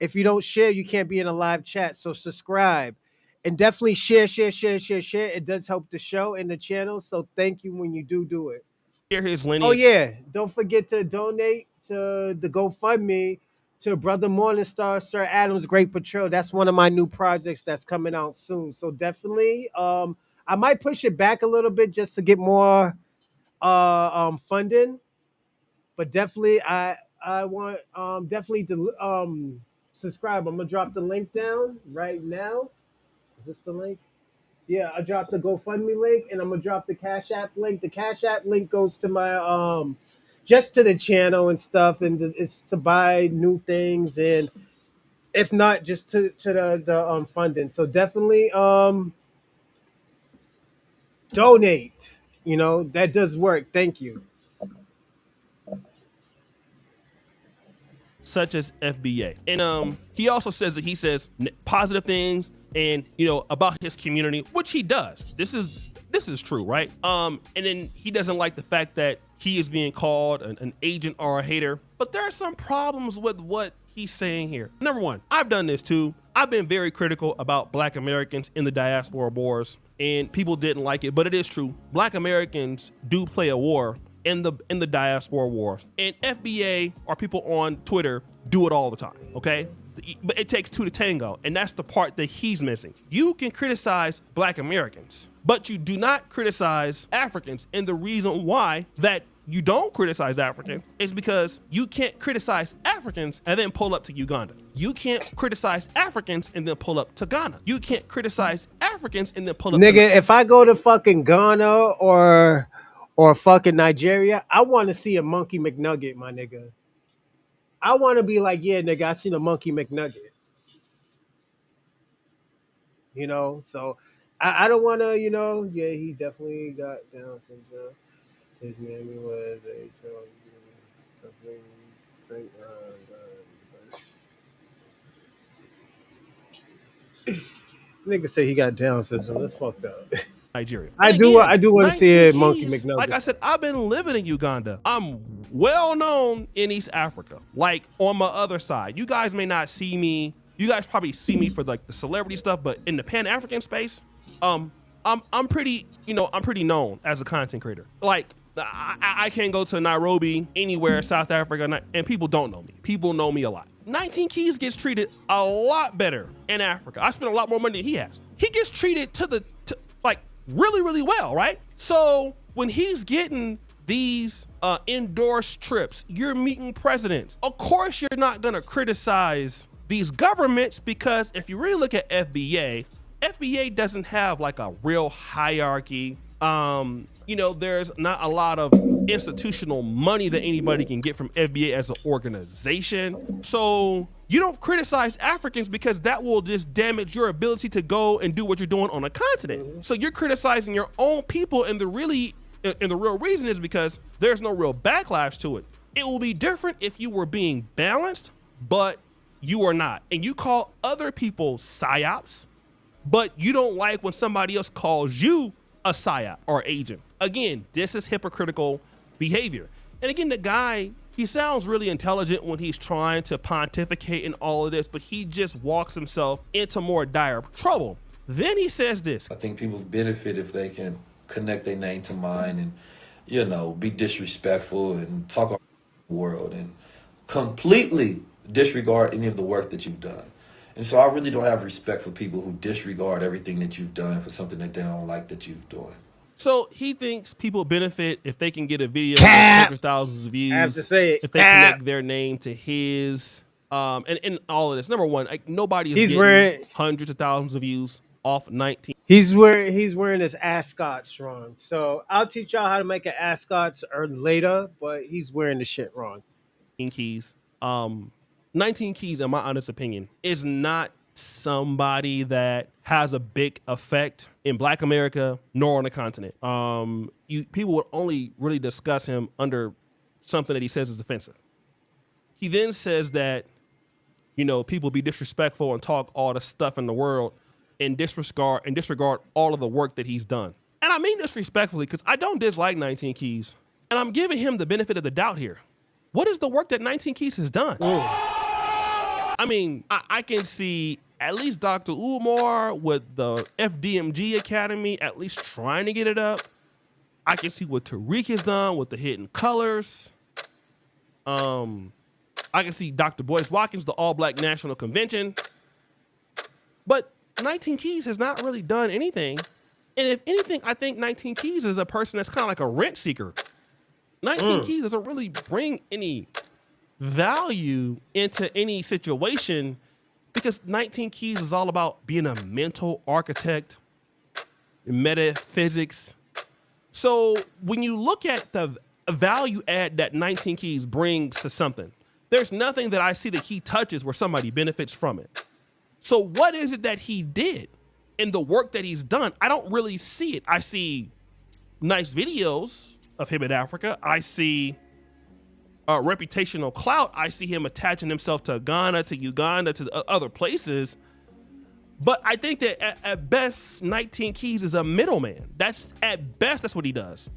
if you don't share, you can't be in a live chat. So subscribe and definitely share. It does help the show and the channel. So thank you when you do it. Share his lineage. Oh yeah, don't forget to donate to the GoFundMe to Brother Morningstar, Sir Adam's Great Patrol. That's one of my new projects that's coming out soon. So definitely, I might push it back a little bit just to get more funding, but definitely I want definitely to subscribe. I'm gonna drop the link down right now. Is this the link? Yeah, I dropped the GoFundMe link, and I'm gonna drop the Cash App link. The Cash App link goes to my just to the channel and stuff, and it's to buy new things, and if not, just to the funding. So definitely donate. You know, that does work. Thank you. Such as FBA. And he also says that he says positive things and about his community, which he does. This is true, right? And then he doesn't like the fact that he is being called an agent or a hater. But there are some problems with what he's saying here. Number one, I've done this too. I've been very critical about Black Americans in the diaspora wars, and people didn't like it, but it is true. Black Americans do play a war in the diaspora wars, and FBA or people on Twitter do it all the time, okay? But it takes two to tango, and that's the part that he's missing. You can criticize Black Americans, but you do not criticize Africans, and the reason why that you don't criticize Africans is because you can't criticize Africans and then pull up to Uganda. You can't criticize Africans and then pull up to Ghana. You can't criticize Africans and then pull up Nigga, to if I go to fucking Ghana or fucking Nigeria, I want to see a monkey McNugget, my nigga. I want to be like, yeah, nigga, I seen a monkey McNugget. You know, so I don't want to, yeah, he definitely got Down syndrome. His name was nigga say he got Down syndrome. That's fucked up. Nigeria. I do want to see a monkey McNugget. Like I said, I've been living in Uganda. I'm well known in East Africa. Like on my other side, you guys may not see me. You guys probably see me for like the celebrity stuff, but in the Pan-African space, I'm pretty, I'm pretty known as a content creator. Like I can go to Nairobi, anywhere, South Africa, and people don't know me. People know me a lot. 19 Keys gets treated a lot better in Africa. I spend a lot more money than he has. He gets treated like really, really well, right? So when he's getting these endorsed trips, you're meeting presidents. Of course, you're not gonna criticize these governments, because if you really look at FBA doesn't have like a real hierarchy. There's not a lot of institutional money that anybody can get from FBA as an organization. So you don't criticize Africans because that will just damage your ability to go and do what you're doing on a continent. So you're criticizing your own people, and the real reason is because there's no real backlash to it. It will be different if you were being balanced, but you are not. And you call other people psyops, but you don't like when somebody else calls you a psyop or agent. Again, this is hypocritical behavior. And again, the guy, he sounds really intelligent when he's trying to pontificate in all of this, but he just walks himself into more dire trouble. Then he says this. I think people benefit if they can connect their name to mine and, be disrespectful and talk about the world and completely disregard any of the work that you've done. And so I really don't have respect for people who disregard everything that you've done for something that they don't like that you've done. So he thinks people benefit if they can get a video with hundreds of thousands of views. I have to say it. If they connect their name to his, and all of this. Number one, like nobody is getting hundreds of thousands of views off 19. He's wearing his ascots wrong. So I'll teach y'all how to make an ascots later, but he's wearing the shit wrong. 19 Keys. 19 Keys, in my honest opinion, is not somebody that has a big effect in Black America nor on the continent. People would only really discuss him under something that he says is offensive. He then says that, people be disrespectful and talk all the stuff in the world and disregard all of the work that he's done. And I mean this respectfully, because I don't dislike 19 Keys, and I'm giving him the benefit of the doubt here. What is the work that 19 Keys has done? I mean, I can see at least Dr. Umar with the FDMG Academy at least trying to get it up. I can see what Tariq has done with the Hidden Colors. I can see Dr. Boyce Watkins, the All Black National Convention. But 19 Keys has not really done anything. And if anything, I think 19 Keys is a person that's kind of like a rent seeker. 19 Keys doesn't really bring any value into any situation because 19 Keys is all about being a mental architect, metaphysics. So when you look at the value add that 19 Keys brings to something, there's nothing that I see that he touches where somebody benefits from it. So what is it that he did in the work that he's done? I don't really see it. I see nice videos of him in Africa. I see reputational clout. I see him attaching himself to Ghana, to Uganda, to other places. But I think that at best, 19 Keys is a middleman. At best, that's what he does.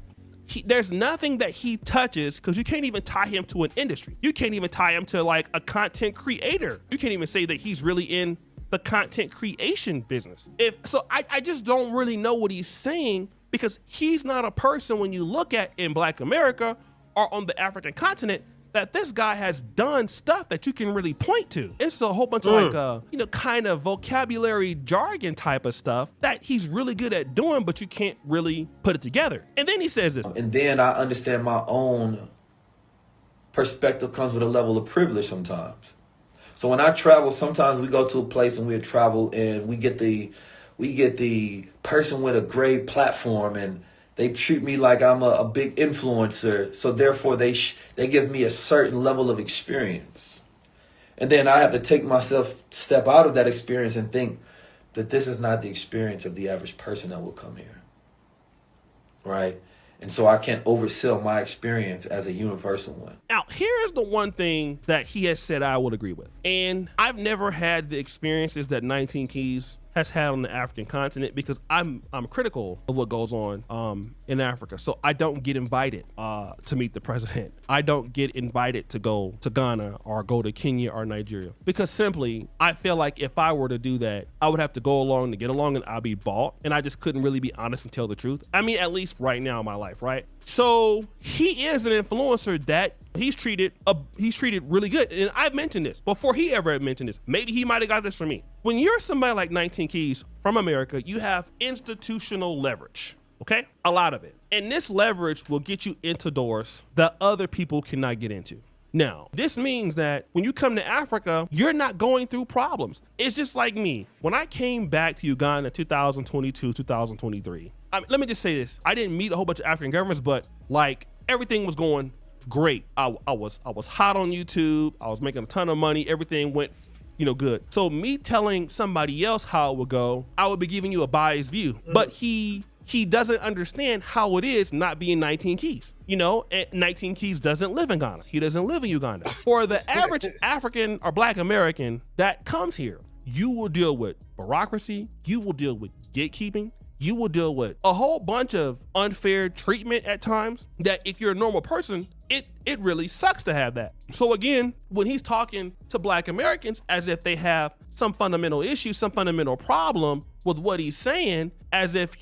There's nothing that he touches because you can't even tie him to an industry. You can't even tie him to like a content creator. You can't even say that he's really in the content creation business. I just don't really know what he's saying because he's not a person when you look at in Black America or on the African continent that this guy has done stuff that you can really point to. It's a whole bunch of like, kind of vocabulary jargon type of stuff that he's really good at doing, but you can't really put it together. And then he says this. And then I understand my own perspective comes with a level of privilege sometimes. So when I travel, sometimes we go to a place and we travel and we get the person with a great platform and they treat me like I'm a big influencer. So therefore they give me a certain level of experience. And then I have to take myself, step out of that experience and think that this is not the experience of the average person that will come here. Right? And so I can't oversell my experience as a universal one. Now, here's the one thing that he has said I would agree with. And I've never had the experiences that 19 Keys has had on the African continent because I'm critical of what goes on in Africa. So I don't get invited to meet the president. I don't get invited to go to Ghana or go to Kenya or Nigeria because simply I feel like if I were to do that, I would have to go along to get along and I'll be bought. And I just couldn't really be honest and tell the truth. I mean, at least right now in my life, right? So he is an influencer that he's treated really good. And I've mentioned this before he ever had mentioned this. Maybe he might have got this from me. When you're somebody like 19 Keys from America, you have institutional leverage, okay? A lot of it. And this leverage will get you into doors that other people cannot get into. Now, this means that when you come to Africa, you're not going through problems. It's just like me. When I came back to Uganda in 2022, 2023, let me just say this. I didn't meet a whole bunch of African governments, but like everything was going great. I was hot on YouTube. I was making a ton of money. Everything went good. So me telling somebody else how it would go, I would be giving you a biased view. But he doesn't understand how it is not being 19 Keys. 19 Keys doesn't live in Ghana. He doesn't live in Uganda. For the average African or Black American that comes here, you will deal with bureaucracy. You will deal with gatekeeping. You will deal with a whole bunch of unfair treatment at times that if you're a normal person, it really sucks to have that. So again, when he's talking to Black Americans as if they have some fundamental issue, some fundamental problem with what he's saying, as if,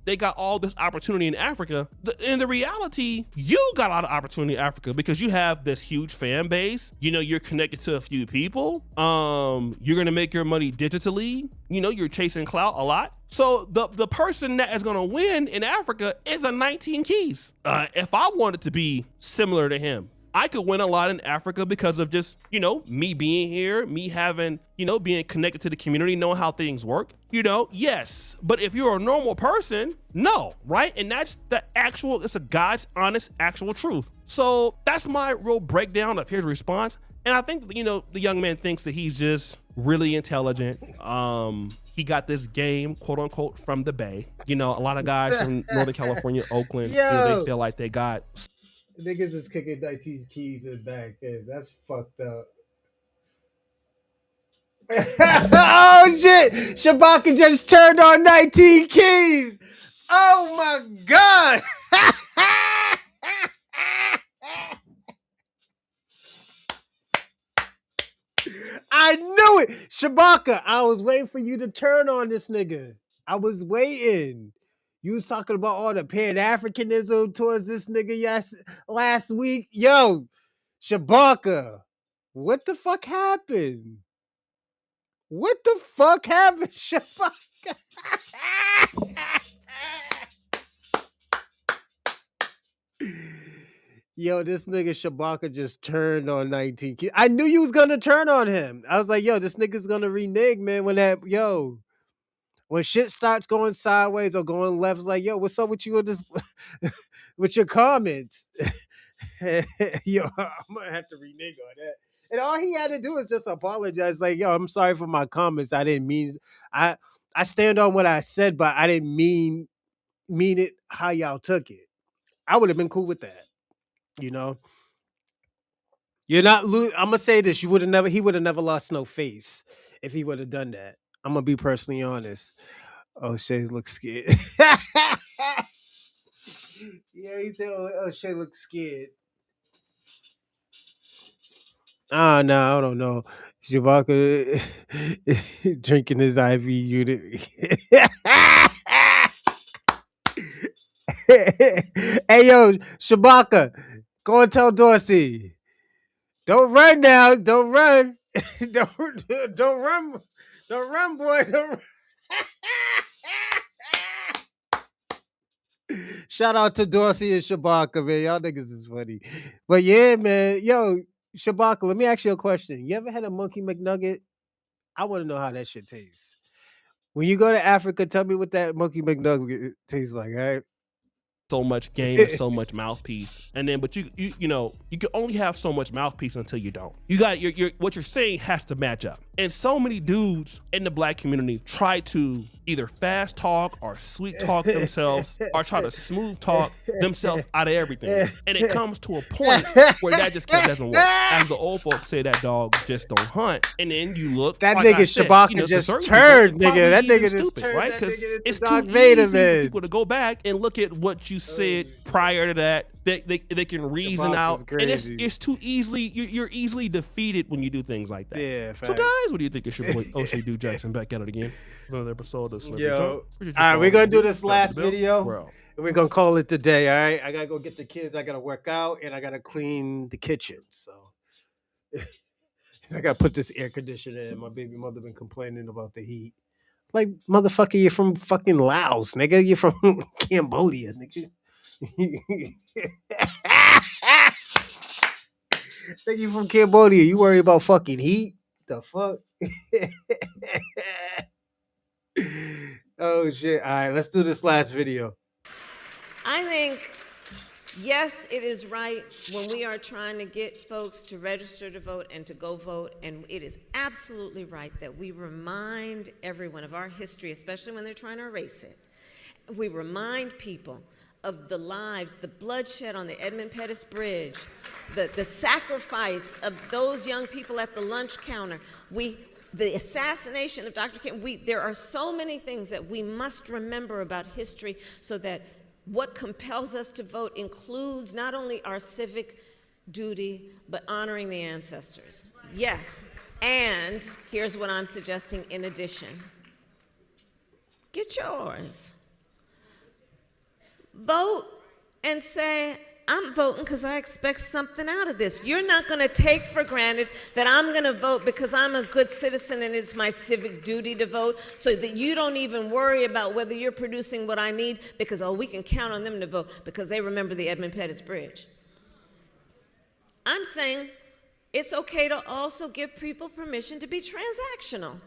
they got all this opportunity in Africa. In the reality, you got a lot of opportunity in Africa because you have this huge fan base. You're connected to a few people. You're going to make your money digitally. You're chasing clout a lot. So the person that is going to win in Africa is a 19 Keys. If I wanted to be similar to him, I could win a lot in Africa because of just, me being here, me having, being connected to the community, knowing how things work, yes. But if you're a normal person, no, right? And that's it's a God's honest, actual truth. So that's my real breakdown of his response. And I think, the young man thinks that he's just really intelligent. He got this game, quote unquote, from the Bay. A lot of guys from Northern California, Oakland, they feel like they got... Niggas is kicking 19 Keys in the back. That's fucked up. Oh shit! Shabaka just turned on 19 Keys. Oh my god! I knew it, Shabaka. I was waiting for you to turn on this nigga. I was waiting. You was talking about all the pan-africanism towards this nigga last week. Yo, Shabaka, what the fuck happened? What the fuck happened, Shabaka? Yo, this nigga Shabaka just turned on 19 Keys. I knew you was gonna turn on him. I was like, yo, this nigga's gonna renege, man. When shit starts going sideways or going left, it's like, yo, what's up with you with this with your comments? Yo, I'm gonna have to renege on that. And all he had to do is just apologize. Like, yo, I'm sorry for my comments. I didn't mean I stand on what I said, but I didn't mean it how y'all took it. I would have been cool with that. You know, you're not. I'm gonna say this: he would have never lost no face if he would have done that. I'm gonna be personally honest. Oh, Shay looks scared. Yeah, he said, "Oh, Shay looks scared." Ah, no, I don't know. Shabaka drinking his IV unit. Hey, yo, Shabaka, go and tell Dorsey. Don't run now. Don't run. don't run. Don't run, boy. Don't run. Shout out to Dorsey and Shabaka, man. Y'all niggas is funny. But yeah, man. Yo, Shabaka, let me ask you a question. You ever had a monkey McNugget? I want to know how that shit tastes. When you go to Africa, tell me what that monkey McNugget tastes like, all right? So much game and so much mouthpiece, and then but you can only have so much mouthpiece until you don't. You got your what you're saying has to match up. And so many dudes in the black community try to either fast talk or sweet talk themselves or try to smooth talk themselves out of everything. And it comes to a point where that just doesn't work. As the old folks say, that dog just don't hunt. And then you look, that like nigga Shabaka just turned, nigga. That nigga just stupid, turned, right? Because it's too easy for people to go back and look at what you said prior to that. They can reason out, and it's too easily you're easily defeated when you do things like that. Yeah. So guys, what do you think? It's your boy O'Shea Dude Jackson back at it again. Another episode of Celebrity Talk. All right, we're gonna do this last video, and we're gonna call it the day. All right, I gotta go get the kids. I gotta work out, and I gotta clean the kitchen. So I gotta put this air conditioner in. My baby mother been complaining about the heat. Like, motherfucker, you're from fucking Laos, nigga. You're from Cambodia, nigga. Think you from Cambodia. You worry about fucking heat? The fuck? Oh shit. All right, let's do this last video. I think, yes, it is right when we are trying to get folks to register to vote and to go vote, and it is absolutely right that we remind everyone of our history, especially when they're trying to erase it. We remind people of the lives, the bloodshed on the Edmund Pettus Bridge, the sacrifice of those young people at the lunch counter, the assassination of Dr. King. There are so many things that we must remember about history, so that what compels us to vote includes not only our civic duty, but honoring the ancestors. Yes, and here's what I'm suggesting in addition. Get yours. Vote and say, I'm voting because I expect something out of this. You're not going to take for granted that I'm going to vote because I'm a good citizen and it's my civic duty to vote, so that you don't even worry about whether you're producing what I need because, oh, we can count on them to vote because they remember the Edmund Pettus Bridge. I'm saying it's okay to also give people permission to be transactional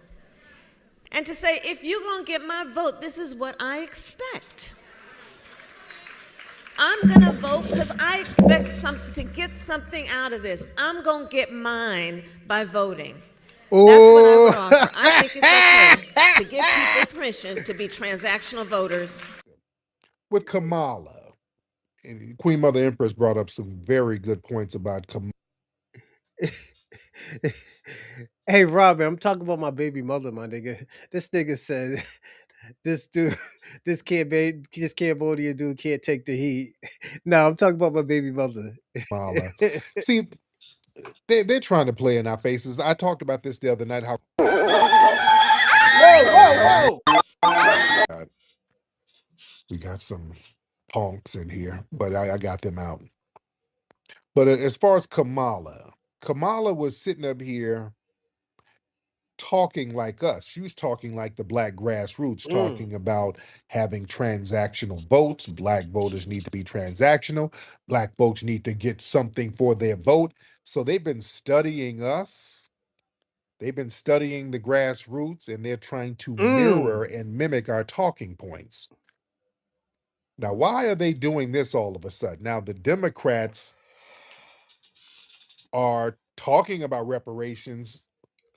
and to say, if you're going to get my vote, this is what I expect. I'm going to vote because I expect to get something out of this. I'm going to get mine by voting. That's what I would offer. I think it's okay to give people permission to be transactional voters. With Kamala, and Queen Mother Empress brought up some very good points about Kamala. Hey, Robin, I'm talking about my baby mother, my nigga. This nigga said, this Cambodian dude can't take the heat. No, I'm talking about my baby mother. Kamala. See, they're trying to play in our faces. I talked about this the other night. How whoa! We got some punks in here, but I got them out. But as far as Kamala was sitting up here talking like us. She was talking like the black grassroots, talking about having transactional votes. Black voters need to be transactional. Black folks need to get something for their vote. So they've been studying us. They've been studying the grassroots, and they're trying to mirror and mimic our talking points. Now, why are they doing this all of a sudden? Now, the Democrats are talking about reparations,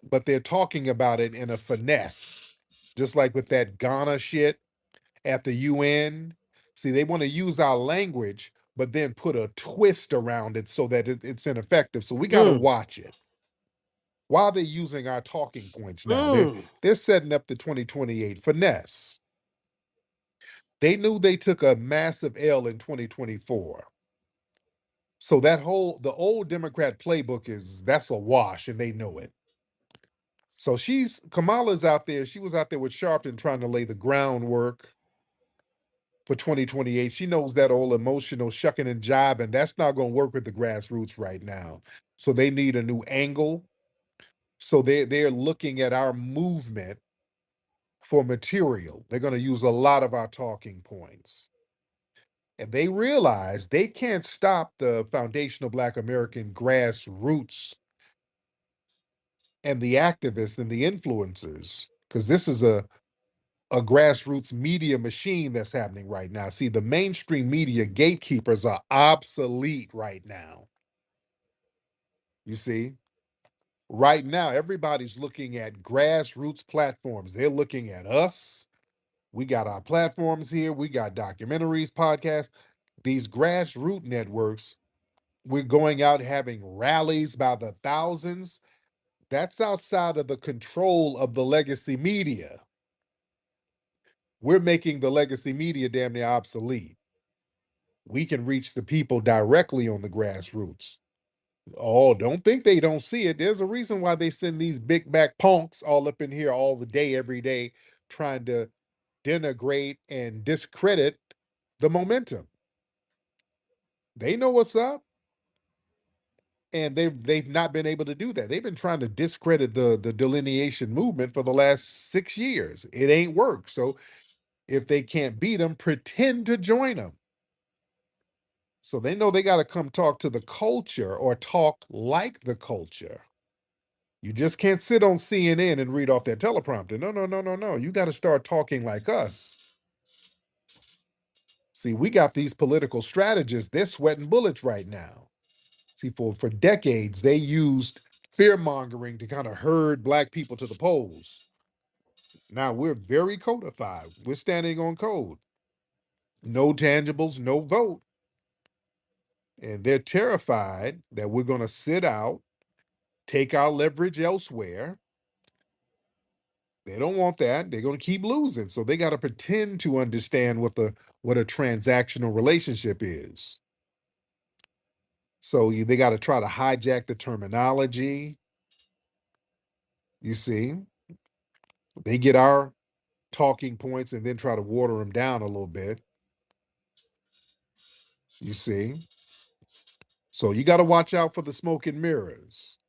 but they're talking about it in a finesse, just like with that Ghana shit at the UN. See, they want to use our language, but then put a twist around it so that it's ineffective. So we got to watch it. Why are they using our talking points now? They're setting up the 2028 finesse. They knew they took a massive L in 2024. So the old Democrat playbook that's a wash, and they know it. So Kamala's out there. She was out there with Sharpton trying to lay the groundwork for 2028. She knows that old emotional shucking and jiving, that's not going to work with the grassroots right now. So they need a new angle. So they're looking at our movement for material. They're going to use a lot of our talking points. And they realize they can't stop the foundational Black American grassroots and the activists and the influencers, because this is a grassroots media machine that's happening right now. See, the mainstream media gatekeepers are obsolete right now. You see, right now, everybody's looking at grassroots platforms. They're looking at us. We got our platforms here. We got documentaries, podcasts. These grassroots networks, we're going out having rallies by the thousands. That's outside of the control of the legacy media. We're making the legacy media damn near obsolete. We can reach the people directly on the grassroots. Oh, don't think they don't see it. There's a reason why they send these big back punks all up in here all the day, every day, trying to denigrate and discredit the momentum. They know what's up. And they've not been able to do that. They've been trying to discredit the delineation movement for the last 6 years. It ain't worked. So if they can't beat them, pretend to join them. So they know they got to come talk to the culture or talk like the culture. You just can't sit on CNN and read off that teleprompter. No. You got to start talking like us. See, we got these political strategists. They're sweating bullets right now. See, for decades, they used fear-mongering to kind of herd Black people to the polls. Now we're very codified. We're standing on code. No tangibles, no vote. And they're terrified that we're going to sit out, take our leverage elsewhere. They don't want that. They're going to keep losing. So they got to pretend to understand what a transactional relationship is. So they got to try to hijack the terminology. You see, they get our talking points and then try to water them down a little bit. You see, so you got to watch out for the smoke and mirrors.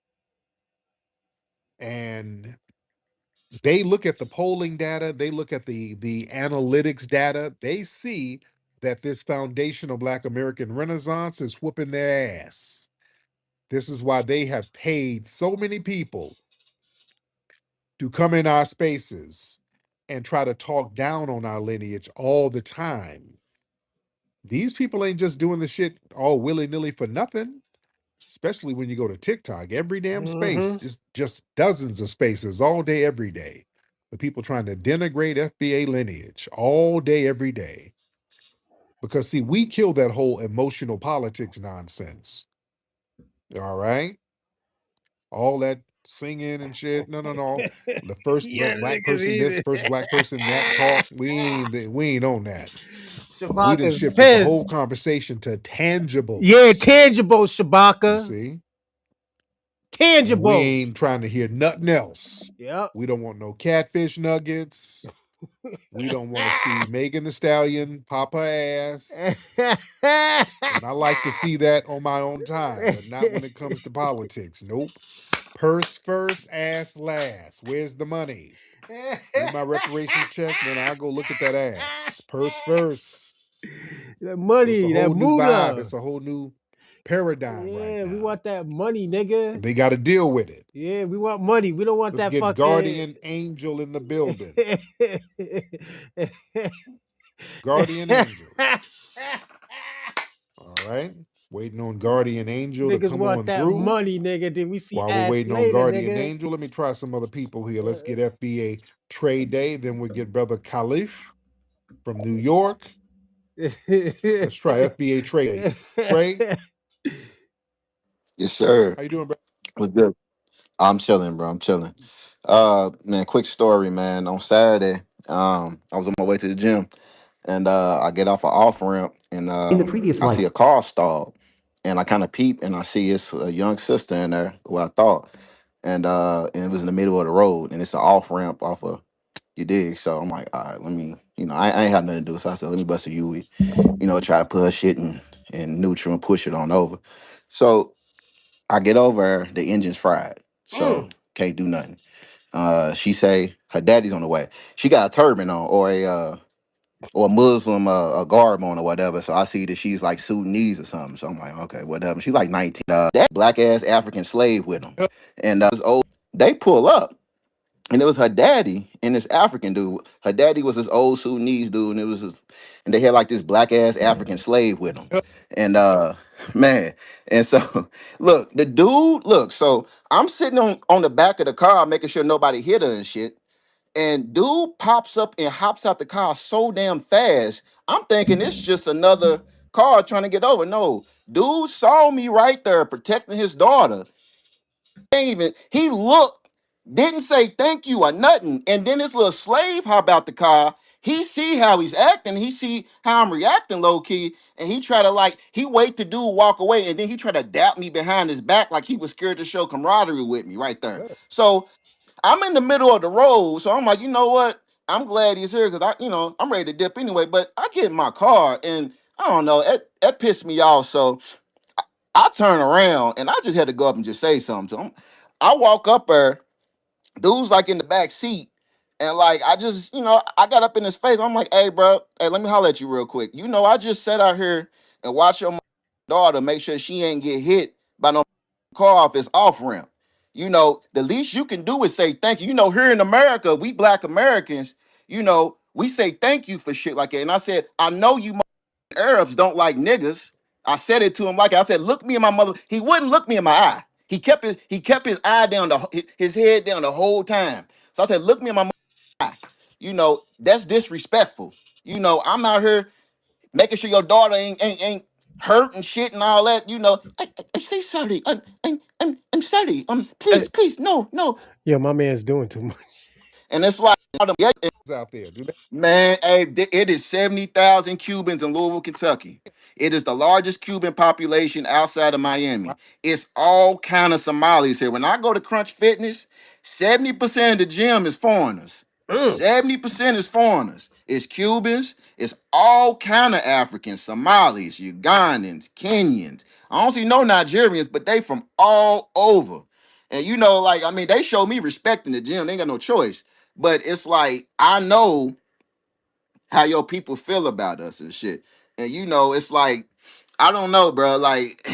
And they look at the polling data, they look at the analytics data, they see that this foundational Black American Renaissance is whooping their ass. This is why they have paid so many people to come in our spaces and try to talk down on our lineage all the time. These people ain't just doing the shit all willy-nilly for nothing, especially when you go to TikTok. Every damn space, just dozens of spaces all day, every day. The people trying to denigrate FBA lineage all day, every day. Because, see, we killed that whole emotional politics nonsense. All right? All that singing and shit. No. The first Black person this, first Black person that talk. We ain't on that. We done shifted the whole conversation to tangible. Yeah, tangible, Shabaka. You see? Tangible. And we ain't trying to hear nothing else. Yep. We don't want no catfish nuggets. We don't want to see Megan Thee Stallion pop her ass. And I like to see that on my own time, but not when it comes to politics. Nope. Purse first, ass last. Where's the money? Give me my reparations check, then I'll go look at that ass. Purse first. That money, So it's a that whole new vibe. moolah. It's a whole new paradigm right now. We want that money, nigga. They got to deal with it. Yeah, we want money. We don't want Let's that get fucking guardian angel in the building. Guardian angel. All right. Waiting on guardian angel Niggas to come want on that through. money, nigga. Then we see While ass we're waiting later, on guardian nigga. angel, let me try some other people here. Let's get FBA Trade Day. Then we'll get Brother Khalif from New York. Let's try FBA Trade Day. Trey? Yes, sir. How you doing, bro? What's good? I'm chilling, bro. I'm chilling. Man, quick story, man. On Saturday, I was on my way to the gym, and I get off an off ramp, and I see a car stalled, and I kind of peep, and I see it's a young sister in there, who I thought, and it was in the middle of the road, and it's an off ramp off of, you dig? So I'm like, all right, let me, I ain't had nothing to do, so I said, let me bust a UE, try to put her shit in neutral and push it on over. So I get over, the engine's fried, so can't do nothing. She say her daddy's on the way. She got a turban on or a Muslim a garb on or whatever. So I see that she's like Sudanese or something. So I'm like, okay, whatever. She's like 19. That black ass African slave with them, and this old. They pull up. And it was her daddy and this African dude. Her daddy was this old Sudanese dude, and and they had like this black ass African slave with them. And man, and so look, the dude, so I'm sitting on the back of the car making sure nobody hit her and shit. And dude pops up and hops out the car so damn fast. I'm thinking it's just another car trying to get over. No, dude saw me right there protecting his daughter. He looked, didn't say thank you or nothing, and then this little slave hop out the car. He see how he's acting, he see how I'm reacting low key, and he try to he wait to dude walk away, and then he try to dap me behind his back like he was scared to show camaraderie with me right there. So I'm in the middle of the road, so I'm like, you know what? I'm glad he's here because I'm ready to dip anyway. But I get in my car, and I don't know, that pissed me off. So I turn around and I just had to go up and just say something to him. I walk up there, dude's like in the back seat, and I just, I got up in his face. I'm like, hey, bro, hey, let me holler at you real quick. I just sat out here and watch your daughter make sure she ain't get hit by no car off his off ramp. The least you can do is say thank you. Here in America, we black Americans, we say thank you for shit like that. And I said, I know you Arabs don't like niggas. I said it to him I said, look me in my mother. He wouldn't look me in my eye. He kept his eye down, his head down the whole time. So I said, look me in my eye. That's disrespectful. I'm out here making sure your daughter ain't hurt and shit and all that. I say sorry. I'm sorry. Please, no. Yo, my man's doing too much. And it's like, out there, do that. Man, hey, it is 70,000 Cubans in Louisville, Kentucky. It is the largest Cuban population outside of Miami. It's all kind of Somalis here. When I go to Crunch Fitness, 70% of the gym is foreigners. 70% is foreigners. It's Cubans. It's all kind of Africans, Somalis, Ugandans, Kenyans. I don't see no Nigerians, but they from all over. And they show me respect in the gym. They ain't got no choice. But it's like, I know how your people feel about us and shit. And it's like, I don't know, bro. Like,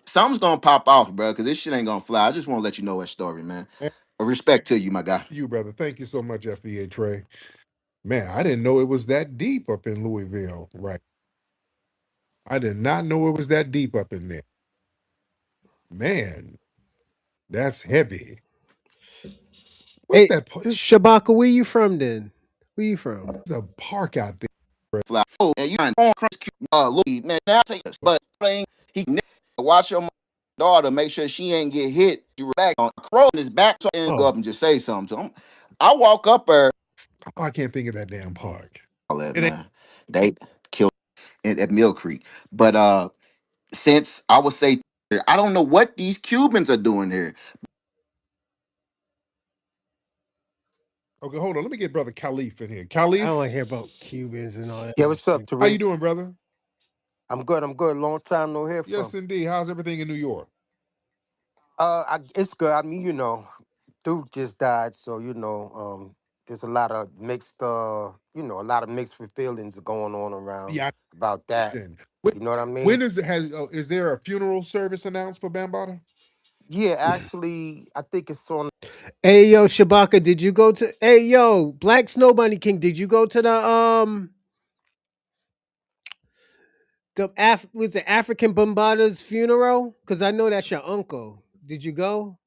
something's gonna pop off, bro, because this shit ain't gonna fly. I just want to let you know that story, man. Respect to you, my guy. You, brother. Thank you so much, FBA Trey. Man, I didn't know it was that deep up in Louisville, right? I did not know it was that deep up in there. Man, that's heavy. What's that? Shabaka, where you from then? Where you from? There's a park out there. Fly. Oh, and you Louis, man. Now say this, but he watch your daughter, make sure she ain't get hit. You back on crow in his back, so and go up and just say something to him. I walk up there. I can't think of that damn park. Man. They killed at Mill Creek. But since I would say, I don't know what these Cubans are doing here. Okay, hold on. Let me get Brother Khalif in here. Khalif? I don't want to hear about Cubans and all that. Yeah, what's up, Tariq? How you doing, brother? I'm good. Long time no hear from. Yes, indeed. How's everything in New York? It's good. I mean, dude just died, so there's a lot of mixed, a lot of mixed feelings going on around Yeah, about that. listen. You know what I mean? When is it? Is there a funeral service announced for Bambaataa? Yeah, actually, I think it's on. Hey yo, Shabaka, did you go to? Hey yo, Black Snow Bunny King, did you go to was it African Bambaata's funeral? Because I know that's your uncle. Did you go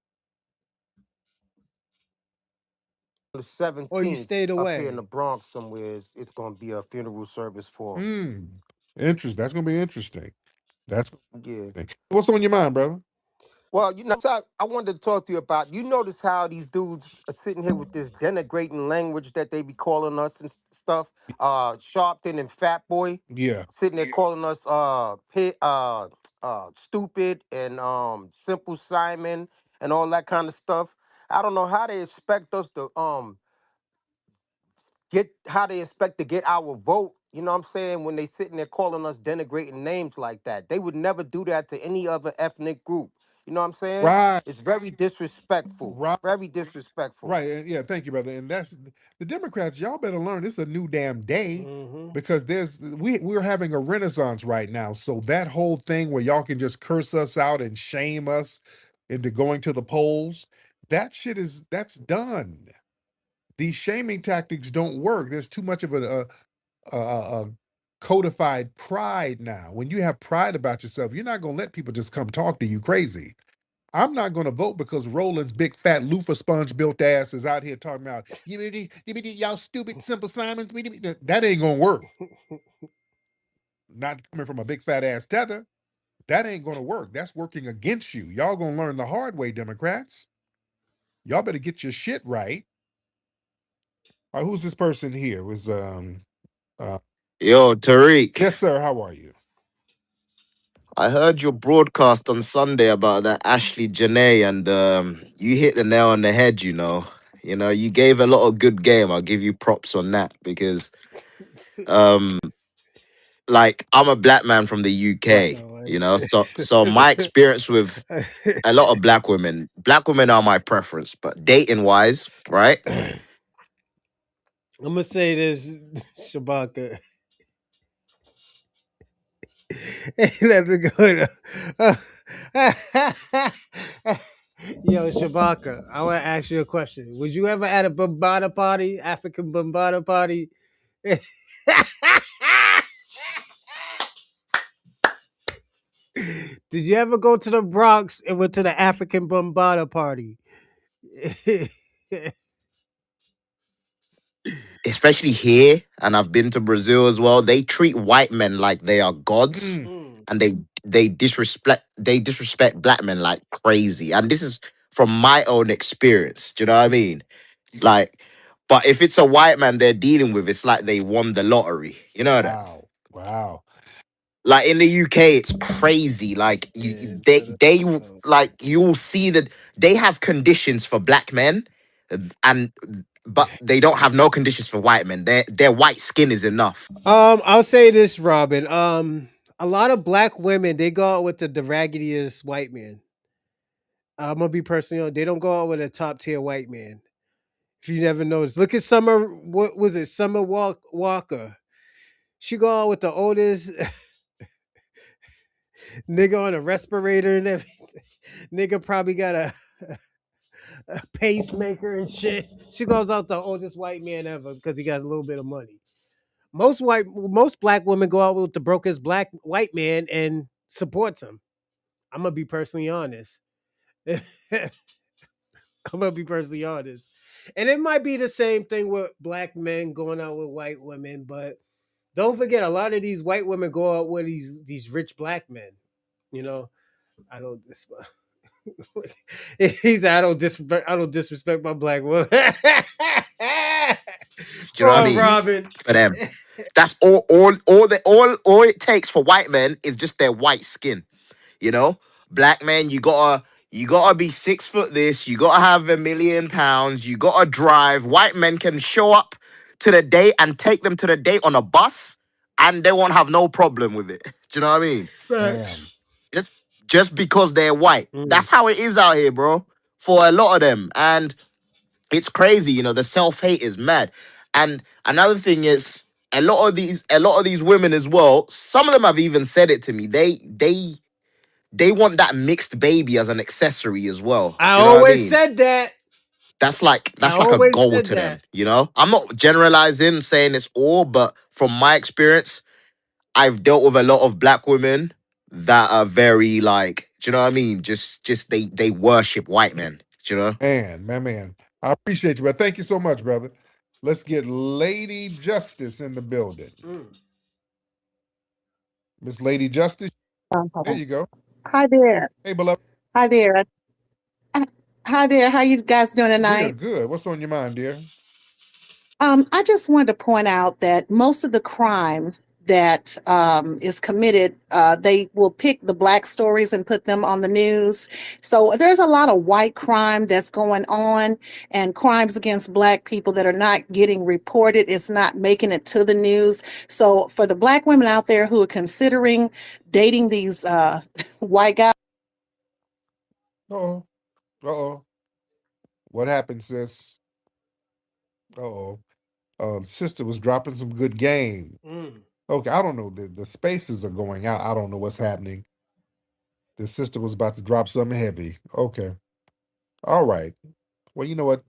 The or you 17th stayed up here in the away? Bronx somewhere. It's going to be a funeral service for him. Interesting. That's gonna be interesting. That's Yeah. what's on your mind, brother. Well, so I wanted to talk to you about. You notice how these dudes are sitting here with this denigrating language that they be calling us and stuff. Sharpton and Fat Boy Yeah. sitting there calling us stupid and Simple Simon and all that kind of stuff. I don't know how they expect us to get our vote. You know what I'm saying? When they sitting there calling us denigrating names like that, they would never do that to any other ethnic group. You know what I'm saying? Right. It's very disrespectful. Right. Very disrespectful. Right. Yeah. Thank you, brother. And that's the Democrats. Y'all better learn. It's a new damn day because we're having a renaissance right now. So that whole thing where y'all can just curse us out and shame us into going to the polls, that's done. These shaming tactics don't work. There's too much of a codified pride now. When you have pride about yourself, you're not going to let people just come talk to you crazy. I'm not going to vote because Roland's big fat loofah sponge built ass is out here talking about y'all stupid Simple Simons. That ain't going to work. Not coming from a big fat ass tether. That ain't going to work. That's working against you. Y'all going to learn the hard way, Democrats. Y'all better get your shit right. All right, who's this person here? It was Yo, Tariq, yes, sir. How are you? I heard your broadcast on Sunday about that Ashley Janae, and you hit the nail on the head. You gave a lot of good game. I'll give you props on that because, um, like, I'm a black man from the I UK. know. So my experience with a lot of black women are my preference, but dating wise, right? I'm gonna say this, Shabaka. That's good. Yo, Shabaka, I want to ask you a question. Was you ever at a Bambaataa party, African Bambaataa party? Did you ever go to the Bronx and went to the African Bambaataa party? Especially here, and I've been to Brazil as well. They treat white men like they are gods, and they disrespect black men like crazy. And this is from my own experience. Do you know what I mean? Like, but if it's a white man they're dealing with, it's like they won the lottery. You know that? Wow. Like in the UK, it's crazy. Like like you'll see that they have conditions for black men, and but they don't have no conditions for white men. Their white skin is enough. I'll say this, Robin. A lot of black women they go out with the raggediest white man. I'm gonna be personally honest. They don't go out with a top tier white man. If you never noticed, look at Summer. What was it? Summer Walker. She go out with the oldest nigga on a respirator and everything. Nigga probably got a pacemaker and shit. She goes out the oldest white man ever because he got a little bit of money. Most black women go out with the brokest white man and supports him. I'm gonna be personally honest. I'm gonna be personally honest. And it might be the same thing with black men going out with white women, but don't forget a lot of these white women go out with these rich black men. You know, I don't He's I don't disrespect my black woman. Do you know what I Oh, mean? Robin. For them, that's all it takes for white men is just their white skin. You know, black men, you gotta be 6 foot this, you gotta have £1 million, you gotta drive. White men can show up to the date and take them to the date on a bus, and they won't have no problem with it. Do you know what I mean? Facts. just because they're white. That's how it is out here, bro, for a lot of them. And it's crazy, you know, the self-hate is mad. And another thing is a lot of these women as well, some of them have even said it to me. They want that mixed baby as an accessory as well. I Do you know what I always mean? said that. That's I like a always goal said to them, that. you know? I'm not generalizing, saying it's all, but from my experience, I've dealt with a lot of black women that are very like, do you know what I mean? Just they worship white men, do you know? Man. I appreciate you, but thank you so much, brother. Let's get Lady Justice in the building. Miss Lady Justice. There you go. Hi there. Hey, beloved. Hi there. Hi there. How you guys doing tonight? Good. What's on your mind, dear? I just wanted to point out that most of the crime that is committed, they will pick the black stories and put them on the news. So there's a lot of white crime that's going on, and crimes against black people that are not getting reported. It's not making it to the news. So for the black women out there who are considering dating these white guys. Uh-oh. What happened, sis? Uh-oh. Sister was dropping some good game. Okay, I don't know. The spaces are going out. I don't know what's happening. The sister was about to drop something heavy. Okay. All right. Well, you know what?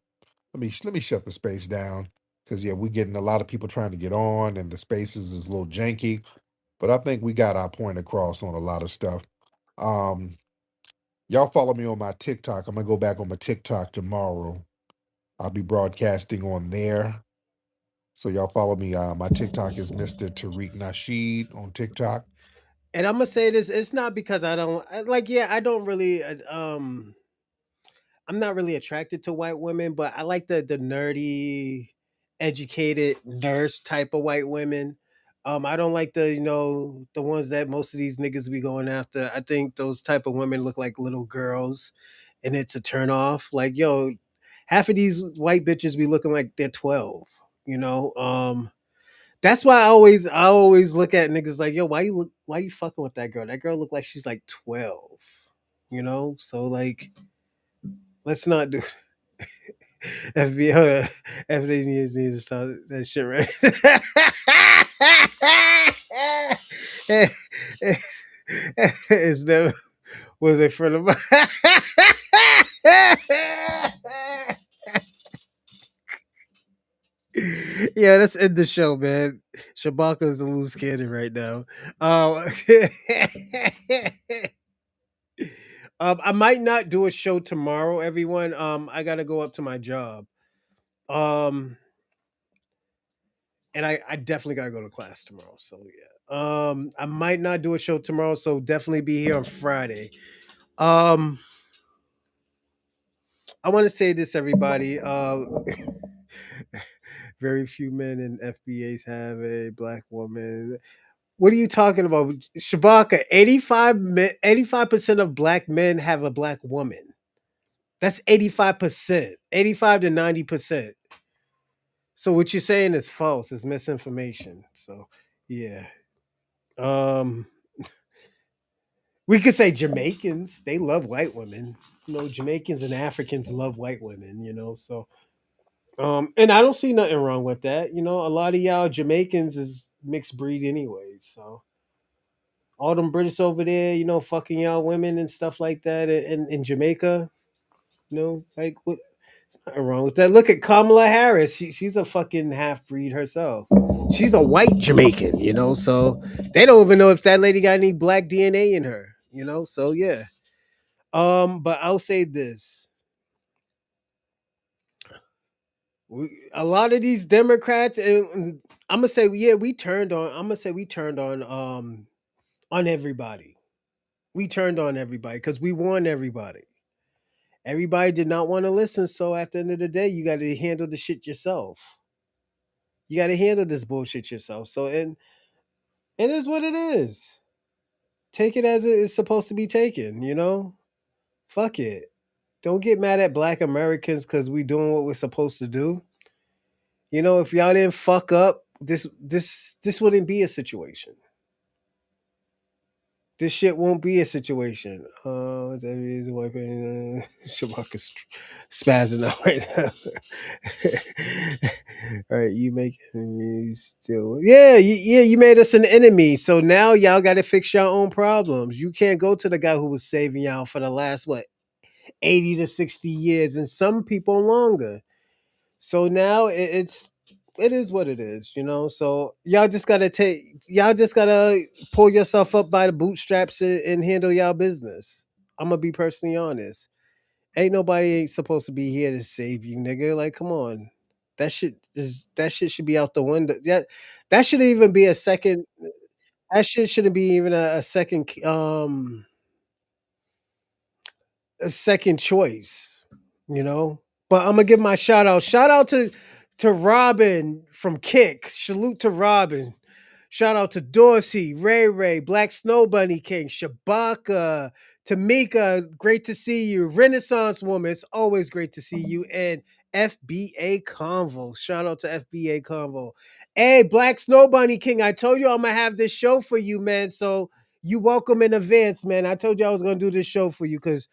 Let me shut the space down. Because yeah, we're getting a lot of people trying to get on and the spaces is a little janky. But I think we got our point across on a lot of stuff. Y'all follow me on my TikTok. I'm gonna go back on my TikTok tomorrow. I'll be broadcasting on there. So y'all follow me. My TikTok is Mr. Tariq Nasheed on TikTok. And I'm gonna say this: it's not because I don't like. Yeah, I don't really. I'm not really attracted to white women, but I like the nerdy, educated nurse type of white women. I don't like the ones that most of these niggas be going after. I think those type of women look like little girls, and it's a turn off. Like, yo, half of these white bitches be looking like they're 12. You know, that's why I always look at niggas like, yo, why you fucking with that girl? That girl look like she's like 12. You know, so like, let's not do FBA. FBA needs to stop that shit right. It's never was a friend of mine. Yeah, let's end the show, man. Shabaka is a loose cannon right now. Um, I might not do a show tomorrow, everyone. I gotta go up to my job. Um, and I definitely gotta go to class tomorrow. So yeah. I might not do a show tomorrow, so definitely be here on Friday. Um, I want to say this, everybody. Very few men in FBAs have a black woman. What are you talking about, Shabaka? 85% of black men have a black woman. That's 85%, 85 to 90%. So what you're saying is false. It's misinformation. So yeah. Um, we could say Jamaicans, they love white women. You know, Jamaicans and Africans love white women, you know. So and I don't see nothing wrong with that. You know, a lot of y'all Jamaicans is mixed breed anyway. So all them British over there, you know, fucking y'all women and stuff like that in Jamaica. You know, like what nothing wrong with that. Look at Kamala Harris. She's a fucking half breed herself. She's a white Jamaican, you know, so they don't even know if that lady got any black DNA in her, you know. So yeah. But I'll say this. A lot of these Democrats, and I'm gonna say, yeah, we turned on. I'm gonna say we turned on everybody. We turned on everybody because we warned everybody. Everybody did not want to listen. So at the end of the day, you got to handle the shit yourself. You got to handle this bullshit yourself. So and it is what it is. Take it as it is supposed to be taken. You know, fuck it. Don't get mad at Black Americans because we doing what we're supposed to do. You know, if y'all didn't fuck up, this wouldn't be a situation. this shit won't be a situation. Shabaka's spazzing out right now. All right, you making me still? Yeah, you made us an enemy. So now y'all got to fix your own problems. You can't go to the guy who was saving y'all for the last 80 to 60 years, and some people longer. So now it is what it is, So y'all just gotta pull yourself up by the bootstraps and handle y'all business. I'm gonna be personally honest. Ain't nobody supposed to be here to save you, nigga. Like, come on. That shit should be out the window. Yeah, that shouldn't even be a second. That shit shouldn't be even a second choice, you know. But I'm gonna give my shout out. Shout out to Robin from Kick. Salute to Robin. Shout out to Dorsey, Ray Ray, Black Snow Bunny King, Shabaka, Tamika. Great to see you. Renaissance Woman. It's always great to see you. And FBA Convo. Shout out to FBA Convo. Hey, Black Snow Bunny King. I told you I'm gonna have this show for you, man. So you welcome in advance, man. I told you I was gonna do this show for you because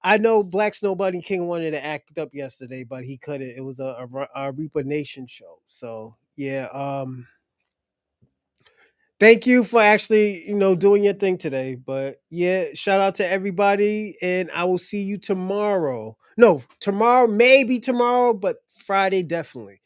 I know Black Snow Bunny King wanted to act up yesterday, but he couldn't. It was a Reaper Nation show. So yeah, thank you for actually, doing your thing today. But yeah, shout out to everybody, and I will see you tomorrow. No, tomorrow, maybe tomorrow, but Friday definitely.